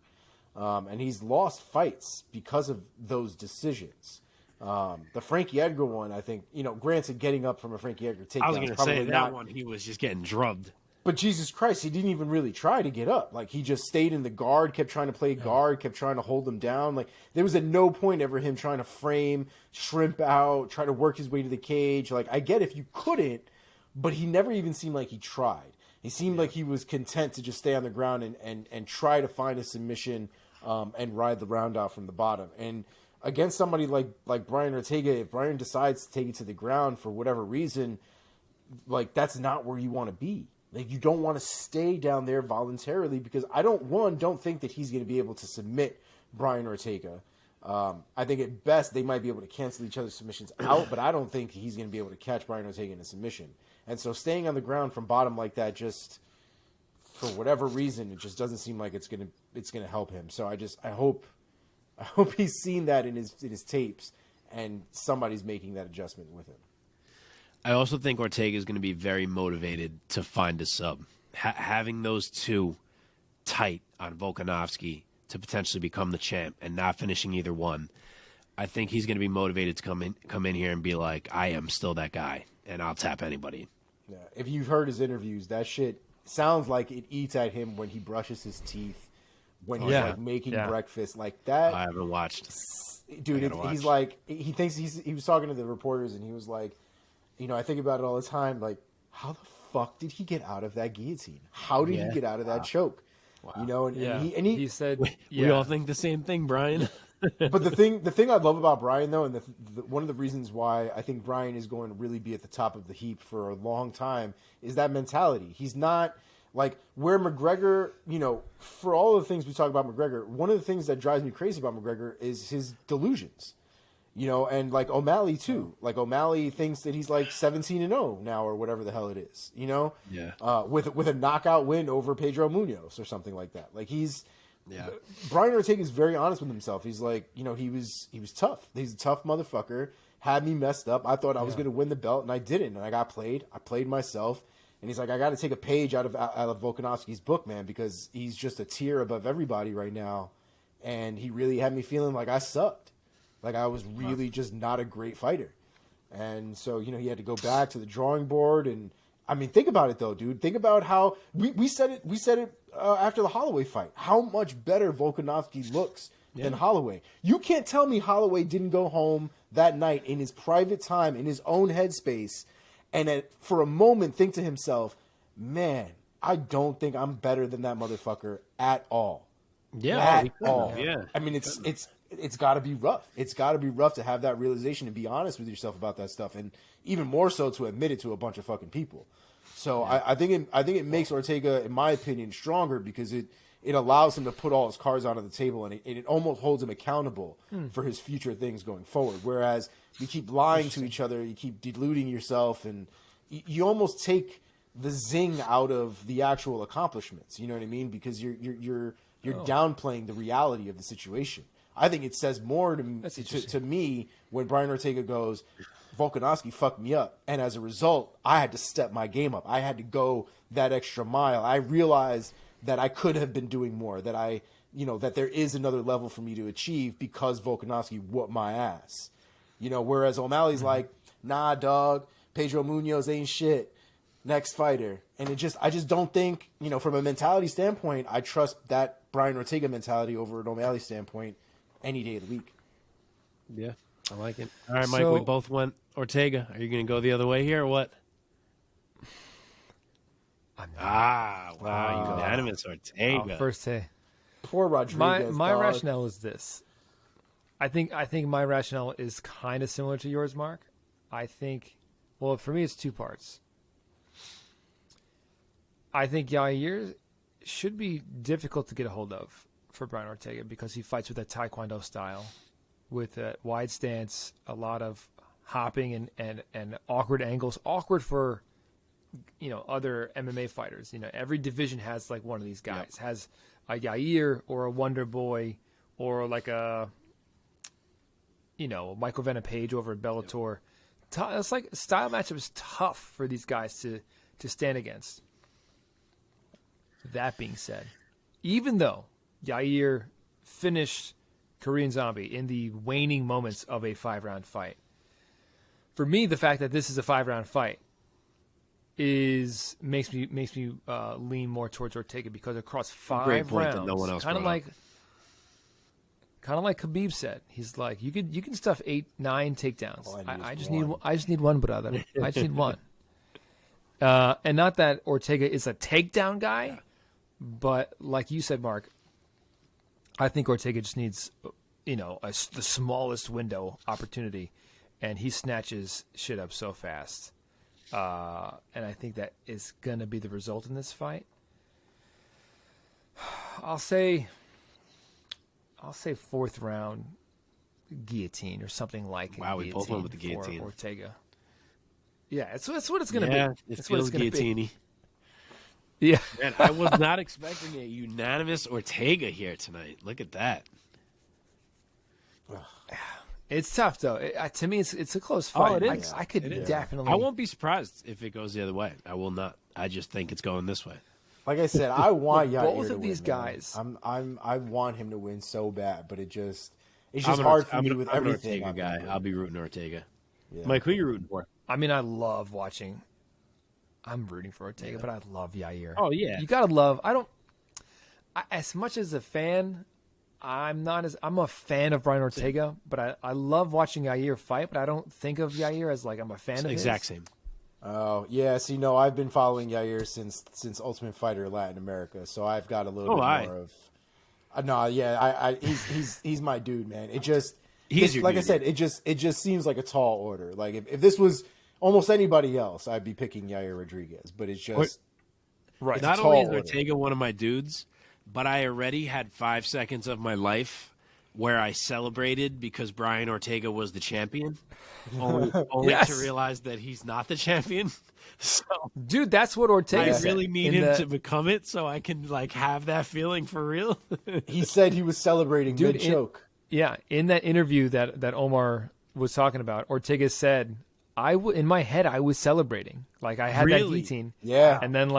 And he's lost fights because of those decisions. The Frankie Edgar one, I think, granted, getting up from a Frankie Edgar takedown. I was going to say that one, he was just getting drubbed. But Jesus Christ, he didn't even really try to get up. Like, he just stayed in the guard, kept trying to play guard, kept trying to hold him down. Like, there was at no point ever him trying to frame, shrimp out, try to work his way to the cage. Like, I get if you couldn't, but he never even seemed like he tried. He seemed like he was content to just stay on the ground and try to find a submission and ride the round out from the bottom. And against somebody like Brian Ortega, if Brian decides to take it to the ground for whatever reason, like, that's not where you want to be. Like, you don't want to stay down there voluntarily because I don't think that he's going to be able to submit Brian Ortega. I think at best they might be able to cancel each other's submissions out, but I don't think he's going to be able to catch Brian Ortega in a submission. And so staying on the ground from bottom like that, just for whatever reason, it just doesn't seem like it's going to help him. So I hope he's seen that in his tapes and somebody's making that adjustment with him. I also think Ortega is going to be very motivated to find a sub. having those two tight on Volkanovski to potentially become the champ and not finishing either one, I think he's going to be motivated to come in here and be like, I am still that guy, and I'll tap anybody. Yeah. If you've heard his interviews, that shit sounds like it eats at him when he brushes his teeth, when he's like making breakfast, like that. I haven't watched. Dude, he's like, he thinks he was talking to the reporters, and he was like, I think about it all the time, like, how the fuck did he get out of that guillotine? How did he get out of that choke? Wow. And he said, we all think the same thing, Brian. But the thing I love about Brian, though, and one of the reasons why I think Brian is going to really be at the top of the heap for a long time is that mentality. He's not like where McGregor, for all the things we talk about McGregor, one of the things that drives me crazy about McGregor is his delusions, and like O'Malley too. Like O'Malley thinks that he's like 17-0 now or whatever the hell it is, with a knockout win over Pedro Munoz or something like that. Like Brian Ortega is very honest with himself. He's like, he was tough. He's a tough motherfucker. Had me messed up. I thought I was going to win the belt, and I didn't. And I got played. I played myself. And he's like, I got to take a page out of Volkanovski's book, man, because he's just a tier above everybody right now. And he really had me feeling like I sucked, like I was really just not a great fighter. And so, he had to go back to the drawing board. And I mean, think about it though, dude. Think about how we said it after the Holloway fight, how much better Volkanovski looks than Holloway. You can't tell me Holloway didn't go home that night in his private time, in his own headspace, and for a moment think to himself, man, I don't think I'm better than that motherfucker at all. Yeah. At all. Yeah. I mean, it's got to be rough. It's got to be rough to have that realization and be honest with yourself about that stuff, and even more so to admit it to a bunch of fucking people. So I think it makes Ortega, in my opinion, stronger because it allows him to put all his cards onto the table, and it almost holds him accountable for his future things going forward. Whereas you keep lying to each other, you keep deluding yourself, and you almost take the zing out of the actual accomplishments. You know what I mean? Because you're downplaying the reality of the situation. I think it says more to me when Brian Ortega goes, Volkanovski fucked me up, and as a result, I had to step my game up. I had to go that extra mile. I realized that I could have been doing more, that that there is another level for me to achieve because Volkanovski whooped my ass. Whereas O'Malley's like, nah, dog, Pedro Munoz ain't shit. Next fighter. And I just don't think, from a mentality standpoint, I trust that Brian Ortega mentality over an O'Malley standpoint any day of the week. Yeah, I like it. All right, Mike, we both went Ortega. Are you going to go the other way here or what? Wow, unanimous Ortega. First say. Poor Rodriguez. My rationale is this. I think my rationale is kind of similar to yours, Mark. I think, for me, it's two parts. I think Yair should be difficult to get a hold of for Brian Ortega because he fights with a Taekwondo style, with a wide stance, a lot of hopping and awkward angles. Awkward for other MMA fighters. Every division has like one of these guys. Yep. Has a Yair or a Wonder Boy or like a Michael Venom Page over at Bellator. Yep. It's like style matchup is tough for these guys to stand against. That being said, even though Yair finished Korean Zombie in the waning moments of a 5-round fight, for me, the fact that this is a 5-round fight makes me lean more towards Ortega because across 5 rounds, no one else kind of like Khabib said, he's like, you can stuff 8-9 takedowns. I just need one, brother. I just need one. And not that Ortega is a takedown guy, but like you said, Mark, I think Ortega just needs, the smallest window opportunity, and he snatches shit up so fast. And I think that is going to be the result in this fight. I'll say 4th round guillotine or something like. Wow, we both went with the guillotine. Ortega. Yeah, that's what it's going to be. Yeah, it feels guillotine-y. Yeah. Man, I was not expecting a unanimous Ortega here tonight. Look at that. It's tough, though. To me, it's a close fight. It is. I could definitely. I won't be surprised if it goes the other way. I will not. I just think it's going this way. Like I said, I want Yair both to of these win, man. guys. I want him to win so bad, but it's just I'm hard for me with I'm everything. an Ortega guy. I'll be rooting Ortega. Yeah. Mike, who you rooting for? I mean, I love watching. I'm rooting for Ortega, but I love Yair. Oh, yeah. You gotta love. As much as a fan, I'm a fan of Brian Ortega, but I love watching Yair fight. But I don't think of Yair as like I'm a fan of his. Exact same. Oh yeah, see, no, I've been following Yair since Ultimate Fighter Latin America, so I've got a little bit more of. No, yeah, he's my dude, man. It just like I said, it just seems like a tall order. Like if this was almost anybody else, I'd be picking Yair Rodriguez, but it's just right. Not only is Ortega one of my dudes, but I already had 5 seconds of my life where I celebrated because Brian Ortega was the champion, only to realize that he's not the champion. So, dude, that's what Ortega said. I really need him to become it so I can like have that feeling for real. He said he was celebrating mid-choke. In that interview that Omar was talking about, Ortega said, in my head, I was celebrating. Like, I had that guillotine. Yeah. And then,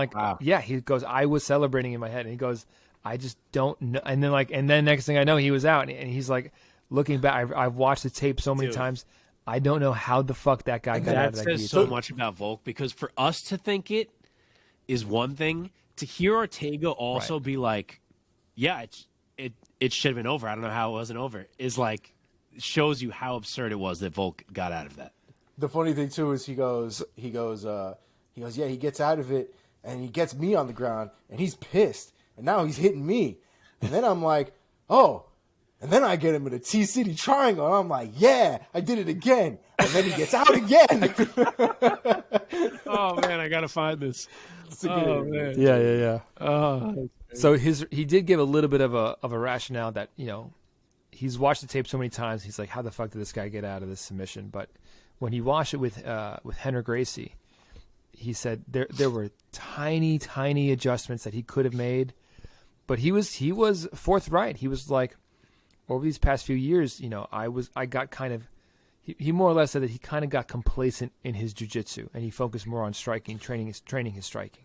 he goes, I was celebrating in my head. And he goes, I just don't know. And then next thing I know, he was out. And he's like, looking back, I've watched the tape so many times. I don't know how the fuck that guy got out of that guillotine. That says so much about Volk, because for us to think it is one thing. To hear Ortega also be like, yeah, it should have been over. I don't know how it wasn't over. Is like, shows you how absurd it was that Volk got out of that. The funny thing too is he goes, yeah, he gets out of it and he gets me on the ground and he's pissed and now he's hitting me. And then I'm like, oh, and then I get him in a T-City triangle and I'm like, yeah, I did it again. And then he gets out again. Oh man, I gotta find this. Oh man. Yeah. Oh. So he did give a little bit of a rationale that, he's watched the tape so many times. He's like, how the fuck did this guy get out of this submission? But when he watched it with Henry Gracie, he said there were tiny adjustments that he could have made, but he was forthright. He was like, over these past few years, I got kind of. He more or less said that he kind of got complacent in his jiu-jitsu and he focused more on striking, training his striking.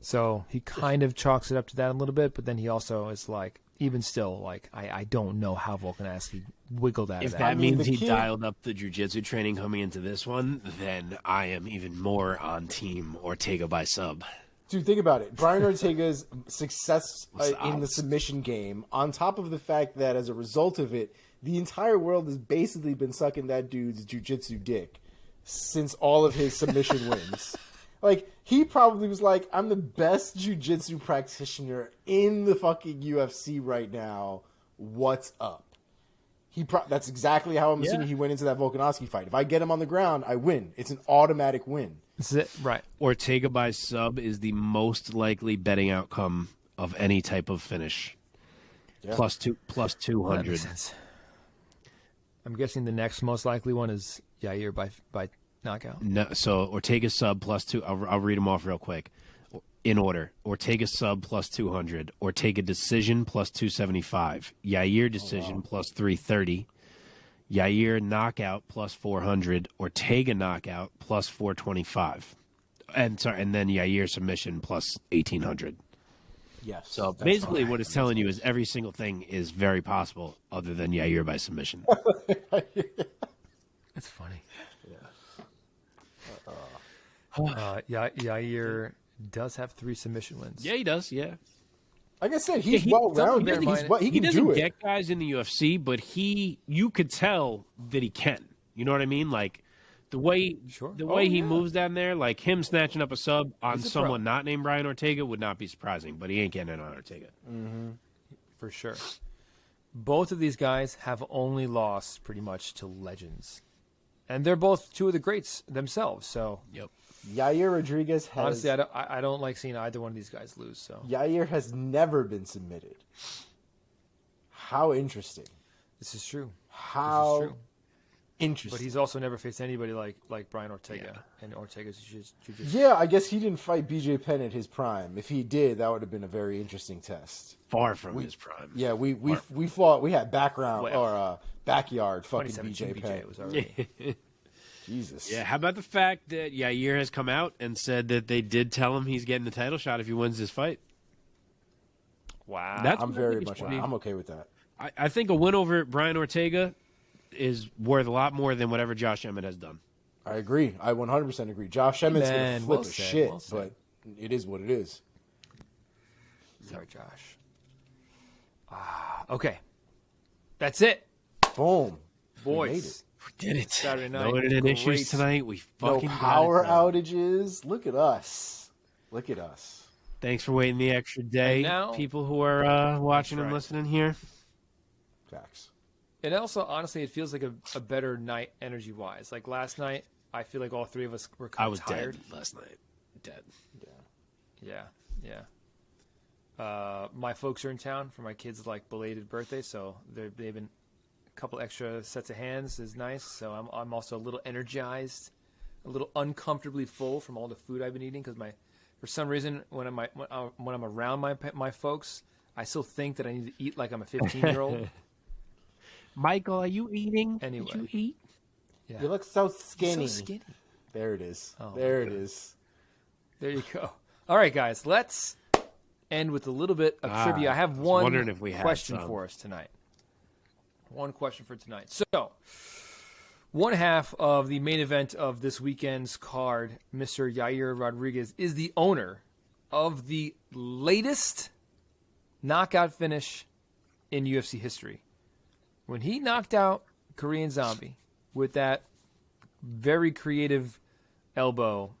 So he kind of chalks it up to that a little bit, but then he also is like, even still, like, I don't know how Volkanovski wiggled out of that. If that means he dialed up the jiu-jitsu training coming into this one, then I am even more on team Ortega by sub. Dude, think about it. Brian Ortega's success in the submission game, on top of the fact that as a result of it, the entire world has basically been sucking that dude's jiu-jitsu dick since all of his submission wins. Like, he probably was like, I'm the best jiu-jitsu practitioner in the fucking UFC right now. What's up? That's exactly how I'm assuming he went into that Volkanovski fight. If I get him on the ground, I win. It's an automatic win. This is it. Right. Ortega by sub is the most likely betting outcome of any type of finish. Yeah. Plus 200. Well, that makes sense. I'm guessing the next most likely one is Yair by knockout. No, so Ortega sub plus 2. I'll read them off real quick in order. Ortega sub plus 200. Ortega decision plus 275. Yair decision plus 330. Yair knockout plus 400. Ortega knockout plus 425. And then Yair submission plus 1800. Yes. So basically what it's telling you is every single thing is very possible other than Yair by submission. That's funny. Yair does have 3 submission wins. Yeah, he does. Yeah. Like I said, he's well-rounded. He can do it. Get guys in the UFC, but you could tell that he can. You know what I mean? Like the way he moves down there, like him snatching up a sub on someone not named Brian Ortega would not be surprising, but he ain't getting it on Ortega. Mm-hmm. For sure. Both of these guys have only lost pretty much to legends. And they're both 2 of the greats themselves, so. Yep. Yair Rodriguez has... Honestly, I don't like seeing either one of these guys lose. So Yair has never been submitted. How interesting. This is true. Interesting. But he's also never faced anybody like Brian Ortega and Ortega's jiu-jitsu. Yeah, I guess he didn't fight BJ Penn at his prime. If he did, that would have been a very interesting test. Far from his prime. Yeah, we had backyard fucking BJ Penn. Was already. Jesus. Yeah, how about the fact that Yair has come out and said that they did tell him he's getting the title shot if he wins this fight? Wow. I'm very much. I'm okay with that. I think a win over Brian Ortega is worth a lot more than whatever Josh Emmett has done. I agree. I 100% agree. Josh Emmett's going to flip well a said, shit, well said. but it is what it is. Sorry, Josh. Okay. That's it. Boom. Boys. We did it. Saturday night. No internet Great. issues tonight. We No fucking power got it done. outages. Look at us. Look at us. Thanks for waiting the extra day, And now- people who are watching That's and right. listening here. Facts. And also, honestly, it feels like a better night energy-wise. Like last night, I feel like all three of us were I kind was of tired. dead last night. Dead. Yeah. My folks are in town for my kids' belated birthday, so they've been a couple extra sets of hands is nice. So I'm also a little energized, a little uncomfortably full from all the food I've been eating because for some reason when I'm around my folks, I still think that I need to eat like I'm a 15-year-old. Michael, are you eating? Anyway. Did you eat? Yeah. You look so skinny. So skinny. There it is. Oh, there my it is. There you go. All right, guys, let's end with a little bit of trivia. I have wondering if we had question some. for us tonight. One question for tonight. So, one half of the main event of this weekend's card, Mr. Yair Rodriguez, is the owner of the latest knockout finish in UFC history. When he knocked out Korean Zombie with that very creative elbow,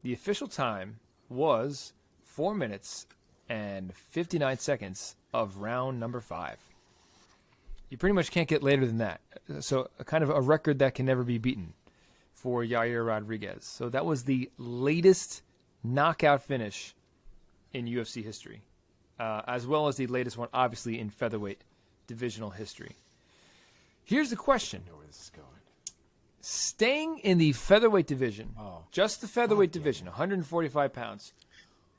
the official time was 4 minutes and 59 seconds of round number 5. You pretty much can't get later than that. So a kind of a record that can never be beaten for Yair Rodriguez. So that was the latest knockout finish in UFC history, as well as the latest one, obviously, in featherweight divisional history. Here's the question. I know where this is going. Staying in the featherweight division, just the featherweight division, 145 pounds,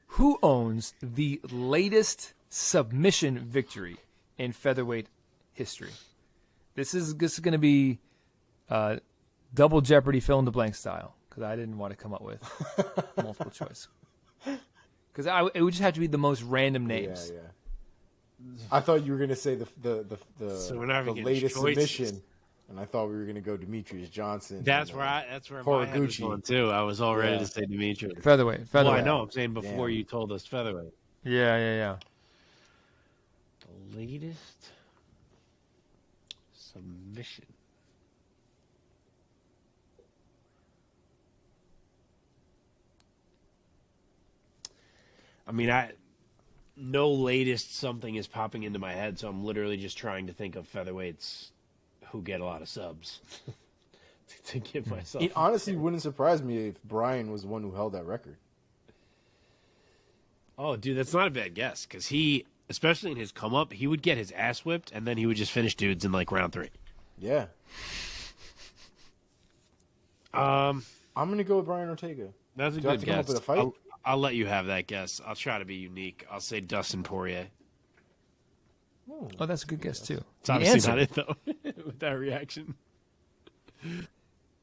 who owns the latest submission victory in featherweight history? This is going to be double Jeopardy fill in the blank style because I didn't want to come up with multiple choice. Because it would just have to be the most random names. Yeah. I thought you were going to say the So we're not even getting latest choices. submission, and I thought we were going to go Demetrius Johnson. That's and, where my head was Horiguchi. going too. I was all ready Yeah. to say Dimitri. Featherweight. Well, I know. I'm saying before Damn. you told us featherweight. Yeah. The latest submission. I mean, no latest something is popping into my head, so I'm literally just trying to think of featherweights who get a lot of subs to give myself. It honestly wouldn't surprise me if Brian was the one who held that record. Oh, dude, that's not a bad guess because he, especially in his come up, he would get his ass whipped and then he would just finish dudes in like round 3. Yeah. I'm going to go with Brian Ortega. That's a Do I have good to come up guess. with a fight? I'll let you have that guess. I'll try to be unique. I'll say Dustin Poirier. Oh, that's a good guess, too. It's obviously not it, though, with that reaction.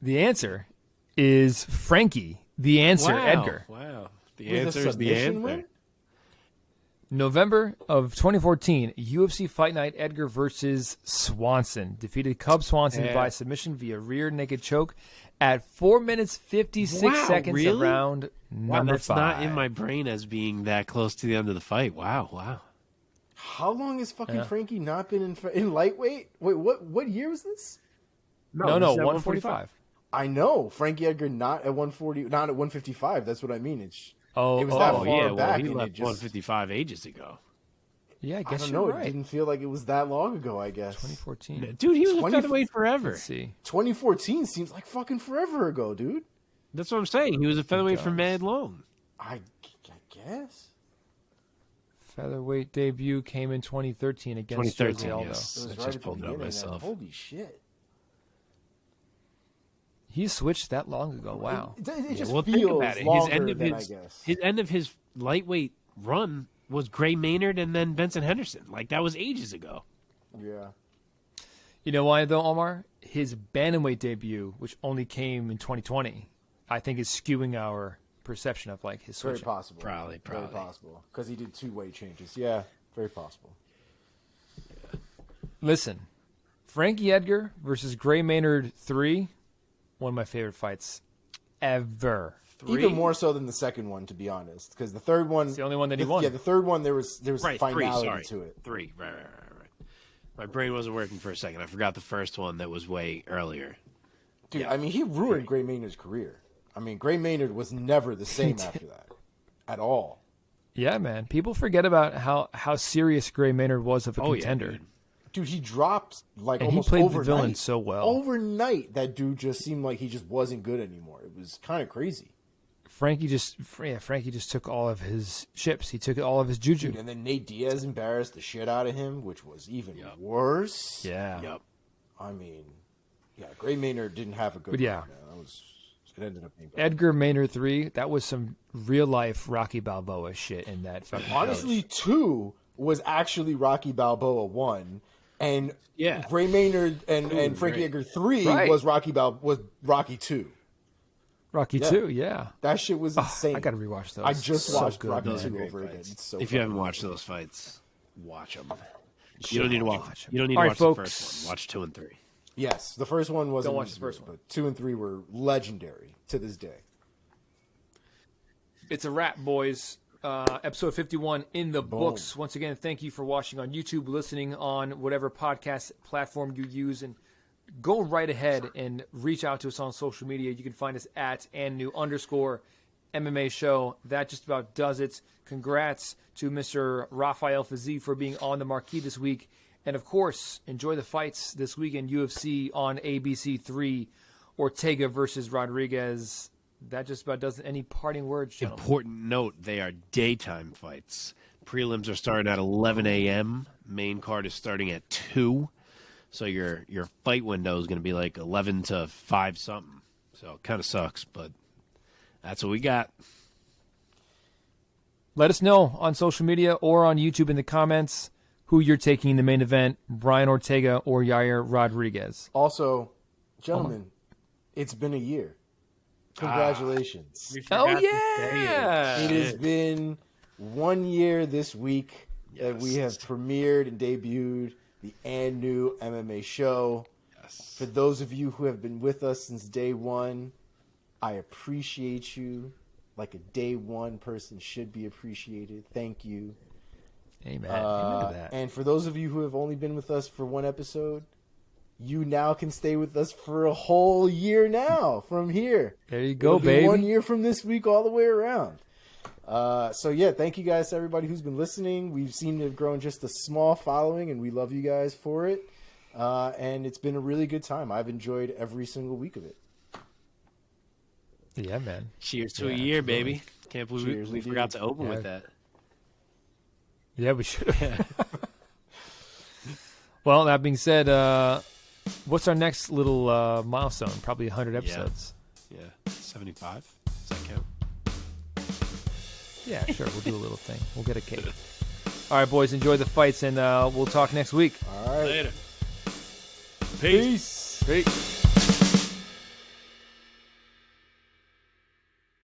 The answer is Frankie. The answer, Edgar. Wow. The With a answer is the submission answer. win? November of 2014, UFC Fight Night, Edgar versus Swanson. Defeated Cub Swanson Yeah. by submission via rear naked choke at 4 minutes 56 seconds really? of round Wow, number that's 5. not in my brain as being that close to the end of the fight. Wow. How long has fucking Frankie not been in lightweight? Wait, what year was this? No, this is at 145. I know Frankie Edgar not at 140, not at 155. That's what I mean. It was that Oh, far yeah. Well, back, he and left it just 155 ages ago. Yeah, I I guess don't you're know. right. It didn't feel like it was that long ago. I guess 2014. Dude, he was a 20 featherweight forever. Let's see. 2014 seems like fucking forever ago, dude. That's what I'm saying. He was a featherweight for does. mad long. I guess Featherweight debut came in 2013 against 2013, Jose Aldo. yes. it was I right just at the pulled it up beginning. myself. Holy shit! He switched that long ago. Wow. It just Well, think feels about it. longer than I guess. His end of his lightweight run was Gray Maynard and then Benson Henderson. Like, that was ages ago. Yeah. You know why, though, Omar? his bantamweight debut, which only came in 2020, I think is skewing our perception of like his Very switching. possible. Probably. Very possible. Because he did 2 weight changes. Yeah, very possible. Listen, Frankie Edgar versus Gray Maynard 3, one of my favorite fights ever. 3? Even more so than the second one, to be honest. Because the third one... It's the only one that he won. Yeah, the third one, there was Right, finality 3, sorry. to it. 3, right. My brain wasn't working for a second. I forgot the first one that was way earlier. Dude, Yeah. I mean, he ruined Gray Maynard's career. I mean, Gray Maynard was never the same after that. At all. Yeah, man. People forget about how serious Gray Maynard was of a contender. Yeah, Dude, he dropped like And he almost played the overnight. villain so well. Overnight, that dude just seemed like he just wasn't good anymore. It was kind of crazy. Frankie just took all of his chips. He took all of his juju. Dude, and then Nate Diaz embarrassed the shit out of him, which was even worse. Yeah. Yep. I mean, yeah, Gray Maynard didn't have a good But yeah. run, man. It ended up being bad. Edgar Maynard 3, that was some real life Rocky Balboa shit in that fucking Honestly, 2 was actually Rocky Balboa 1, and Yeah. Gray Maynard and Frankie great. Edgar 3 Right. was Rocky 2. Rocky 2, yeah. That shit was insane. I gotta rewatch those. I just So watched good, Rocky man. 2 over again. It's so If you fucking haven't watched those fights, watch them. You don't need to watch. You don't need to All right, watch folks. the first one. Watch 2 and 3. Yes, the first one wasn't. Don't watch as the first good, one. but 2 and 3 were legendary to this day. It's a wrap, boys. Episode 51 in the books. Once again, thank you for watching on YouTube, listening on whatever podcast platform you use, and go right ahead and reach out to us on social media. You can find us at @&_MMA show. That just about does it. Congrats to Mr. Rafael Fiziev for being on the marquee this week. And of course, enjoy the fights this weekend. UFC on ABC3, Ortega versus Rodriguez. That just about does it. Any parting words, gentlemen? Important note, they are daytime fights. Prelims are starting at 11 a.m. Main card is starting at 2. So your fight window is going to be like 11 to 5 something. So it kind of sucks, but that's what we got. Let us know on social media or on YouTube in the comments who you're taking in the main event, Brian Ortega or Yair Rodriguez. Also, gentlemen, it's been a year. Congratulations. Oh, yeah! It has been 1 year this week that we have premiered and debuted the and new MMA show. Yes. For those of you who have been with us since day one, I appreciate you like a day one person should be appreciated. Thank you. Amen. Amen to that. And for those of you who have only been with us for one episode, you now can stay with us for a whole year now from here. There you go, It'll be baby. 1 year from this week all the way around. So yeah, thank you guys to everybody who's been listening. We've seemed to have grown just a small following, and we love you guys for it. And it's been a really good time. I've enjoyed every single week of it. Yeah, man. Cheers to a year, baby. Can't believe Cheers, we indeed. forgot to open Yeah. with that. Yeah, we should have. Well, that being said, what's our next little milestone? Probably 100 episodes. Yeah. 75? Does that count? Yeah, sure. We'll do a little thing. We'll get a cake. All right, boys. Enjoy the fights, and we'll talk next week. All right. Later. Peace. Peace.